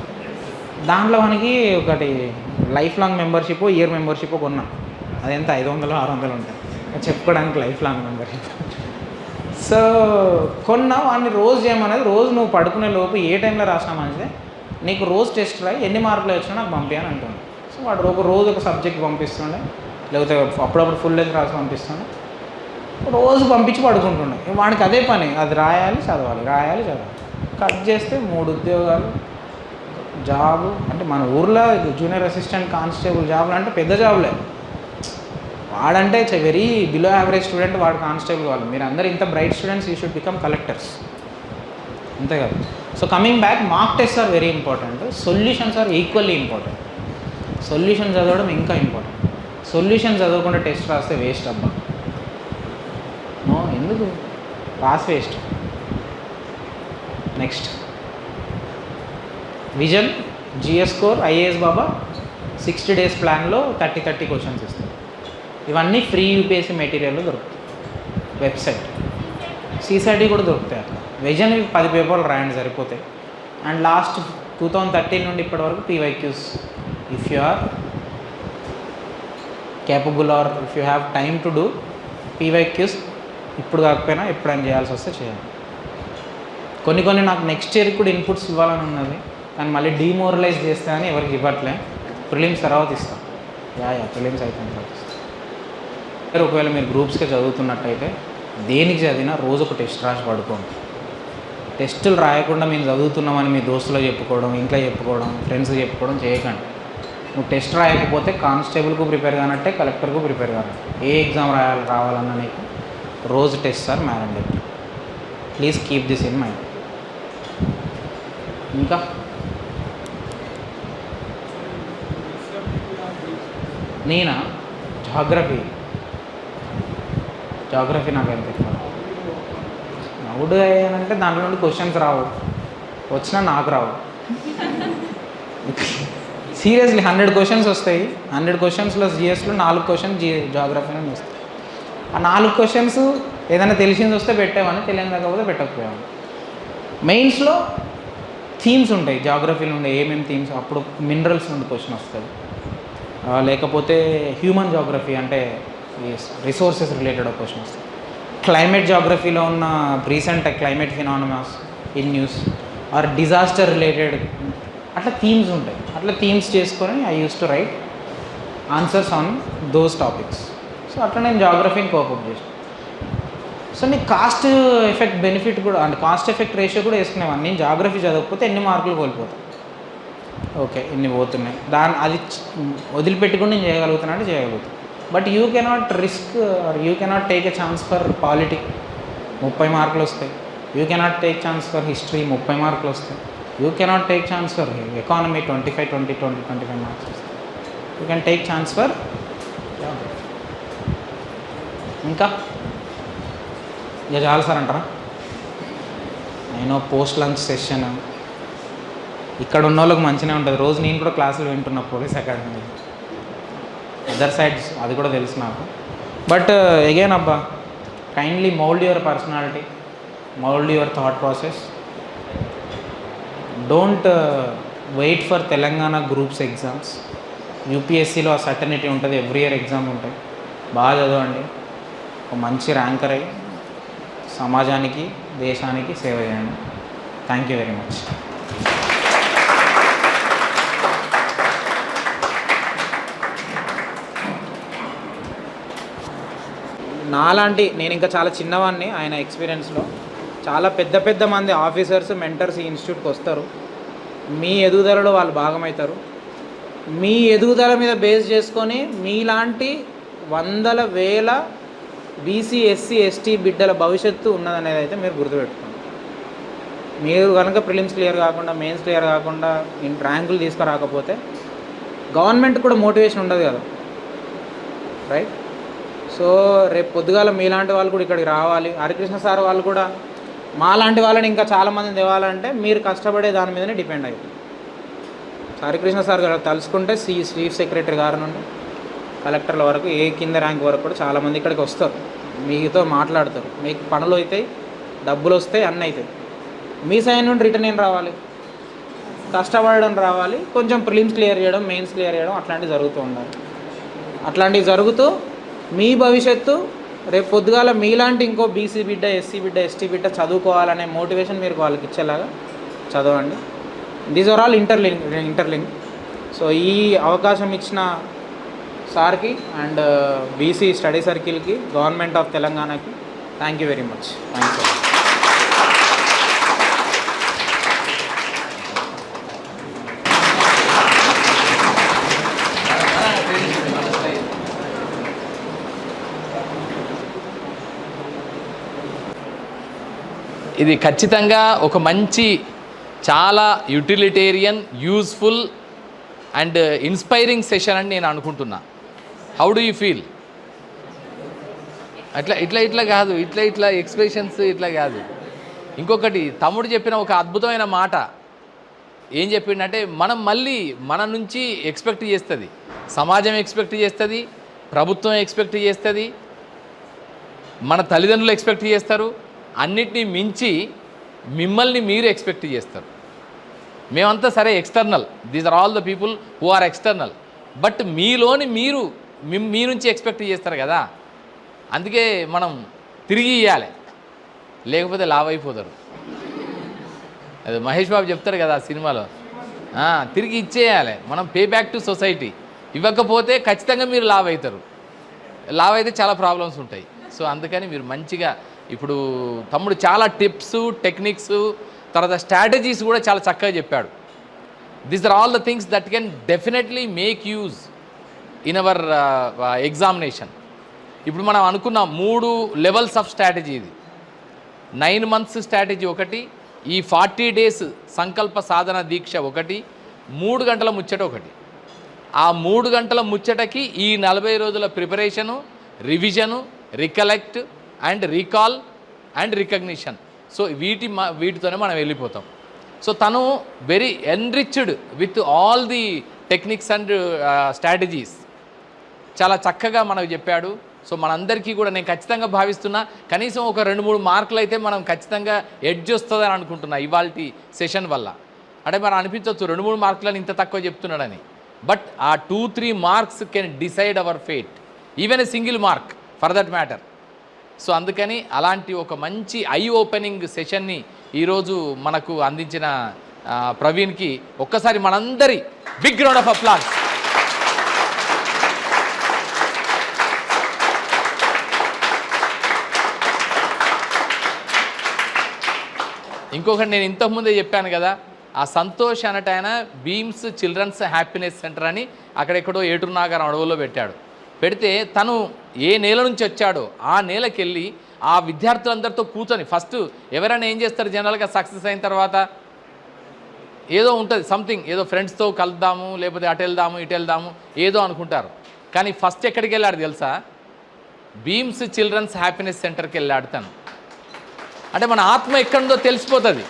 దాంట్లో మనకి ఒకటి life long membership, year membership కొన్నా. అదెంత 500-600 ఉంటాయి చెప్పుకోవడానికి లైఫ్ లాంగ్ మెంబర్షిప్. సో కొన్నా వాడిని రోజు చేయమనేది, రోజు నువ్వు పడుకునే లోపు ఏ టైంలో రాసినా మంచిదే, నీకు రోజు టెస్ట్ రాయి, ఎన్ని మార్కులు వచ్చినా నాకు పంపించని అంటుంది. సో వాడు రోజు ఒక సబ్జెక్ట్ పంపిస్తుండే, లేకపోతే అప్పుడప్పుడు ఫుల్ లెంత్ రాసి పంపిస్తుండే, రోజు పంపించి పడుకుంటుండే. వాడికి అదే పని, అది రాయాలి చదవాలి, రాయాలి చదవాలి. కట్ చేస్తే 3 ఉద్యోగాలు, జాబు. అంటే మన ఊర్లో జూనియర్ అసిస్టెంట్ కానిస్టేబుల్ జాబులు అంటే పెద్ద జాబులే. వాడంటే వెరీ బిలో యావరేజ్ స్టూడెంట్, వాడు కానిస్టేబుల్. వాళ్ళు మీరు అందరూ ఇంత bright students, you should become collectors, అంతే కదా. So coming back, mock test are very important, solutions are equally important. Solution చదవడం ఇంకా ఇంపార్టెంట్. సొల్యూషన్ చదవకుండా టెస్ట్ రాస్తే వేస్ట్ అబ్బా, నో, ఎందుకు రాసి waste. Next Vision, GS score, IAS Baba 60 days ప్లాన్లో 30 క్వశ్చన్స్ ఇస్తుంది. ఇవన్నీ ఫ్రీ యూపీఎస్సీ మెటీరియల్లో దొరుకుతాయి, వెబ్సైట్. సీసైటీ కూడా దొరుకుతాయి అక్కడ. విజన్ 10 పేపర్లు రాయండి సరిపోతాయి. అండ్ లాస్ట్ 2013 నుండి ఇప్పటి వరకు PYQs, if you are capable or if you have time to do PYQs, ఇప్పుడు కాకపోయినా ఎప్పుడైనా చేయాల్సి వస్తే చేయాలి. కొన్ని నాకు నెక్స్ట్ ఇయర్కి కూడా ఇన్పుట్స్ ఇవ్వాలని ఉన్నది, కానీ మళ్ళీ డీమోరలైజ్ చేస్తే అని ఎవరికి ఇవ్వట్లే. ప్రిలిమ్స్ తర్వాత ఇస్తాం. ప్రిలిమ్స్ అయిపోయిన తర్వాత ఇస్తాం. ఒకవేళ మీరు గ్రూప్స్గా చదువుతున్నట్టయితే దేనికి చదివినా రోజు ఒక టెస్ట్ రాసి పడుకోండి. టెస్టులు రాయకుండా మేము చదువుతున్నామని మీ దోస్తులో చెప్పుకోవడం, ఇంట్లో చెప్పుకోవడం, ఫ్రెండ్స్కి చెప్పుకోవడం చేయకండి. నువ్వు టెస్ట్ రాయకపోతే కానిస్టేబుల్కు ప్రిపేర్ కానట్టే, కలెక్టర్కు ప్రిపేర్ కానట్టే. ఏ ఎగ్జామ్ రావాలన్నా నీకు రోజు test are mandatory. Please keep this in mind. ఇంకా నేనా జాగ్రఫీ నాకు ఎంత ఎక్కువ. నవ్వుడు అయ్యానంటే దాంట్లో నుండి క్వశ్చన్స్ రావు, వచ్చినా నాకు రావు. సీరియస్లీ 100 క్వశ్చన్స్ వస్తాయి. 100 క్వశ్చన్స్లో జిఎస్లో 4 క్వశ్చన్స్ జాగ్రఫీ నుండి వస్తాయి. ఆ 4 క్వశ్చన్స్ ఏదైనా తెలిసింది వస్తే పెట్టేవాడిని, తెలియని కాకపోతే పెట్టకపోయాను. మెయిన్స్లో థీమ్స్ ఉంటాయి, జాగ్రఫీ నుండి ఏమేమి థీమ్స్, అప్పుడు మినరల్స్ నుండి క్వశ్చన్ వస్తుంది. లేకపోతే హ్యూమన్ జాగ్రఫీ అంటే ఈ రిసోర్సెస్ రిలేటెడ్ ఒక క్వశ్చన్ వస్తుంది. క్లైమేట్ జాగ్రఫీలో ఉన్న recent climate phenomenas in news or disaster related, అట్లా థీమ్స్ ఉంటాయి. అట్లా థీమ్స్ చేసుకొని I use to write answers on those topics. So అట్లా నేను జాగ్రఫీని కోపప్ చేసాను. సో నీకు కాస్ట్ ఎఫెక్ట్ బెనిఫిట్ కూడా, అంటే కాస్ట్ ఎఫెక్ట్ రేషియో కూడా వేసుకునేవాడిని. నేను జాగ్రఫీ చదవకపోతే ఎన్ని మార్కులు కోల్పోతాను, ఓకే ఇన్ని పోతున్నాయి, అది వదిలిపెట్టుకుని నేను చేయగలుగుతాను అంటే చేయగలుగుతాను. But you cannot risk or you cannot take a chance for politics, 30 మార్కులు వస్తాయి. You cannot take chance for history, 30 మార్కులు వస్తాయి. You cannot take chance for economy, 25 marks వస్తాయి. You can take chance for geography. ఇంకా ఇక చాలు sir అంటారా? నేను పోస్ట్ లంచ్ సెషన్ ఇక్కడ ఉన్న వాళ్ళకి మంచిగా ఉంటుంది. రోజు నేను కూడా క్లాసులు వింటున్నా పోలీస్ అకాడమీ, అదర్ సైడ్స్ అది కూడా తెలుసు నాకు. బట్ అగైన్ అబ్బా, kindly mould your personality, mould your thought process. Don't wait for Telangana groups exams. యూపీఎస్సీలో ఆ సర్టనిటీ ఉంటుంది, ఎవ్రీ ఇయర్ ఎగ్జామ్ ఉంటాయి. బాగా చదవండి, ఒక మంచి ర్యాంకర్ అయ్యి సమాజానికి దేశానికి సేవ చేయండి. Thank you very much. నాలాంటి నేను ఇంకా చాలా చిన్నవాడిని ఆయన ఎక్స్పీరియన్స్లో. చాలా పెద్ద మంది ఆఫీసర్స్, మెంటర్స్ ఈ ఇన్స్టిట్యూట్కి వస్తారు. మీ ఎదుగుదలలో వాళ్ళు భాగమవుతారు. మీ ఎదుగుదల మీద బేస్ చేసుకొని మీలాంటి వందల వేల బీసీ, ఎస్సీ, ఎస్టీ బిడ్డల భవిష్యత్తు ఉన్నదనేది అయితే మీరు గుర్తుపెట్టుకోండి. మీరు కనుక ప్రిలిమ్స్ క్లియర్ కాకుండా, మెయిన్స్ క్లియర్ కాకుండా ర్యాంకులు తీసుకురాకపోతే గవర్నమెంట్ కూడా మోటివేషన్ ఉండదు కదా, రైట్? సో రేపు పొద్దుగాల మీలాంటి వాళ్ళు కూడా ఇక్కడికి రావాలి. హరికృష్ణ సార్ వాళ్ళు కూడా మాలాంటి వాళ్ళని ఇంకా చాలామందిని తేవాలంటే మీరు కష్టపడే దాని మీదనే డిపెండ్ అవుతుంది. సారికృష్ణ సార్ గారు తలుచుకుంటే చీఫ్ సెక్రటరీ గారి నుండి కలెక్టర్ల వరకు ఏ కింద ర్యాంక్ వరకు కూడా చాలామంది ఇక్కడికి వస్తారు, మీతో మాట్లాడతారు, మీకు పనులు అవుతాయి, డబ్బులు వస్తాయి, అన్నీ అవుతాయి. మీ సైడ్ నుండి రిటర్న్ ఏం రావాలి, కష్టపడడం రావాలి, కొంచెం ప్రిలిమ్స్ క్లియర్ చేయడం, మెయిన్స్ క్లియర్ చేయడం అట్లాంటివి జరుగుతూ ఉండాలి. అట్లాంటివి జరుగుతూ మీ భవిష్యత్తు రేపు పొద్దుగాల మీలాంటి ఇంకో బీసీ బిడ్డ, ఎస్సీ బిడ్డ, ఎస్టీ బిడ్డ చదువుకోవాలనే మోటివేషన్ మీరు వాళ్ళకి ఇచ్చేలాగా చదవండి. These are all interlink. So ఈ అవకాశం ఇచ్చిన సార్కి అండ్ బీసీ స్టడీ సర్కిల్కి, గవర్నమెంట్ ఆఫ్ తెలంగాణకి thank you very much. Thanks. ఇది ఖచ్చితంగా ఒక మంచి, చాలా utilitarian, useful and inspiring session అని నేను అనుకుంటున్నా. How do you feel? ఇట్లా కాదు, ఇట్లా ఎక్స్ప్రెషన్స్ ఇట్లా కాదు. ఇంకొకటి, తమ్ముడు చెప్పిన ఒక అద్భుతమైన మాట ఏం చెప్పిండంటే, మనం మళ్ళీ మన నుంచి ఎక్స్పెక్ట్ చేస్తుంది, సమాజం ఎక్స్పెక్ట్ చేస్తుంది, ప్రభుత్వం ఎక్స్పెక్ట్ చేస్తుంది, మన తల్లిదండ్రులు ఎక్స్పెక్ట్ చేస్తారు, అన్నిటినీ మించి మిమ్మల్ని మీరు ఎక్స్పెక్ట్ చేస్తారు. మేమంతా సరే external, these are all the people who are external, but మీలోని మీరు మీ నుంచి ఎక్స్పెక్ట్ చేస్తారు కదా. అందుకే మనం తిరిగి ఇవ్వాలి, లేకపోతే లావ్ అయిపోతారు. అది మహేష్ బాబు చెప్తారు కదా ఆ సినిమాలో, తిరిగి ఇచ్చేయాలి మనం, పే బ్యాక్ టు సొసైటీ. ఇవ్వకపోతే ఖచ్చితంగా మీరు లావ్ అవుతారు, లావ్ అయితే చాలా ప్రాబ్లమ్స్ ఉంటాయి. సో అందుకని మీరు మంచిగా, ఇప్పుడు తమ్ముడు చాలా టిప్స్, టెక్నిక్స్, తర్వాత స్ట్రాటజీస్ కూడా చాలా చక్కగా చెప్పాడు. These are all the things that can definitely make use in our examination. ఇప్పుడు మనం అనుకున్న 3 లెవెల్స్ ఆఫ్ స్ట్రాటజీ. ఇది 9 months స్ట్రాటజీ ఒకటి, ఈ 40 days సంకల్ప సాధన దీక్ష ఒకటి, 3 గంటల ముచ్చట ఒకటి. ఆ 3 గంటల ముచ్చటకి ఈ 40 రోజుల preparation, revision, recollect and recall and recognition. So వీటితోనే మనం వెళ్ళిపోతాం. సో తను very enriched with all the techniques and strategies చాలా చక్కగా మనకు చెప్పాడు. సో మనందరికీ కూడా నేను ఖచ్చితంగా భావిస్తున్నా, కనీసం ఒక 2-3 మార్కులు అయితే మనం ఖచ్చితంగా ఎడ్జ్ వస్తుందని అనుకుంటున్నా ఇవాల్టి సెషన్ వల్ల. అంటే మనం అనిపించవచ్చు 2-3 మార్కులని ఇంత తక్కువ చెప్తున్నాడని, బట్ ఆ 2-3 marks can decide our fate, even a single mark for that matter. So అందుకని అలాంటి ఒక మంచి ఐ ఓపెనింగ్ సెషన్ని ఈరోజు మనకు అందించిన ప్రవీణ్కి ఒక్కసారి మనందరి బిగ్ రౌండ్ ఆఫ్ అప్లాజ్. ఇంకొకటి నేను ఇంతకుముందే చెప్పాను కదా, ఆ సంతోష్ అనట ఆయన బీమ్స్ చిల్డ్రన్స్ హ్యాపీనెస్ సెంటర్ అని అక్కడెక్కడో ఏటూరు నాగారం అడవుల్లో పెట్టాడు. పెడితే తను ఏ నేల నుంచి వచ్చాడో ఆ నేలకి వెళ్ళి ఆ విద్యార్థులందరితో కూర్చొని, ఫస్ట్ ఎవరైనా ఏం చేస్తారు జనరల్గా సక్సెస్ అయిన తర్వాత ఏదో ఉంటుంది సంథింగ్, ఏదో ఫ్రెండ్స్తో కలుద్దాము, లేకపోతే అటు వెళ్దాము ఇటు వెళ్దాము ఏదో అనుకుంటారు. కానీ ఫస్ట్ ఎక్కడికి వెళ్ళాడు తెలుసా? బీమ్స్ చిల్డ్రన్స్ హ్యాపీనెస్ సెంటర్కి వెళ్ళాడు తను. అంటే మన ఆత్మ ఎక్కడుందో తెలిసిపోతుంది.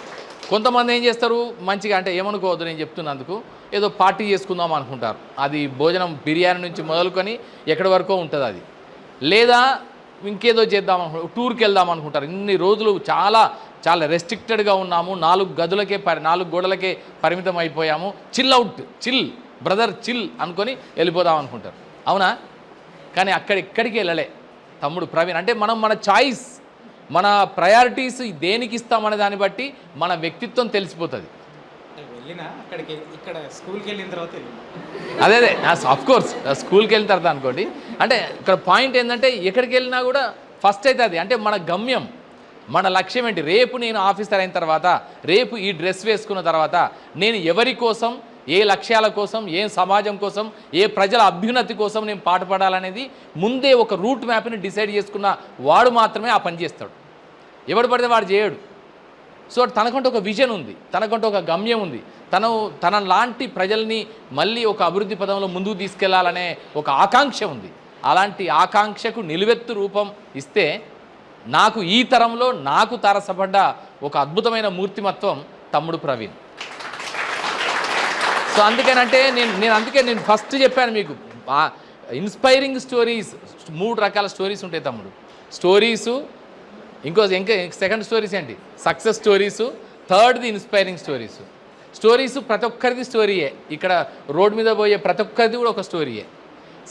కొంతమంది ఏం చేస్తారు, మంచిగా అంటే ఏమనుకోవద్దు నేను చెప్తున్నందుకు, ఏదో పార్టీ చేసుకుందాం అనుకుంటారు. అది భోజనం బిర్యానీ నుంచి మొదలుకొని ఎక్కడి వరకు ఉంటుంది అది. లేదా ఇంకేదో చేద్దాం అనుకుంటారు, టూర్కి వెళ్దాం అనుకుంటారు. ఇన్ని రోజులు చాలా చాలా రెస్ట్రిక్టెడ్గా ఉన్నాము, 4 గోడలకే పరిమితం అయిపోయాము, chill out, chill brother chill అనుకొని వెళ్ళిపోదాం అనుకుంటారు. అవునా? కానీ ఎక్కడికి వెళ్ళలే తమ్ముడు ప్రవీణ్. అంటే మనం మన చాయిస్, మన ప్రయారిటీస్ దేనికి ఇస్తామనే దాన్ని బట్టి మన వ్యక్తిత్వం తెలిసిపోతుంది. ఇక్కడ స్కూల్కి వెళ్ళిన తర్వాత అదే అఫ్కోర్స్ స్కూల్కి వెళ్ళిన తర్వాత అనుకోండి. అంటే ఇక్కడ పాయింట్ ఏంటంటే ఎక్కడికి వెళ్ళినా కూడా ఫస్ట్ అయితే అది, అంటే మన గమ్యం, మన లక్ష్యం ఏంటి. రేపు నేను ఆఫీసర్ అయిన తర్వాత, రేపు ఈ డ్రెస్ వేసుకున్న తర్వాత నేను ఎవరి కోసం, ఏ లక్ష్యాల కోసం, ఏ సమాజం కోసం, ఏ ప్రజల అభ్యున్నతి కోసం నేను పాటుపడాలనేది ముందే ఒక రూట్ మ్యాప్ని డిసైడ్ చేసుకున్న వాడు మాత్రమే ఆ పని చేస్తాడు. ఎవడు పడితే వాడు చేయడు. సో తనకంటూ ఒక విజన్ ఉంది, తనకంటూ ఒక గమ్యం ఉంది. తన లాంటి ప్రజల్ని మళ్ళీ ఒక అభివృద్ధి పదంలో ముందుకు తీసుకెళ్లాలనే ఒక ఆకాంక్ష ఉంది. అలాంటి ఆకాంక్షకు నిలువెత్తు రూపం ఇస్తే నాకు ఈ తరంలో నాకు తారసపడ్డ ఒక అద్భుతమైన మూర్తిమత్వం తమ్ముడు ప్రవీణ్. సో అందుకనంటే నేను ఫస్ట్ చెప్పాను మీకు ఇన్స్పైరింగ్ స్టోరీస్ 3 రకాల స్టోరీస్ ఉంటాయి తమ్ముడు. స్టోరీసు, ఇంకా సెకండ్ స్టోరీస్ ఏంటి, సక్సెస్ స్టోరీసు, థర్డ్ది ఇన్స్పైరింగ్ స్టోరీసు. స్టోరీసు ప్రతి ఒక్కరిది స్టోరీయే, ఇక్కడ రోడ్ మీద పోయే ప్రతి ఒక్కరిది కూడా ఒక స్టోరీయే.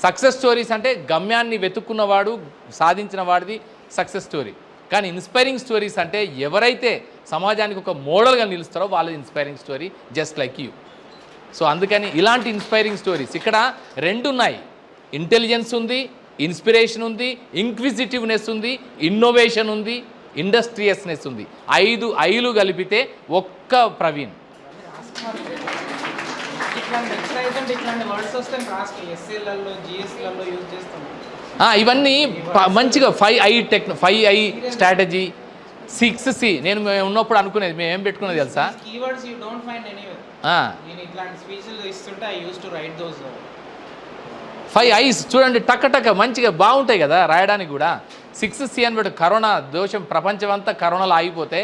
సక్సెస్ స్టోరీస్ అంటే గమ్యాన్ని వెతుక్కున్నవాడు సాధించిన వాడిది సక్సెస్ స్టోరీ. కానీ ఇన్స్పైరింగ్ స్టోరీస్ అంటే ఎవరైతే సమాజానికి ఒక మోడల్గా నిలుస్తారో వాళ్ళది inspiring story, just like you. So అందుకని ఇలాంటి ఇన్స్పైరింగ్ స్టోరీస్ ఇక్కడ 2 ఉన్నాయి. ఇంటెలిజెన్స్ ఉంది, ఇన్స్పిరేషన్ ఉంది, ఇంక్విజిటివ్నెస్ ఉంది, ఇన్నోవేషన్ ఉంది, ఇండస్ట్రియస్నెస్ ఉంది. 5 ఐలు కలిపితే ఒక్క ప్రవీణ్. ఇవన్నీ మంచిగా 5I స్ట్రాటజీ, 6C. నేను ఉన్నప్పుడు అనుకునేది, మేము ఏం పెట్టుకునేది తెలుసా, 5Is చూడండి, టక్క మంచిగా బాగుంటాయి కదా రాయడానికి కూడా. 6C అని పెట్టి కరోనా దోషం ప్రపంచమంతా కరోనాలో ఆగిపోతే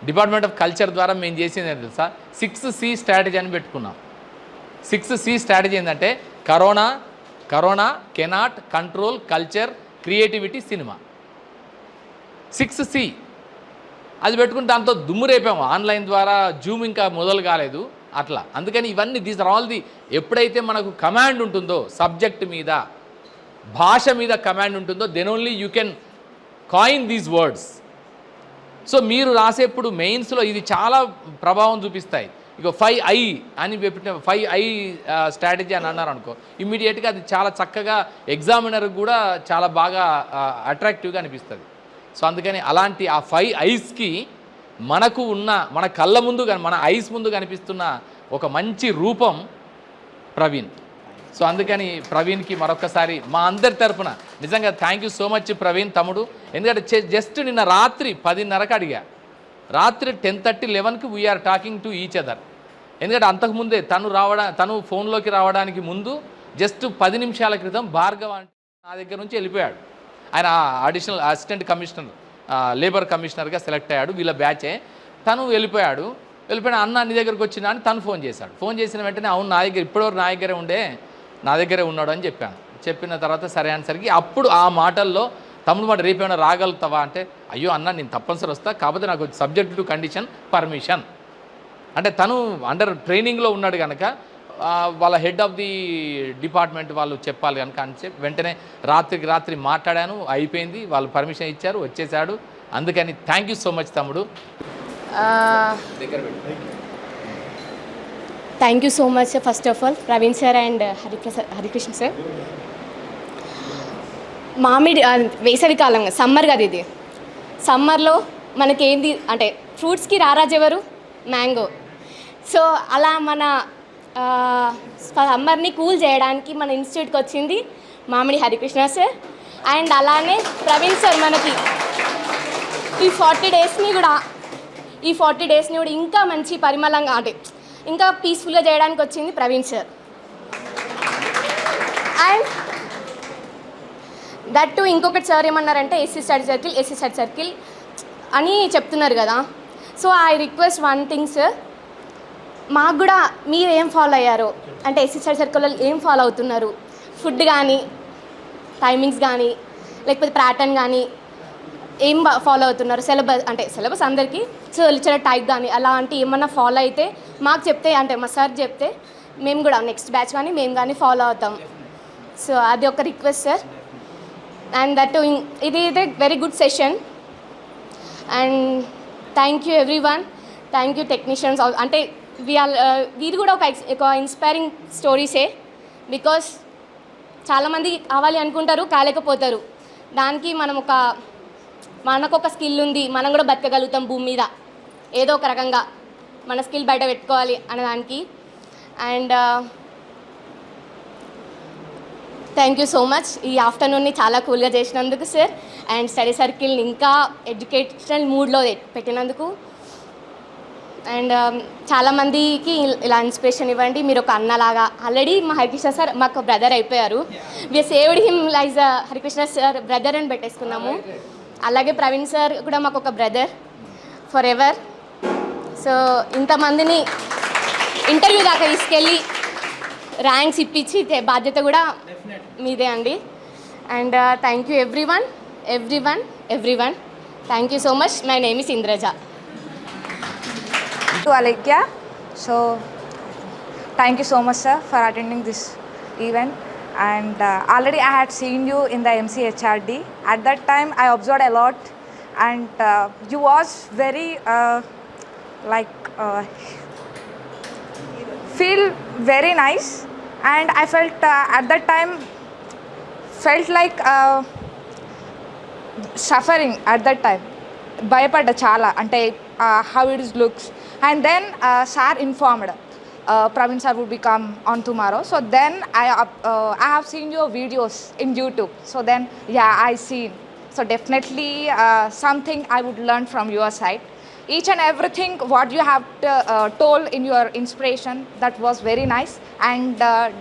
డిపార్ట్మెంట్ ఆఫ్ కల్చర్ ద్వారా మేము చేసింది ఏంటి తెలుసా, 6C స్ట్రాటజీ అని పెట్టుకున్నాం. 6C స్ట్రాటజీ ఏంటంటే corona cannot control culture creativity cinema. 6C అది పెట్టుకుని దాంతో దుమ్ము రేపాము. ఆన్లైన్ ద్వారా జూమ్ ఇంకా మొదలు కాలేదు అట్లా. అందుకని ఇవన్నీ దీస్ ఆర్ ఆల్ ది, ఎప్పుడైతే మనకు కమాండ్ ఉంటుందో సబ్జెక్ట్ మీద, భాష మీద కమాండ్ ఉంటుందో, then only you can coin these words. So మీరు రాసేప్పుడు మెయిన్స్లో ఇది చాలా ప్రభావం చూపిస్తాయి. ఇక 5I అని పెట్టిన 5I స్ట్రాటజీ అని అన్నారు అనుకో, ఇమ్మీడియట్గా అది చాలా చక్కగా ఎగ్జామినర్కి కూడా చాలా బాగా అట్రాక్టివ్గా అనిపిస్తుంది. సో అందుకని అలాంటి ఆ 5Isకి మనకు ఉన్న, మన కళ్ళ ముందు మన ఐస్ ముందు కనిపిస్తున్న ఒక మంచి రూపం ప్రవీణ్. సో అందుకని ప్రవీణ్కి మరొకసారి మా అందరి తరపున నిజంగా thank you so much Praveen తమ్ముడు. ఎందుకంటే జస్ట్ నిన్న రాత్రి 10:30కి అడిగా, రాత్రి 10:30, 11కి we are talking to each other. ఎందుకంటే అంతకుముందే తను ఫోన్లోకి రావడానికి ముందు జస్ట్ 10 నిమిషాల క్రితం భార్గవ అంటే నా దగ్గర నుంచి వెళ్ళిపోయాడు. ఆయన అడిషనల్ అసిస్టెంట్ కమిషనర్, లేబర్ కమిషనర్గా సెలెక్ట్ అయ్యాడు, వీళ్ళ బ్యాచే. తను వెళ్ళిపోయిన అన్న నీ దగ్గరకు వచ్చినా అని తను ఫోన్ చేశాడు. ఫోన్ చేసిన వెంటనే అవును నా దగ్గర ఇప్పటివరకు నా దగ్గరే ఉన్నాడు అని చెప్పాను. చెప్పిన తర్వాత సరే అనేసరికి అప్పుడు ఆ మాటల్లో తమ్ముడు మాట రేపేమైనా రాగలుగుతావా అంటే, అయ్యో అన్న నేను తప్పనిసరి వస్తా, కాకపోతే నాకు సబ్జెక్ట్ టు కండిషన్ పర్మిషన్ అంటే తను అండర్ ట్రైనింగ్లో ఉన్నాడు కనుక వాళ్ళ హెడ్ ఆఫ్ ది డిపార్ట్మెంట్ వాళ్ళు చెప్పాలి కనుక అని చెప్పి వెంటనే రాత్రికి రాత్రి మాట్లాడాను, అయిపోయింది, వాళ్ళు పర్మిషన్ ఇచ్చారు, వచ్చేసాడు. అందుకని థ్యాంక్ యూ సో మచ్ తమ్ముడు. Thank you so much first of all Praveen sir and Harikrishna sir. మామిడి వేసవి కాలం, సమ్మర్ కదా ఇది. సమ్మర్లో మనకేంది అంటే ఫ్రూట్స్కి రారాజు ఎవరు? మ్యాంగో. సో అలా మన సమ్మర్ని కూల్ చేయడానికి మన ఇన్స్టిట్యూట్కి వచ్చింది మామిడి హరికృష్ణ సార్. అండ్ అలానే ప్రవీణ్ సార్ మనకి ఈ 40 డేస్ని కూడా ఇంకా మంచి పరిమళంగా అంటే ఇంకా పీస్ఫుల్గా చేయడానికి వచ్చింది ప్రవీణ్ సార్. అండ్ దట్ ఇంకొకటి సార్ ఏమన్నారంటే ఎస్సీ స్టడీ సర్కిల్ అని చెప్తున్నారు కదా. So I request one thing sir, మాకు కూడా మీరు ఏం ఫాలో అయ్యారో అంటే ఎస్సీ స్టడీ సర్కిల్లో ఏం ఫాలో అవుతున్నారు, ఫుడ్ కానీ టైమింగ్స్ కానీ లేకపోతే ప్యాటర్న్ కానీ ఏం ఫాలో అవుతున్నారు, సిలబస్ అందరికీ, సో లెక్చరర్ టైప్ కానీ అలాంటి ఏమన్నా ఫాలో అయితే మాకు చెప్తే, అంటే మా సార్ చెప్తే మేము కూడా నెక్స్ట్ బ్యాచ్ కానీ మేము కానీ ఫాలో అవుతాం. సో అది ఒక రిక్వెస్ట్ సార్. అండ్ దట్ ఇది very good session. And thank you everyone, thank you technicians. అంటే వీరు కూడా ఒక ఇన్స్పైరింగ్ స్టోరీసే. బికాస్ చాలామంది కావాలి అనుకుంటారు, కాలేకపోతారు. దానికి మనకు ఒక స్కిల్ ఉంది, మనం కూడా బతకగలుగుతాం భూమి మీద ఏదో ఒక రకంగా, మన స్కిల్ బయట పెట్టుకోవాలి అనేదానికి. And thank you so much ఈ ఆఫ్టర్నూన్ని చాలా కూల్గా చేసినందుకు సార్. అండ్ స్టడీ సర్కిల్ని ఇంకా ఎడ్యుకేషనల్ మూడ్లో పెట్టినందుకు. అండ్ చాలామందికి ఇలా ఇన్స్పిరేషన్ ఇవ్వండి. మీరు ఒక అన్నలాగా, ఆల్రెడీ మా హరికృష్ణ సార్ మాకు బ్రదర్ అయిపోయారు. We saved him like Harikrishna sir brother అని పెట్టేసుకున్నాము. అలాగే ప్రవీణ్ సార్ కూడా మాకు ఒక బ్రదర్ ఫర్ ఎవర్. సో ఇంతమందిని ఇంటర్వ్యూ దాకా తీసుకెళ్ళి ర్యాంక్స్ ఇప్పించి బాధ్యత కూడా మీదే అండి. And thank you everyone. Thank you so much. My name is Indraja. To Alekhya. So, thank you so much, sir, for attending this event. And already I had seen you in the MCHRD. At that time, I observed a lot, and you was very feel very nice. And I felt at that time like suffering at that time. భయపడ్డా చాలా, అంటే how it looks. And then sir informed Praveen sir would become on tomorrow. So then I have seen your videos in YouTube. So then I seen. So definitely something I would learn from your side. Each and everything what you have told in your inspiration, that was very nice. And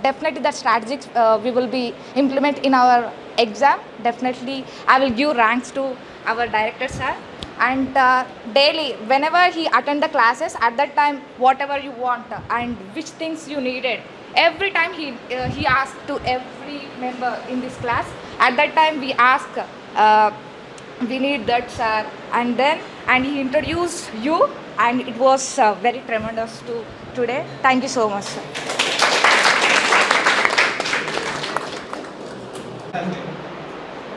definitely that strategies we will be implement in our exam. Definitely I will give ranks to our director sir. And daily whenever he attend the classes, at that time whatever you want and which things you needed, every time he asked to every member in this class. At that time we ask we need that sir, and he introduced you, and it was very tremendous to today. Thank you so much, sir.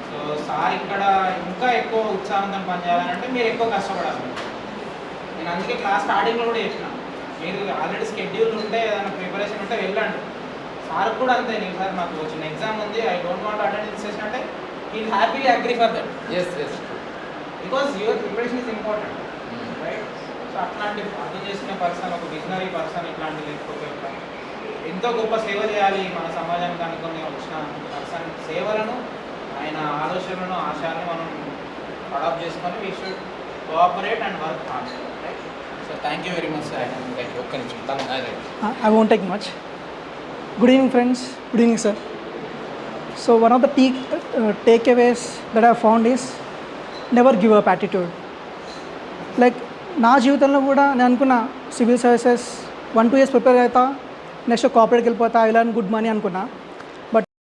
So sir ఇక్కడ ఇంకా ఎక్కువ ఉత్సాహంతో పనిచేయాలంటే మీరు ఎక్కువ కష్టపడాలి. నేను అందుకే క్లాస్ స్టార్టింగ్లో కూడా చెప్పిన, మీరు ఆల్రెడీ షెడ్యూల్ ఉంటే ఏదైనా ప్రిపరేషన్ ఉంటే వెళ్ళండి. సార్ కూడా అంతే, నేను సార్ నాకు వచ్చిన ఎగ్జామ్ ఉంది, I don't want attend session అంటే he happily agree for that. Yes because your preparation is important, right? So అట్లాంటి అర్థం చేసుకునే పర్సన్, ఒక విజనరీ పర్సన్, ఇట్లాంటి లేకపోతే ఎంతో గొప్ప సేవ చేయాలి మన సమాజానికి అనుకుని వచ్చిన పర్సన్ సేవలను, ఆయన ఆలోచనలను, ఆశయాలను మనం అడాప్ట్ చేసుకొని we should cooperate and work hard, right? So thank you very much sir. Thank you. ఒక్క నిమిషం. I won't take much. Good evening, friends. Good evening, sir. So one of the takeaways that I found is never give up attitude. Like నా జీవితంలో కూడా నేను అనుకున్న civil services 1-2 years prepare అవుతా, next కార్పొరేట్కి వెళ్ళిపోతా, ఇలా గుడ్ మనీ అనుకున్నా.